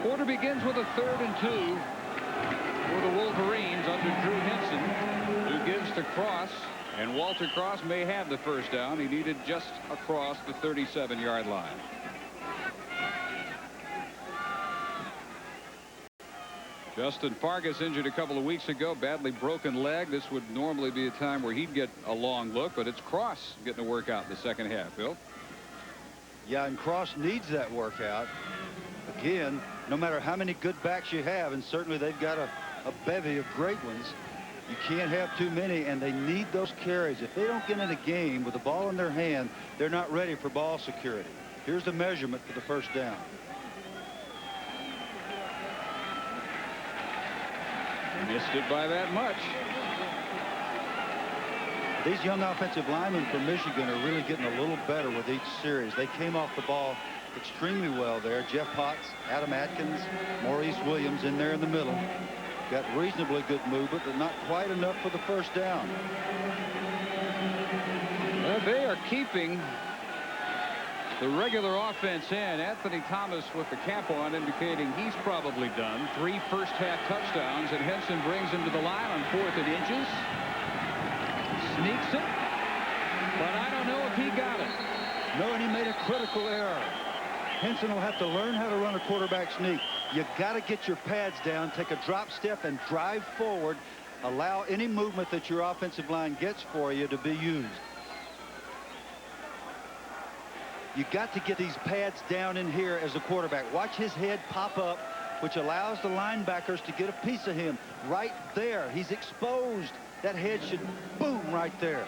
Quarter begins with a 3rd and 2 for the Wolverines under Drew Henson, who gives to Cross And Walter Cross may have the first down. He needed just across the 37-yard line. Justin Fargas injured a couple of weeks ago, badly broken leg. This would normally be a time where he'd get a long look, but it's Cross getting a workout in the second half. Bill? Yeah, and Cross needs that workout. Again, no matter how many good backs you have, and certainly they've got a bevy of great ones, you can't have too many, and they need those carries. If they don't get in a game with the ball in their hand, they're not ready for ball security. Here's the measurement for the first down. Missed it by that much. These young offensive linemen from Michigan are really getting a little better with each series. They came off the ball extremely well there. Jeff Potts, Adam Atkins, Maurice Williams in there in the middle. Got reasonably good movement, but not quite enough for the first down. Well, they are keeping the regular offense in. Anthony Thomas with the cap on, indicating he's probably done. 3 first-half touchdowns, and Henson brings him to the line on 4th and inches. Sneaks it, but I don't know if he got it. No, and he made a critical error. Henson will have to learn how to run a quarterback sneak. You got to get your pads down, take a drop step, and drive forward. Allow any movement that your offensive line gets for you to be used. You got to get these pads down in here as a quarterback. Watch his head pop up, which allows the linebackers to get a piece of him right there. He's exposed. That head should boom right there.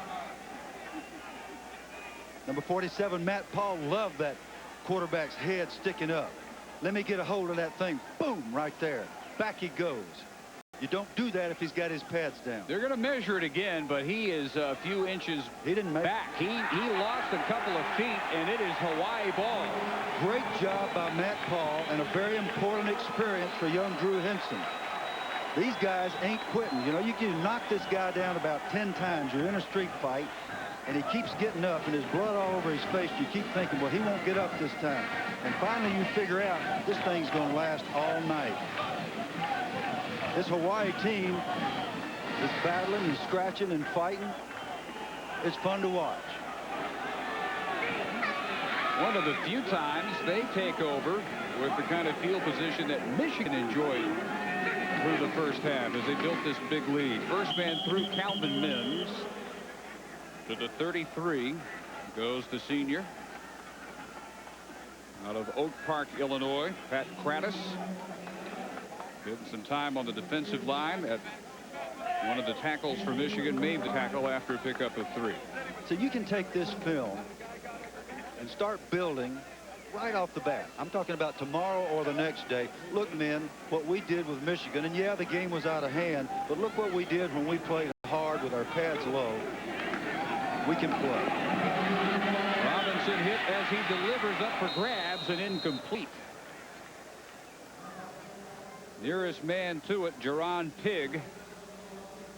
Number 47, Matt Paul, loved that quarterback's head sticking up. Let me get a hold of that thing. Boom, right there. Back he goes. You don't do that if he's got his pads down. They're going to measure it again, but he is a few inches back. He lost a couple of feet, and it is Hawaii ball. Great job by Matt Paul, and a very important experience for young Drew Henson. These guys ain't quitting. You know, you can knock this guy down about 10 times. You're in a street fight, and he keeps getting up, and his blood all over his face. You keep thinking, well, he won't get up this time. And finally you figure out this thing's going to last all night. This Hawaii team is battling and scratching and fighting. It's fun to watch. One of the few times they take over with the kind of field position that Michigan enjoyed through the first half as they built this big lead. First man through, Calvin Mims. To the 33 goes the senior out of Oak Park, Illinois, Pat Kratis. Getting some time on the defensive line at one of the tackles for Michigan, made the tackle after a pickup of 3. So you can take this film and start building right off the bat. I'm talking about tomorrow or the next day. Look, men, what we did with Michigan, and yeah, the game was out of hand, but look what we did when we played hard with our pads low. We can play. Robinson hit as he delivers up for grabs and incomplete. Nearest man to it, Jerron Pigg,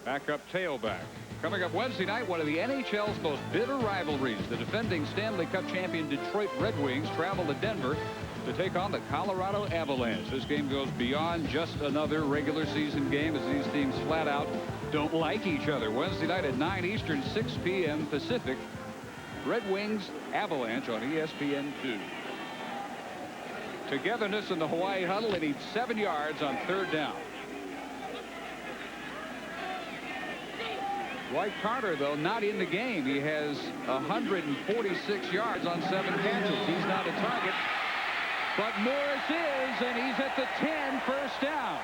backup tailback. Coming up Wednesday night, one of the NHL's most bitter rivalries. The defending Stanley Cup champion Detroit Red Wings travel to Denver to take on the Colorado Avalanche. This game goes beyond just another regular season game, as these teams flat out don't like each other. Wednesday night at 9 Eastern, 6 p.m. Pacific. Red Wings Avalanche on ESPN2. Togetherness in the Hawaii huddle. They need 7 yards on 3rd down. Dwight Carter, though, not in the game. He has 146 yards on 7 catches. He's not a target. But Morris is, and he's at the 10, first down.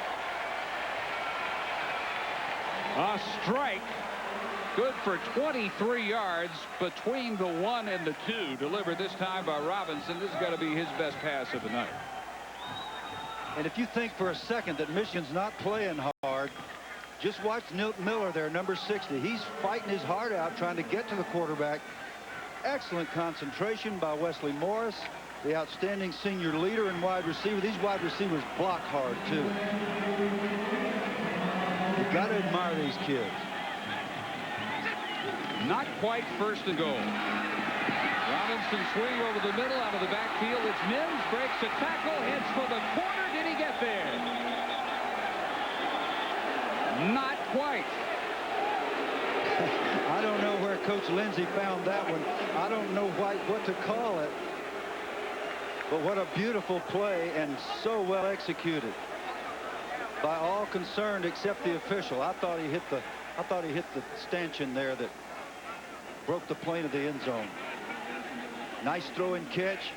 A strike. Good for 23 yards between the 1 and the 2. Delivered this time by Robinson. This is going to be his best pass of the night. And if you think for a second that Michigan's not playing hard, just watch Nilton Miller there, number 60. He's fighting his heart out trying to get to the quarterback. Excellent concentration by Wesley Morris, the outstanding senior leader and wide receiver. These wide receivers block hard, too. You've got to admire these kids. Not quite first and goal. Robinson swing over the middle, out of the backfield. It's Mims, breaks a tackle, heads for the corner. Did he get there? Not quite. I don't know Coach Lindsey found that one. I don't know what to call it, but what a beautiful play and so well executed by all concerned except the official. I thought he hit the stanchion there that broke the plane of the end zone. Nice throw and catch.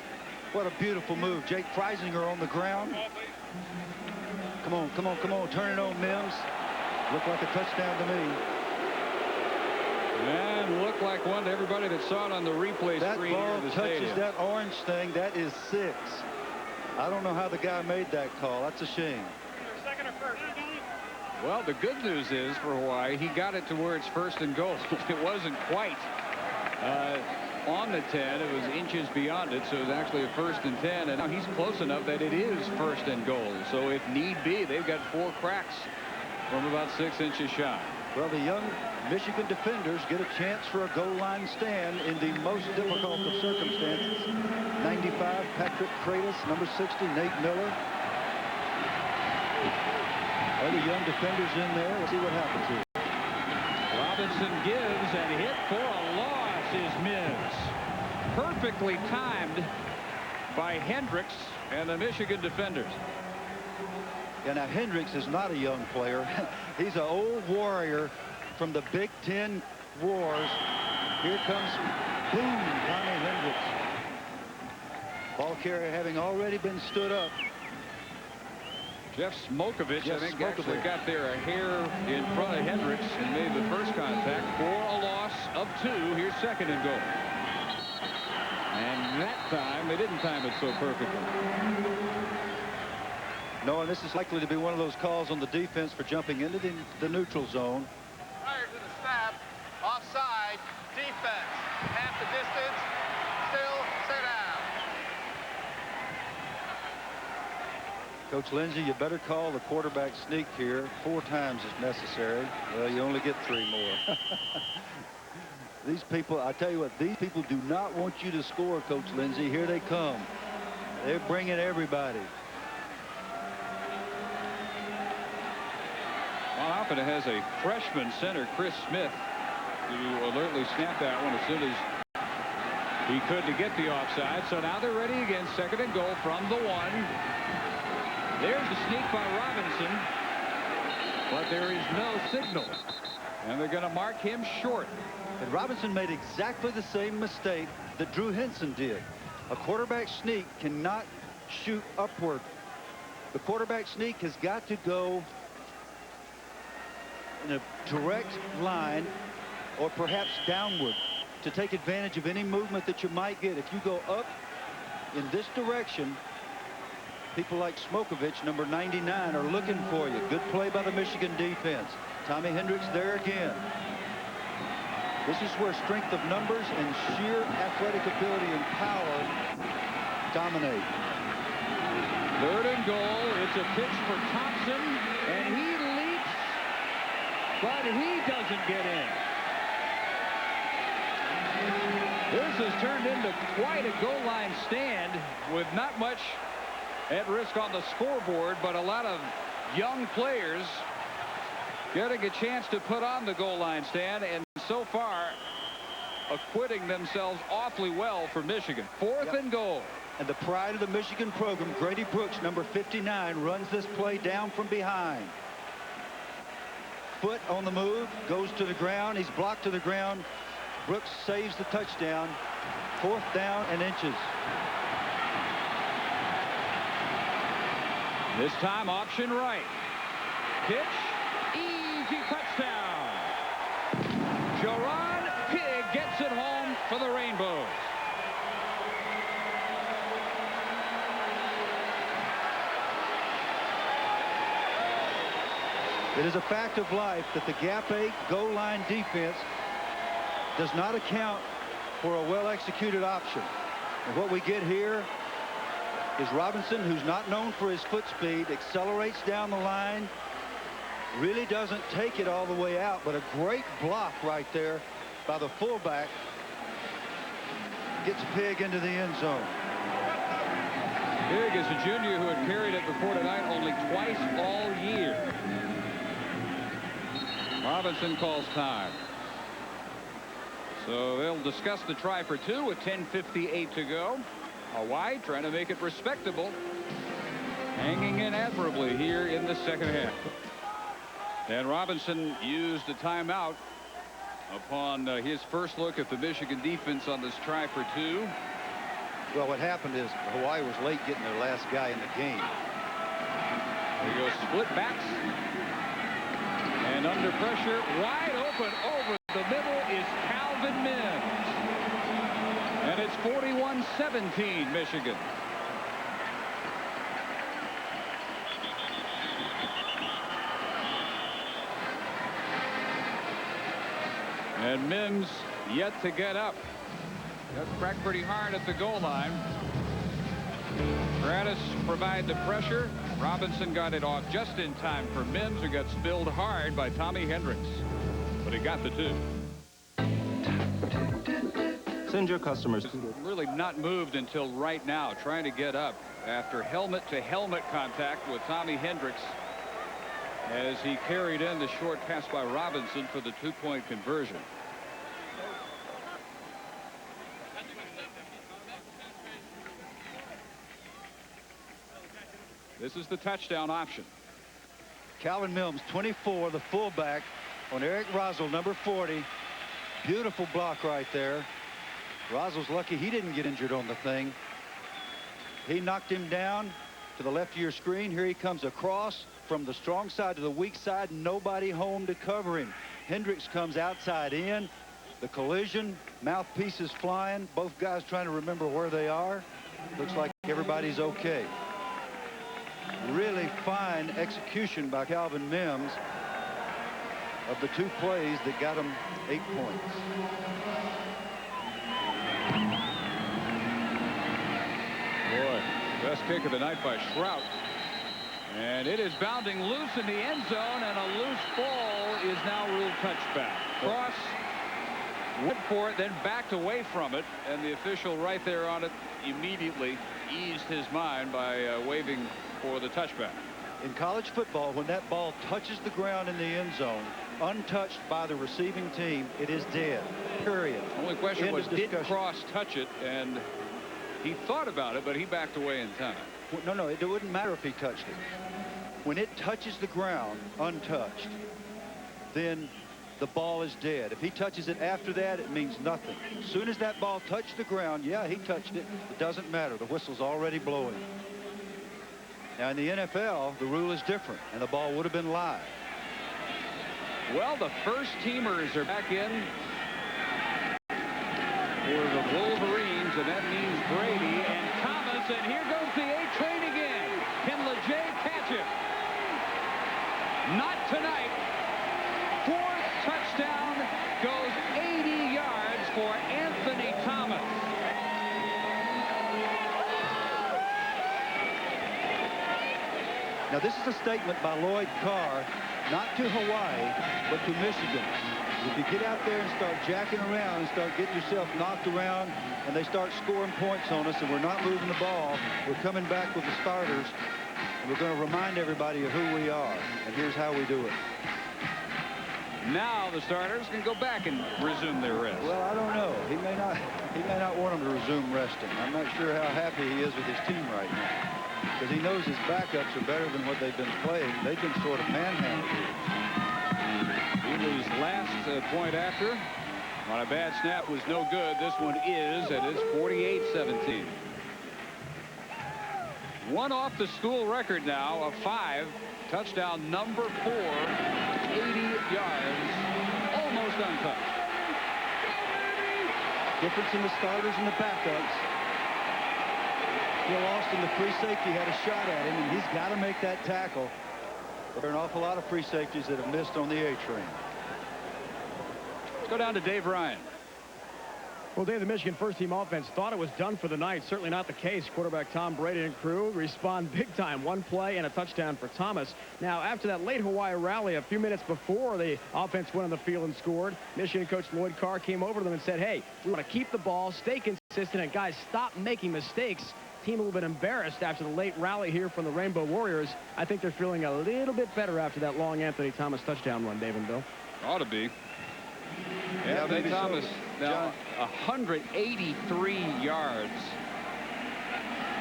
What a beautiful move. Jake Freisinger on the ground. Come on, come on, come on. Turn it on, Mims. Looked like a touchdown to me. And looked like one to everybody that saw it on the replay screen here in the stadium. That ball touches that orange thing. That is 6. I don't know how the guy made that call. That's a shame. Second or first? Well, the good news is for Hawaii, he got it to where it's 1st and goal. It wasn't quite on the 10. It was inches beyond it, so it was actually a 1st and 10. And now he's close enough that it is 1st and goal. So if need be, they've got 4 cracks from about 6 inches shy. Well, the young Michigan defenders get a chance for a goal line stand in the most difficult of circumstances. 95, Patrick Kratos. Number 60, Nate Miller. Other young defenders in there. Let's see what happens here. Robinson gives, and hit for a loss is Mims. Perfectly timed by Hendricks and the Michigan defenders. Yeah, now Hendricks is not a young player. He's an old warrior from the Big Ten wars. Here comes, boom, Tommy Hendricks. Ball carrier having already been stood up. Jeff Smokovich, I think, actually got there a hair in front of Hendricks and made the first contact for a loss of 2. Here's 2nd and goal. And that time, they didn't time it so perfectly. No, and this is likely to be one of those calls on the defense for jumping into the neutral zone. Prior to the snap, offside, defense, half the distance, still sit down. Coach Lindsey, you better call the quarterback sneak here 4 times if necessary. Well, you only get 3 more. These people, I tell you what, these people do not want you to score, Coach Lindsey. Here they come. They're bringing everybody. Well, Alpena has a freshman center, Chris Smith, who alertly snapped that one as soon as he could to get the offside. So now they're ready again. 2nd and goal from the 1. There's the sneak by Robinson, but there is no signal, and they're going to mark him short. And Robinson made exactly the same mistake that Drew Henson did. A quarterback sneak cannot shoot upward. The quarterback sneak has got to go in a direct line or perhaps downward to take advantage of any movement that you might get. If you go up in this direction, people like Smokovich, number 99, are looking for you. Good play by the Michigan defense. Tommy Hendricks there again. This is where strength of numbers and sheer athletic ability and power dominate. 3rd and goal. It's a pitch for Thompson, and he leaps, but he doesn't get in. This has turned into quite a goal line stand with not much at risk on the scoreboard, but a lot of young players getting a chance to put on the goal line stand, and so far acquitting themselves awfully well for Michigan. 4th and goal. And the pride of the Michigan program, Grady Brooks, number 59, runs this play down from behind. Foot on the move, goes to the ground. He's blocked to the ground. Brooks saves the touchdown. 4th down and inches. This time option right. Pitch. Easy touchdown. Jerron Pigg gets it home for the Rainbows. It is a fact of life that the gap 8 goal line defense does not account for a well-executed option. And what we get here is Robinson, who's not known for his foot speed, accelerates down the line, really doesn't take it all the way out, but a great block right there by the fullback gets Pigg into the end zone. Pigg is a junior who had carried it before tonight only twice all year. Robinson calls time. So they'll discuss the try for two with 10:58 to go. Hawaii trying to make it respectable. Hanging in admirably here in the second half. And Robinson used a timeout upon his first look at the Michigan defense on this try for two. Well, what happened is Hawaii was late getting their last guy in the game. There goes split backs. And under pressure, wide open over the middle is Calvin Mims. And it's 41-17 Michigan. And Mims yet to get up. Got cracked pretty hard at the goal line. Gratis provide the pressure. Robinson got it off just in time for Mims, who got spilled hard by Tommy Hendricks. But he got the two. Send your customers. Really not moved until right now, trying to get up after helmet-to-helmet contact with Tommy Hendricks as he carried in the short pass by Robinson for the two-point conversion. This is the touchdown option. Calvin Mims, 24, the fullback on Eric Rosal, number 40. Beautiful block right there. Rosal's lucky he didn't get injured on the thing. He knocked him down to the left of your screen. Here he comes across from the strong side to the weak side. Nobody home to cover him. Hendricks comes outside in. The collision, mouthpieces flying. Both guys trying to remember where they are. Looks like everybody's okay. Really fine execution by Calvin Mims of the two plays that got him 8 points. Boy, best kick of the night by Shrout. And it is bounding loose in the end zone, and a loose ball is now ruled touchback. Cross went for it, then backed away from it, and the official right there on it immediately eased his mind by waving for the touchback. In college football, when that ball touches the ground in the end zone, untouched by the receiving team, it is dead. Period. Only question was, did Cross touch it? And he thought about it, but he backed away in time. Well, no, it wouldn't matter if he touched it. When it touches the ground untouched, then the ball is dead. If he touches it after that, it means nothing. As soon as that ball touched the ground, yeah, he touched it. It doesn't matter. The whistle's already blowing. Now, in the NFL, the rule is different, and the ball would have been live. Well, the first teamers are back in for the Wolverines, and that means Brady and Thomas, and here goes the A-train again. Can LeJay catch it? Not tonight. Fourth touchdown, goes 80 yards for Anthony Thomas. Now, this is a statement by Lloyd Carr, not to Hawaii, but to Michigan. If you get out there and start jacking around and start getting yourself knocked around and they start scoring points on us and we're not moving the ball, we're coming back with the starters and we're going to remind everybody of who we are. And here's how we do it. Now the starters can go back and resume their rest. Well, I don't know. He may not want them to resume resting. I'm not sure how happy he is with his team right now, because he knows his backups are better than what they've been playing. They've been sort of manhandled here. Ulu's last point after on a bad snap was no good. This one is, and it's 48-17. One off the school record now of 5. Touchdown number 4, 80 yards, almost untouched. Difference in the starters and the backups. Phil Austin, the free safety, had a shot at him, and he's got to make that tackle. There are an awful lot of free safeties that have missed on the A-train. Let's go down to Dave Ryan. Well, Dave, the Michigan first-team offense thought it was done for the night. Certainly not the case. Quarterback Tom Brady and crew respond big time. One play and a touchdown for Thomas. Now, after that late Hawaii rally, a few minutes before the offense went on the field and scored, Michigan coach Lloyd Carr came over to them and said, hey, we want to keep the ball, stay consistent, and guys, stop making mistakes. Team a little bit embarrassed after the late rally here from the Rainbow Warriors. I think they're feeling a little bit better after that long Anthony Thomas touchdown run, Dave and Bill. Ought to be. Yeah, Anthony Thomas Now, 183 yards.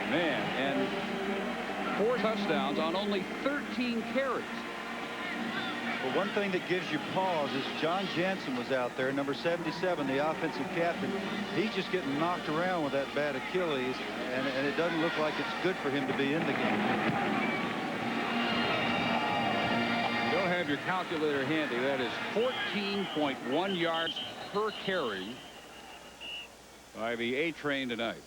Man, and 4 touchdowns on only 13 carries. But one thing that gives you pause is John Jansen was out there, number 77, the offensive captain. He's just getting knocked around with that bad Achilles, and it doesn't look like it's good for him to be in the game. You don't have your calculator handy. That is 14.1 yards per carry by the A-Train tonight.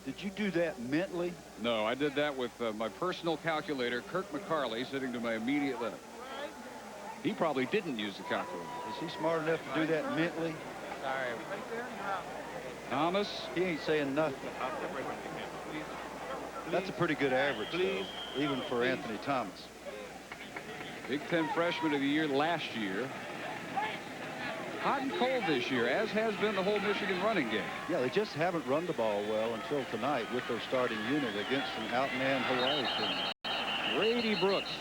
Did you do that mentally? No, I did that with my personal calculator, Kirk McCarley, sitting to my immediate left. He probably didn't use the calculator. Is he smart enough to do that mentally? Sorry. Thomas. He ain't saying nothing. That's a pretty good average, though, even for Anthony Thomas. Big Ten Freshman of the Year last year. Hot and cold this year, as has been the whole Michigan running game. Yeah, they just haven't run the ball well until tonight with their starting unit against an outmanned Hawaii team. Brady Brooks.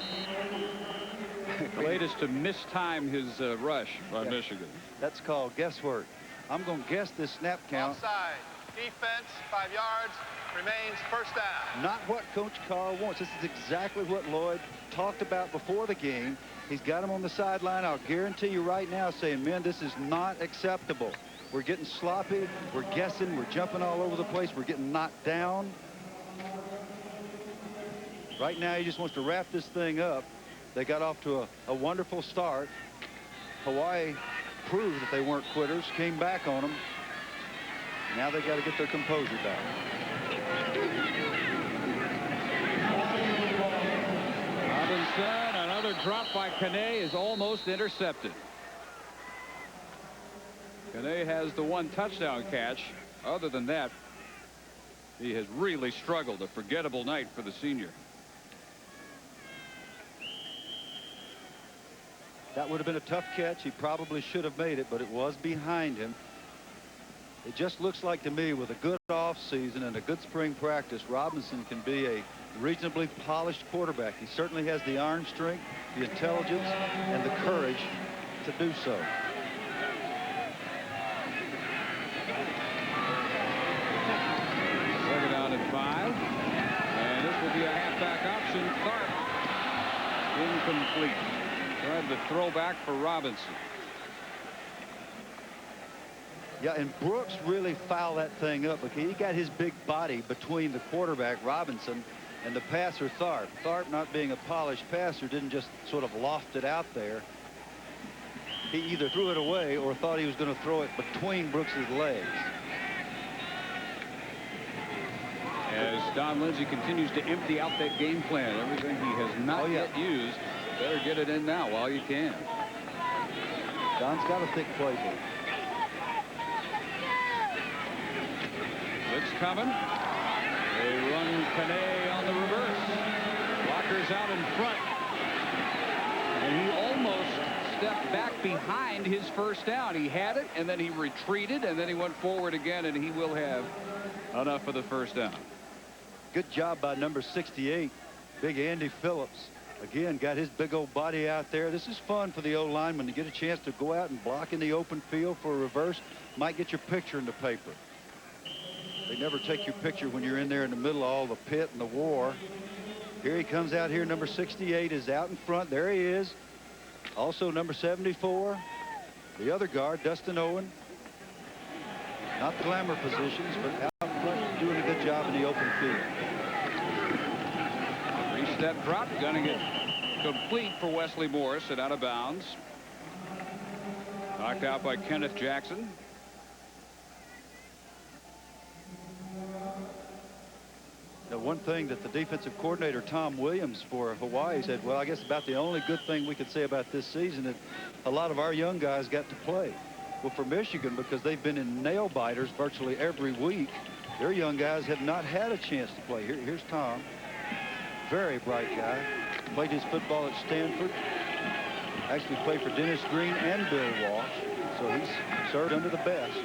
The latest to mistime his rush by Michigan. That's called guesswork. I'm going to guess this snap count. Offside. Defense, 5 yards. Remains first down. Not what Coach Carr wants. This is exactly what Lloyd talked about before the game. He's got him on the sideline. I'll guarantee you right now saying, man, this is not acceptable. We're getting sloppy. We're guessing. We're jumping all over the place. We're getting knocked down. Right now, he just wants to wrap this thing up. They got off to a wonderful start. Hawaii proved that they weren't quitters, came back on them. Now they got to get their composure back. Robinson, another drop by Kane is almost intercepted. Kane has the 1 touchdown catch. Other than that, he has really struggled. A forgettable night for the senior. That would have been a tough catch. He probably should have made it, but it was behind him. It just looks like to me, with a good off season and a good spring practice, Robinson can be a reasonably polished quarterback. He certainly has the arm strength, the intelligence, and the courage to do so. Second down and 5. And this will be a halfback option. Tharp. Incomplete. Tried to throw back for Robinson. Yeah, and Brooks really fouled that thing up because he got his big body between the quarterback, Robinson, and the passer, Tharp. Tharp, not being a polished passer, didn't just sort of loft it out there. He either threw it away or thought he was going to throw it between Brooks's legs. As Don Lindsay continues to empty out that game plan, everything he has not yet used, better get it in now while you can. Don's got a thick playbook. Blitz coming. They run Kane on the reverse. Walker's out in front. And he almost stepped back behind his first down. He had it, and then he retreated, and then he went forward again, and he will have enough for the first down. Good job by number 68, big Andy Phillips. Again, got his big old body out there. This is fun for the O-lineman to get a chance to go out and block in the open field for a reverse. Might get your picture in the paper. They never take your picture when you're in there in the middle of all the pit and the war. Here he comes out here. Number 68 is out in front. There he is. Also number 74, the other guard, Dustin Owen. Not glamour positions, but out in front, doing a good job in the open field. 3-step drop, gunning it complete for Wesley Morris and out of bounds. Knocked out by Kenneth Jackson. Now, one thing that the defensive coordinator, Tom Williams, for Hawaii said, well, I guess about the only good thing we could say about this season is a lot of our young guys got to play. Well, for Michigan, because they've been in nail biters virtually every week, their young guys have not had a chance to play. Here's Tom. Very bright guy. Played his football at Stanford. Actually played for Dennis Green and Bill Walsh. So he's served under the best.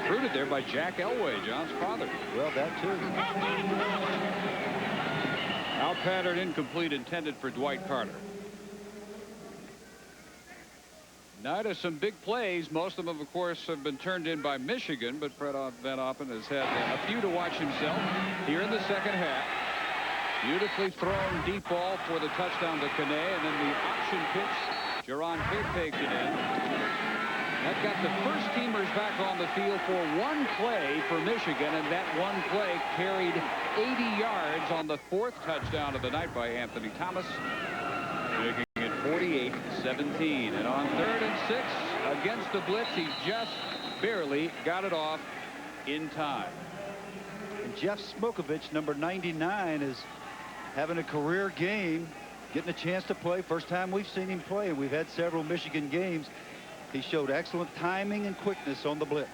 Recruited there by Jack Elway, John's father. Well, that too. Out pattern incomplete, intended for Dwight Carter. Night of some big plays. Most of them, of course, have been turned in by Michigan, but Fred Van Oppen has had a few to watch himself here in the second half. Beautifully thrown deep ball for the touchdown to Kane, and then the option pitch. Jaron Pig takes it in. That got the first teamers back on the field for one play for Michigan, and that one play carried 80 yards on the fourth touchdown of the night by Anthony Thomas, making it 48-17. And on 3rd and 6 against the blitz, he just barely got it off in time. And Jeff Smokovich, number 99, is having a career game, getting a chance to play. First time we've seen him play, and we've had several Michigan games. He showed excellent timing and quickness on the blitz.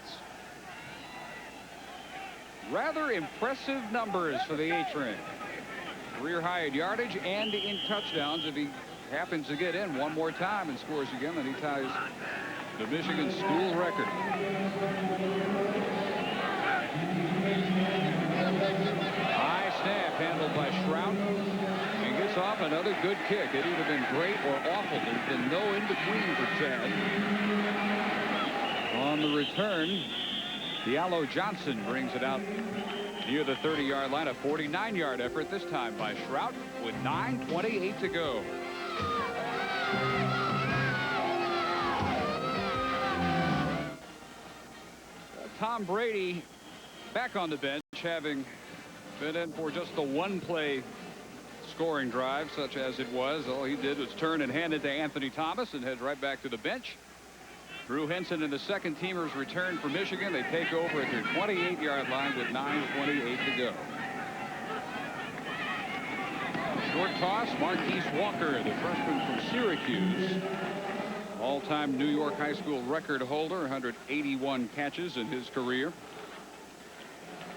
Rather impressive numbers for the A-Train. Career high in yardage and in touchdowns. If he happens to get in one more time and scores again, then he ties the Michigan school record. High snap handled by Shrout. And gets off another good kick. It would have been great or awful. There's been no in-between for Chad. On the return, Diallo Johnson brings it out near the 30-yard line. A 49-yard effort this time by Shrout with 9:28 to go. Tom Brady back on the bench, having been in for just the one play scoring drive, such as it was. All he did was turn and hand it to Anthony Thomas and head right back to the bench. Drew Henson and the second teamers return for Michigan. They take over at their 28-yard line with 9:28 to go. Short toss, Marquise Walker, the freshman from Syracuse. All-time New York high school record holder, 181 catches in his career.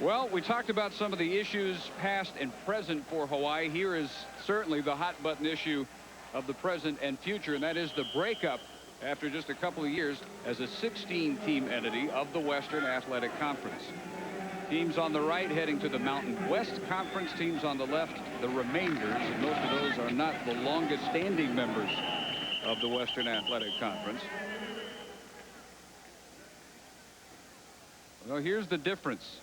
Well, we talked about some of the issues past and present for Hawaii. Here is certainly the hot button issue of the present and future, and that is the breakup after just a couple of years as a 16-team entity of the Western Athletic Conference. Teams on the right heading to the Mountain West Conference, teams on the left, the remainders, and most of those are not the longest standing members of the Western Athletic Conference. Well, here's the difference.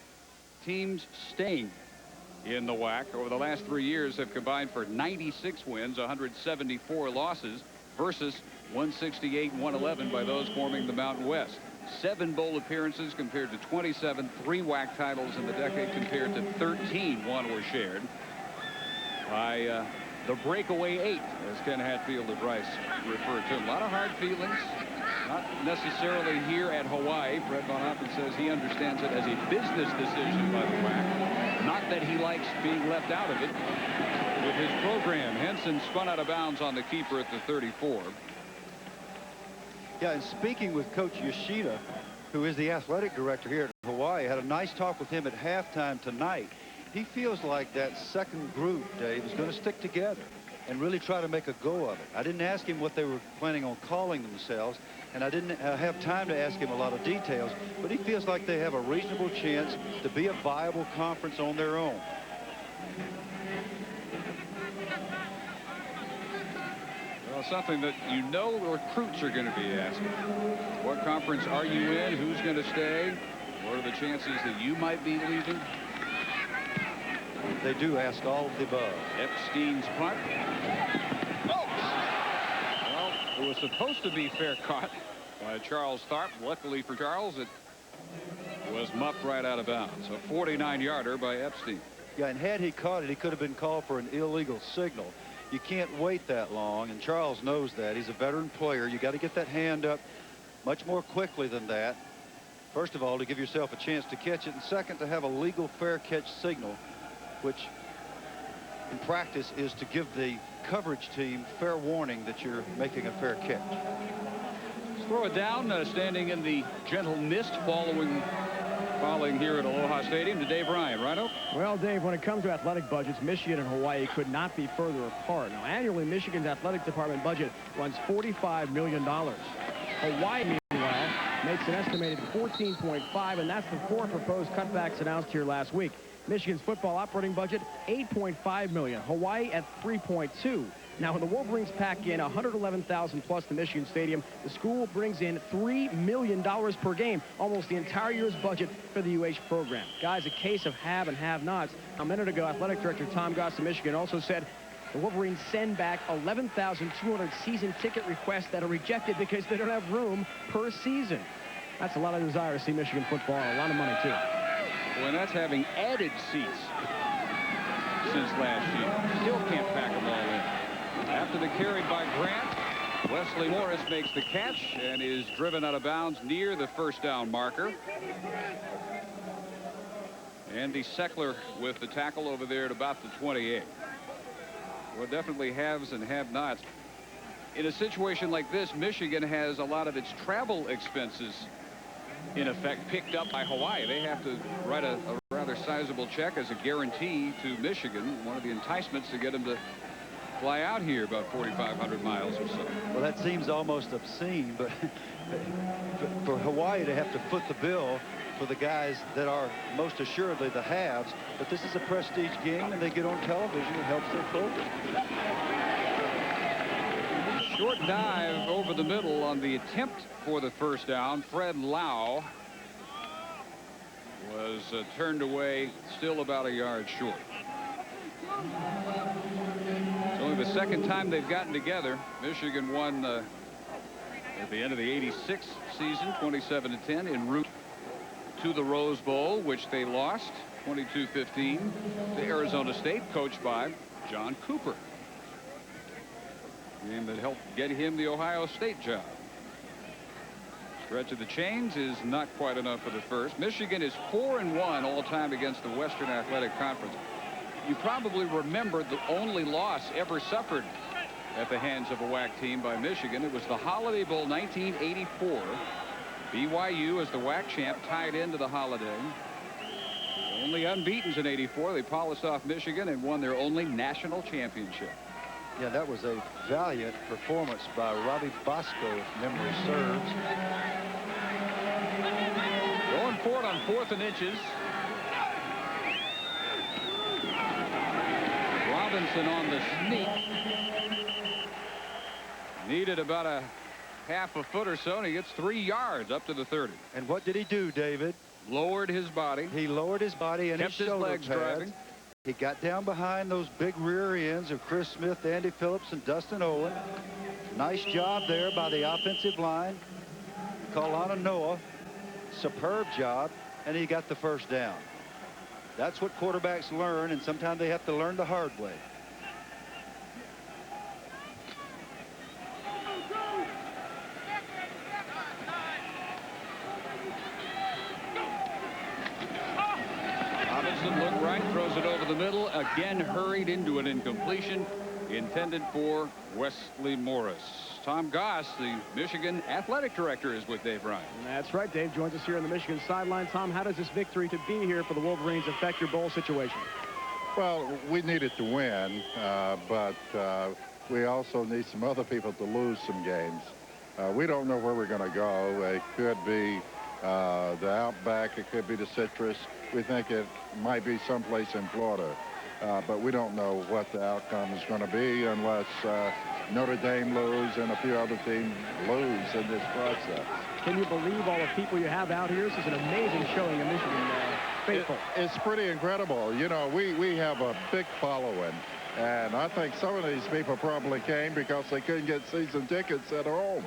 Teams staying in the WAC over the last 3 years have combined for 96 wins, 174 losses versus 168 and 111 by those forming the Mountain West. 7 bowl appearances compared to 27, 3 WAC titles in the decade compared to 13 won or shared by the breakaway 8, as Ken Hatfield of Rice referred to. A lot of hard feelings, not necessarily here at Hawaii. Fred Van Oppen says he understands it as a business decision by the WAC, not that he likes being left out of it with his program. Henson spun out of bounds on the keeper at the 34. Yeah, and speaking with Coach Yoshida, who is the athletic director here at Hawaii, had a nice talk with him at halftime tonight. He feels like that second group, Dave, is going to stick together and really try to make a go of it. I didn't ask him what they were planning on calling themselves, and I didn't have time to ask him a lot of details, but he feels like they have a reasonable chance to be a viable conference on their own. Well, something that you know recruits are going to be asking. What conference are you in? Who's going to stay? What are the chances that you might be leaving? They do ask all of the above. Epstein's punt. Oh! Well, it was supposed to be fair caught by Charles Tharp. Luckily for Charles, it was muffed right out of bounds. A 49-yarder by Epstein. Yeah, and had he caught it, he could have been called for an illegal signal. You can't wait that long, and Charles knows that. He's a veteran player. You got to get that hand up much more quickly than that. First of all, to give yourself a chance to catch it, and second, to have a legal fair catch signal, which in practice is to give the coverage team fair warning that you're making a fair catch. Let's throw it down, standing in the gentle mist falling here at Aloha Stadium to Dave Ryan. Rhino? Well, Dave, when it comes to athletic budgets, Michigan and Hawaii could not be further apart. Now, annually, Michigan's athletic department budget runs $45 million. Hawaii, meanwhile, makes an estimated $14.5, and that's before proposed cutbacks announced here last week. Michigan's football operating budget, $8.5 million. Hawaii at $3.2. Now, when the Wolverines pack in 111,000 plus to Michigan Stadium, the school brings in $3 million per game, almost the entire year's budget for the UH program. Guys, a case of have and have-nots. A minute ago, athletic director Tom Goss of Michigan also said the Wolverines send back 11,200 season ticket requests that are rejected because they don't have room per season. That's a lot of desire to see Michigan football, and a lot of money, too. Well, that's having added seats since last year. Still can't pack them all in. After the carry by Grant, Wesley Morris makes the catch and is driven out of bounds near the first down marker. Andy Seckler with the tackle over there at about the 28. Well, definitely haves and have-nots. In a situation like this, Michigan has a lot of its travel expenses, in effect, picked up by Hawaii. They have to write a rather sizable check as a guarantee to Michigan, one of the enticements to get them to fly out here about 4,500 miles or so. Well, that seems almost obscene, but for Hawaii to have to foot the bill for the guys that are most assuredly the haves, but this is a prestige game and they get on television. It helps their program. Short dive over the middle on the attempt for the first down. Fred Lau was turned away, still about a yard short. It's only the second time they've gotten together. Michigan won at the end of the '86 season, 27-10, en route to the Rose Bowl, which they lost 22-15 to Arizona State, coached by John Cooper. Game that helped get him the Ohio State job. Stretch of the chains is not quite enough for the first. Michigan is 4-1 all time against the Western Athletic Conference. You probably remember the only loss ever suffered at the hands of a WAC team by Michigan. It was the Holiday Bowl 1984. BYU, as the WAC champ, tied into the Holiday. Only unbeatens in '84. They polished off Michigan and won their only national championship. Yeah, that was a valiant performance by Robbie Bosco, if memory serves. Going for it on 4th and inches. Robinson on the sneak. Needed about a half a foot or so, and he gets 3 yards up to the 30. And what did he do, David? Lowered his body. He lowered his body and kept his legs driving. He got down behind those big rear ends of Chris Smith, Andy Phillips, and Dustin Owen. Nice job there by the offensive line. Kalana Noah, superb job, and he got the first down. That's what quarterbacks learn, and sometimes they have to learn the hard way. Robinson looked right, throws it over the middle, again hurried into an incompletion intended for Wesley Morris. Tom Goss, the Michigan athletic director, is with Dave Ryan. That's right. Dave joins us here on the Michigan sideline. Tom, how does this victory to be here for the Wolverines affect your bowl situation? Well, we needed to win, but we also need some other people to lose some games. We don't know where we're going to go. It could be the Outback. It could be the Citrus. We think it might be someplace in Florida. But we don't know what the outcome is going to be unless Notre Dame lose and a few other teams lose in this process. Can you believe all the people you have out here? This is an amazing showing of Michigan faithful. It's pretty incredible. You know, we have a big following. And I think some of these people probably came because they couldn't get season tickets at home.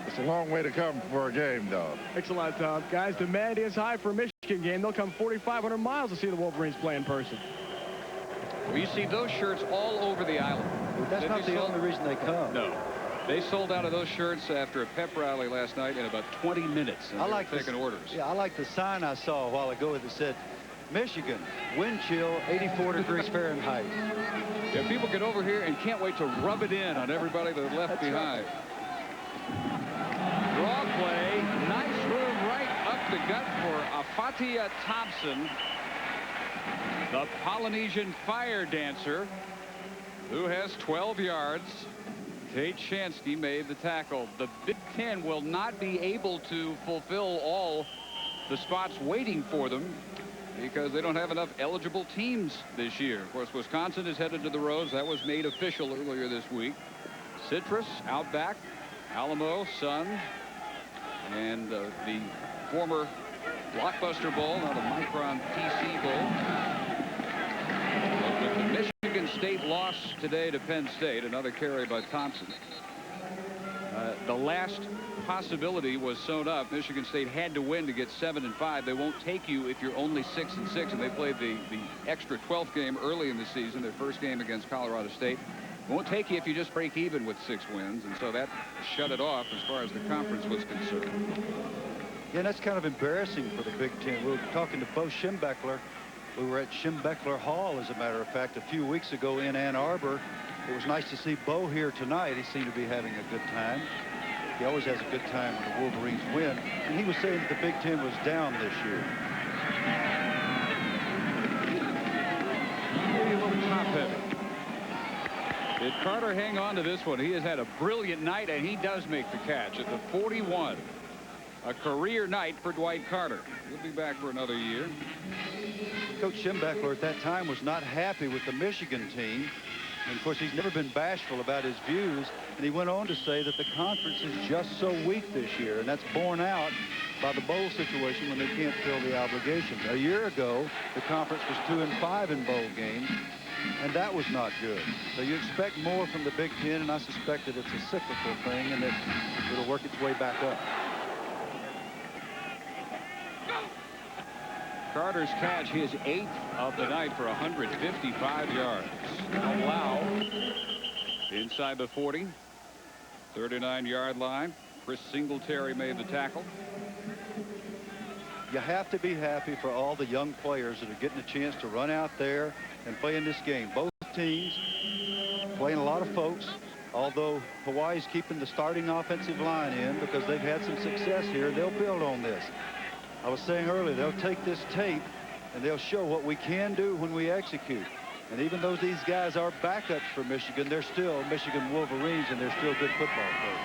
It's a long way to come for a game, though. Thanks a lot, Tom. Guys, demand is high for a Michigan game. They'll come 4,500 miles to see the Wolverines play in person. Well, you see those shirts all over the island. That's not the only reason they come. No. They sold out of those shirts after a pep rally last night in about 20 minutes. And I like taking orders. Yeah, I like the sign I saw a while ago that said, Michigan, wind chill, 84 degrees Fahrenheit. Yeah, people get over here and can't wait to rub it in on everybody that left behind. Right. Draw play. Nice room right up the gut for Afatia Thompson, the Polynesian fire dancer, who has 12 yards. Tate Shansky made the tackle. The Big Ten will not be able to fulfill all the spots waiting for them because they don't have enough eligible teams this year. Of course, Wisconsin is headed to the Rose. That was made official earlier this week. Citrus, Outback, Alamo, Sun, and the former Blockbuster Bowl, now the Micron TC Bowl. But the Michigan State loss today to Penn State, another carry by Thompson. The last possibility was sewn up. Michigan State had to win to get 7-5. They won't take you if you're only 6-6, and they played the extra 12th game early in the season, their first game against Colorado State. Won't take you if you just break even with 6 wins, and so that shut it off as far as the conference was concerned. Yeah, that's kind of embarrassing for the Big Ten. We were talking to Bo Schembechler. We were at Schembechler Hall, as a matter of fact, a few weeks ago in Ann Arbor. It was nice to see Bo here tonight. He seemed to be having a good time. He always has a good time when the Wolverines win. And he was saying that the Big Ten was down this year. Maybe a little top heavy. Did Carter hang on to this one? He has had a brilliant night, and he does make the catch at the 41. A career night for Dwight Carter. He'll be back for another year. Coach Schembechler at that time was not happy with the Michigan team. And of course, he's never been bashful about his views. And he went on to say that the conference is just so weak this year. And that's borne out by the bowl situation when they can't fill the obligations. A year ago, the conference was 2-5 in bowl games. And that was not good. So you expect more from the Big Ten, and I suspect that it's a cyclical thing and that it'll work its way back up. Carter's catch, his 8th of the night for 155 yards. Lau inside the 40, 39-yard line. Chris Singletary made the tackle. You have to be happy for all the young players that are getting a chance to run out there and play in this game. Both teams playing a lot of folks, although Hawaii's keeping the starting offensive line in because they've had some success here. They'll build on this. I was saying earlier, they'll take this tape and they'll show what we can do when we execute. And even though these guys are backups for Michigan, they're still Michigan Wolverines, and they're still good football players.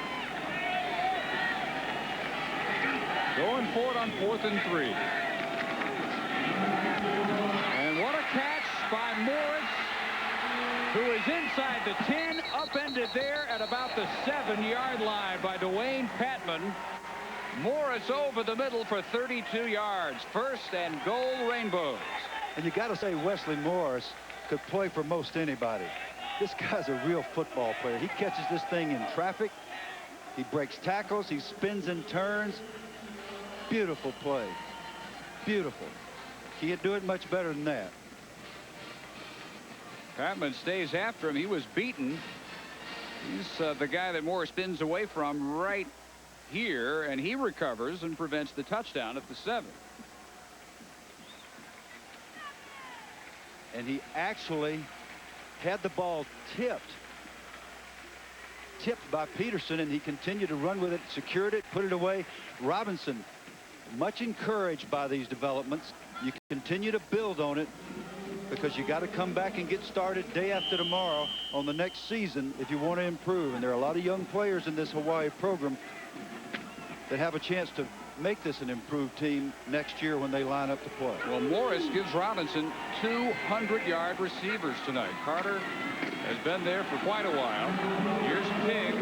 Going for it on 4th and 3. And what a catch by Morris, who is inside the 10, upended there at about the 7-yard line by Dwayne Patman. Morris over the middle for 32 yards. First and goal, Rainbows. And you got to say Wesley Morris could play for most anybody. This guy's a real football player. He catches this thing in traffic. He breaks tackles. He spins and turns. Beautiful play. Beautiful. Can't do it much better than that. Patman stays after him. He was beaten. He's the guy that Morris spins away from right here, and he recovers and prevents the touchdown at the 7. And he actually had the ball tipped by Peterson, and he continued to run with it, secured it, put it away. Robinson, much encouraged by these developments. You continue to build on it because you got to come back and get started day after tomorrow on the next season if you want to improve. And there are a lot of young players in this Hawaii program that have a chance to make this an improved team next year when they line up to play. Well, Morris gives Robinson 200-yard receivers tonight. Carter has been there for quite a while. Here's Pig.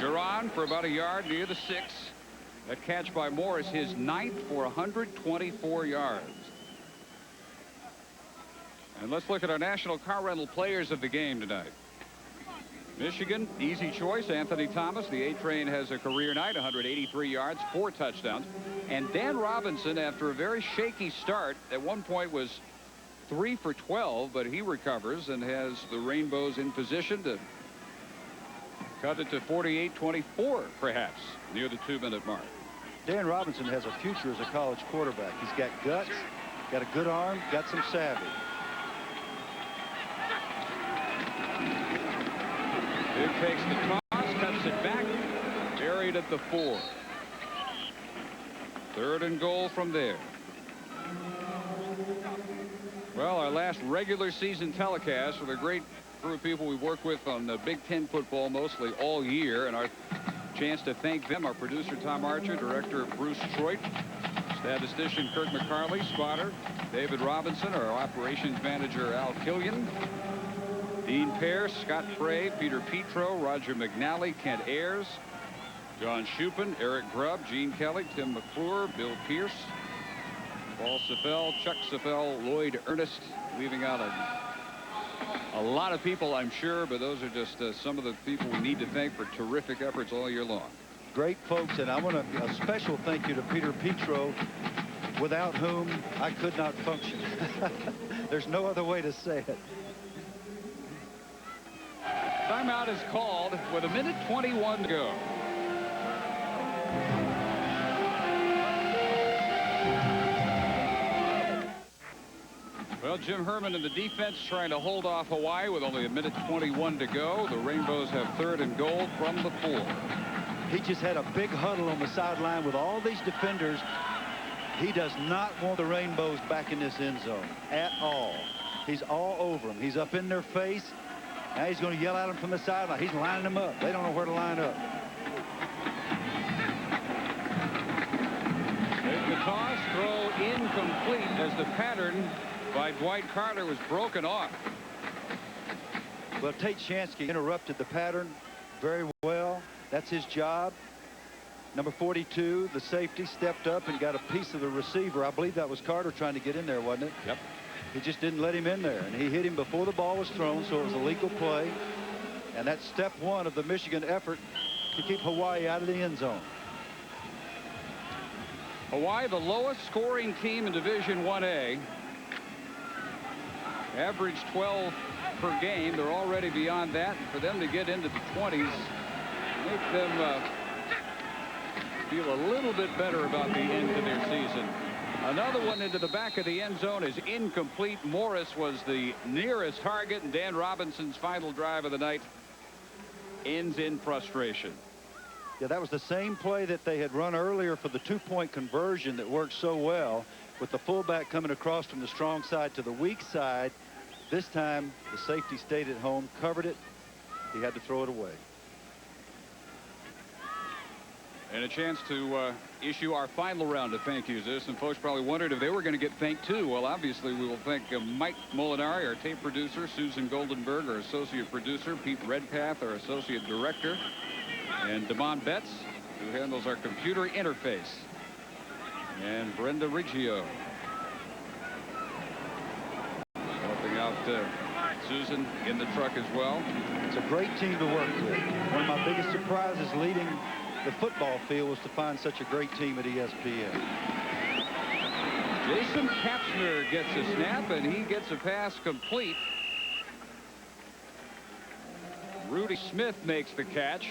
Giron for about a yard near the 6. That catch by Morris, his 9th for 124 yards. And let's look at our national car rental players of the game tonight. Michigan, easy choice, Anthony Thomas. The A-Train has a career night, 183 yards, 4 touchdowns. And Dan Robinson, after a very shaky start, at one point was 3 for 12, but he recovers and has the Rainbows in position to cut it to 48-24, perhaps, near the 2-minute mark. Dan Robinson has a future as a college quarterback. He's got guts, got a good arm, got some savvy. It takes the toss, cuts it back, buried at the 4. 3rd and goal from there. Well, our last regular season telecast with a great group of people we work with on the Big Ten football mostly all year, and our chance to thank them, our producer Tom Archer, director Bruce Troit, Statistician Kurt McCarley, spotter David Robinson, our operations manager Al Killian, Dean Pearce, Scott Frey, Peter Petro, Roger McNally, Kent Ayers, John Shupin, Eric Grubb, Gene Kelly, Tim McClure, Bill Pierce, Paul Seffel, Chuck Seffel, Lloyd Ernest, leaving out a lot of people, I'm sure, but those are just some of the people we need to thank for terrific efforts all year long. Great folks, and I want a special thank you to Peter Petro, without whom I could not function. There's no other way to say it. Timeout is called with 1:21 to go. Well, Jim Herman and the defense trying to hold off Hawaii with only 1:21 to go. The Rainbows have 3rd and goal from the 4. He just had a big huddle on the sideline with all these defenders. He does not want the Rainbows back in this end zone at all. He's all over them. He's up in their face. Now he's going to yell at them from the sideline. He's lining them up. They don't know where to line up. The toss, throw incomplete as the pattern by Dwight Carter was broken off. Well, Tate Shansky interrupted the pattern very well. That's his job. Number 42, the safety, stepped up and got a piece of the receiver. I believe that was Carter trying to get in there, wasn't it? Yep. He just didn't let him in there, and he hit him before the ball was thrown, so it was a legal play. And that's step 1 of the Michigan effort to keep Hawaii out of the end zone. Hawaii, the lowest scoring team in Division 1A. Average 12 per game. They're already beyond that. And for them to get into the 20s, make them feel a little bit better about the end of their season. Another one into the back of the end zone is incomplete. Morris was the nearest target, and Dan Robinson's final drive of the night ends in frustration. Yeah, that was the same play that they had run earlier for the 2-point conversion that worked so well, with the fullback coming across from the strong side to the weak side. This time the safety stayed at home, covered it. He had to throw it away. And a chance to issue our final round of thank yous. There's some folks probably wondered if they were going to get thanked too. Well, obviously we will thank Mike Molinari, our tape producer, Susan Goldenberg, our associate producer, Pete Redpath, our associate director, and Damon Betts, who handles our computer interface, and Brenda Riggio helping out Susan in the truck as well. It's a great team to work with. One of my biggest surprises leading the football field was to find such a great team at ESPN. Jason Kapsner gets a snap, and he gets a pass complete. Rudy Smith makes the catch,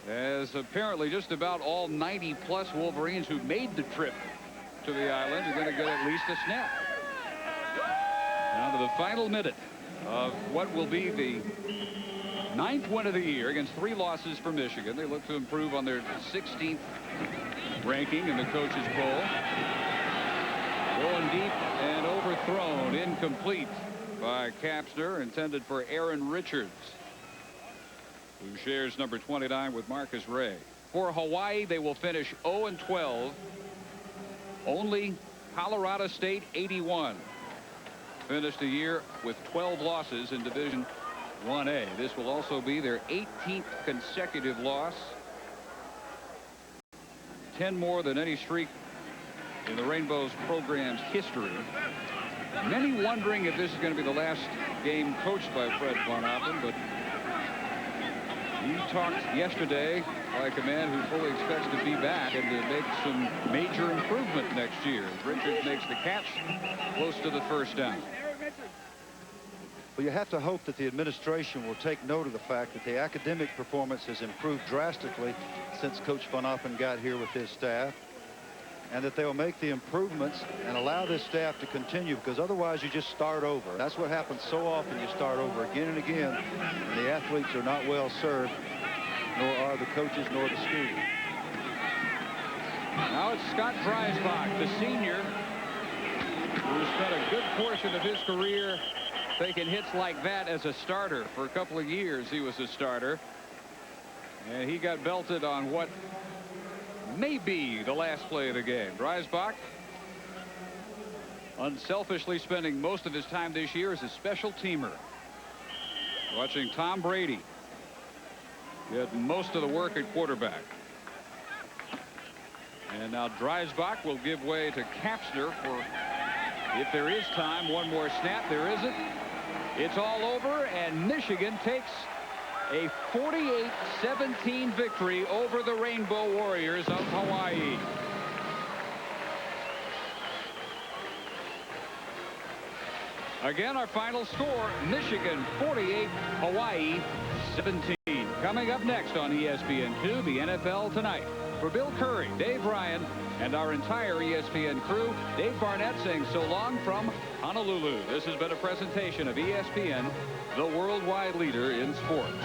as apparently just about all 90-plus Wolverines who made the trip to the island are going to get at least a snap. Now to the final minute of what will be the 9th win of the year against 3 losses for Michigan. They look to improve on their 16th ranking in the coaches poll. Going deep and overthrown, incomplete by Kapsner, intended for Aaron Richards, who shares number 29 with Marcus Ray. For Hawaii, they will finish 0-12. Only Colorado State 81 finished the year with 12 losses in Division 1A. This will also be their 18th consecutive loss. 10 more than any streak in the Rainbows program's history. Many wondering if this is going to be the last game coached by Fred Von Oppen, but he talked yesterday like a man who fully expects to be back and to make some major improvement next year. Richards makes the catch close to the first down. Well, you have to hope that the administration will take note of the fact that the academic performance has improved drastically since Coach Von Oppen got here with his staff, and that they'll make the improvements and allow this staff to continue, because otherwise you just start over. That's what happens so often. You start over again and again, and the athletes are not well served, nor are the coaches nor the students. Now it's Scott Dreisbach, the senior, who spent a good portion of his career taking hits like that as a starter. For a couple of years he was a starter, and he got belted on what may be the last play of the game. Dreisbach unselfishly spending most of his time this year as a special teamer. Watching Tom Brady get most of the work at quarterback. And now Dreisbach will give way to Kapsner for, if there is time, one more snap. There isn't. It's all over, and Michigan takes a 48-17 victory over the Rainbow Warriors of Hawaii. Again, our final score, Michigan 48, Hawaii 17. Coming up next on ESPN2, the NFL Tonight. For Bill Curry, Dave Ryan, and our entire ESPN crew, Dave Barnett saying so long from Honolulu. This has been a presentation of ESPN, the worldwide leader in sports.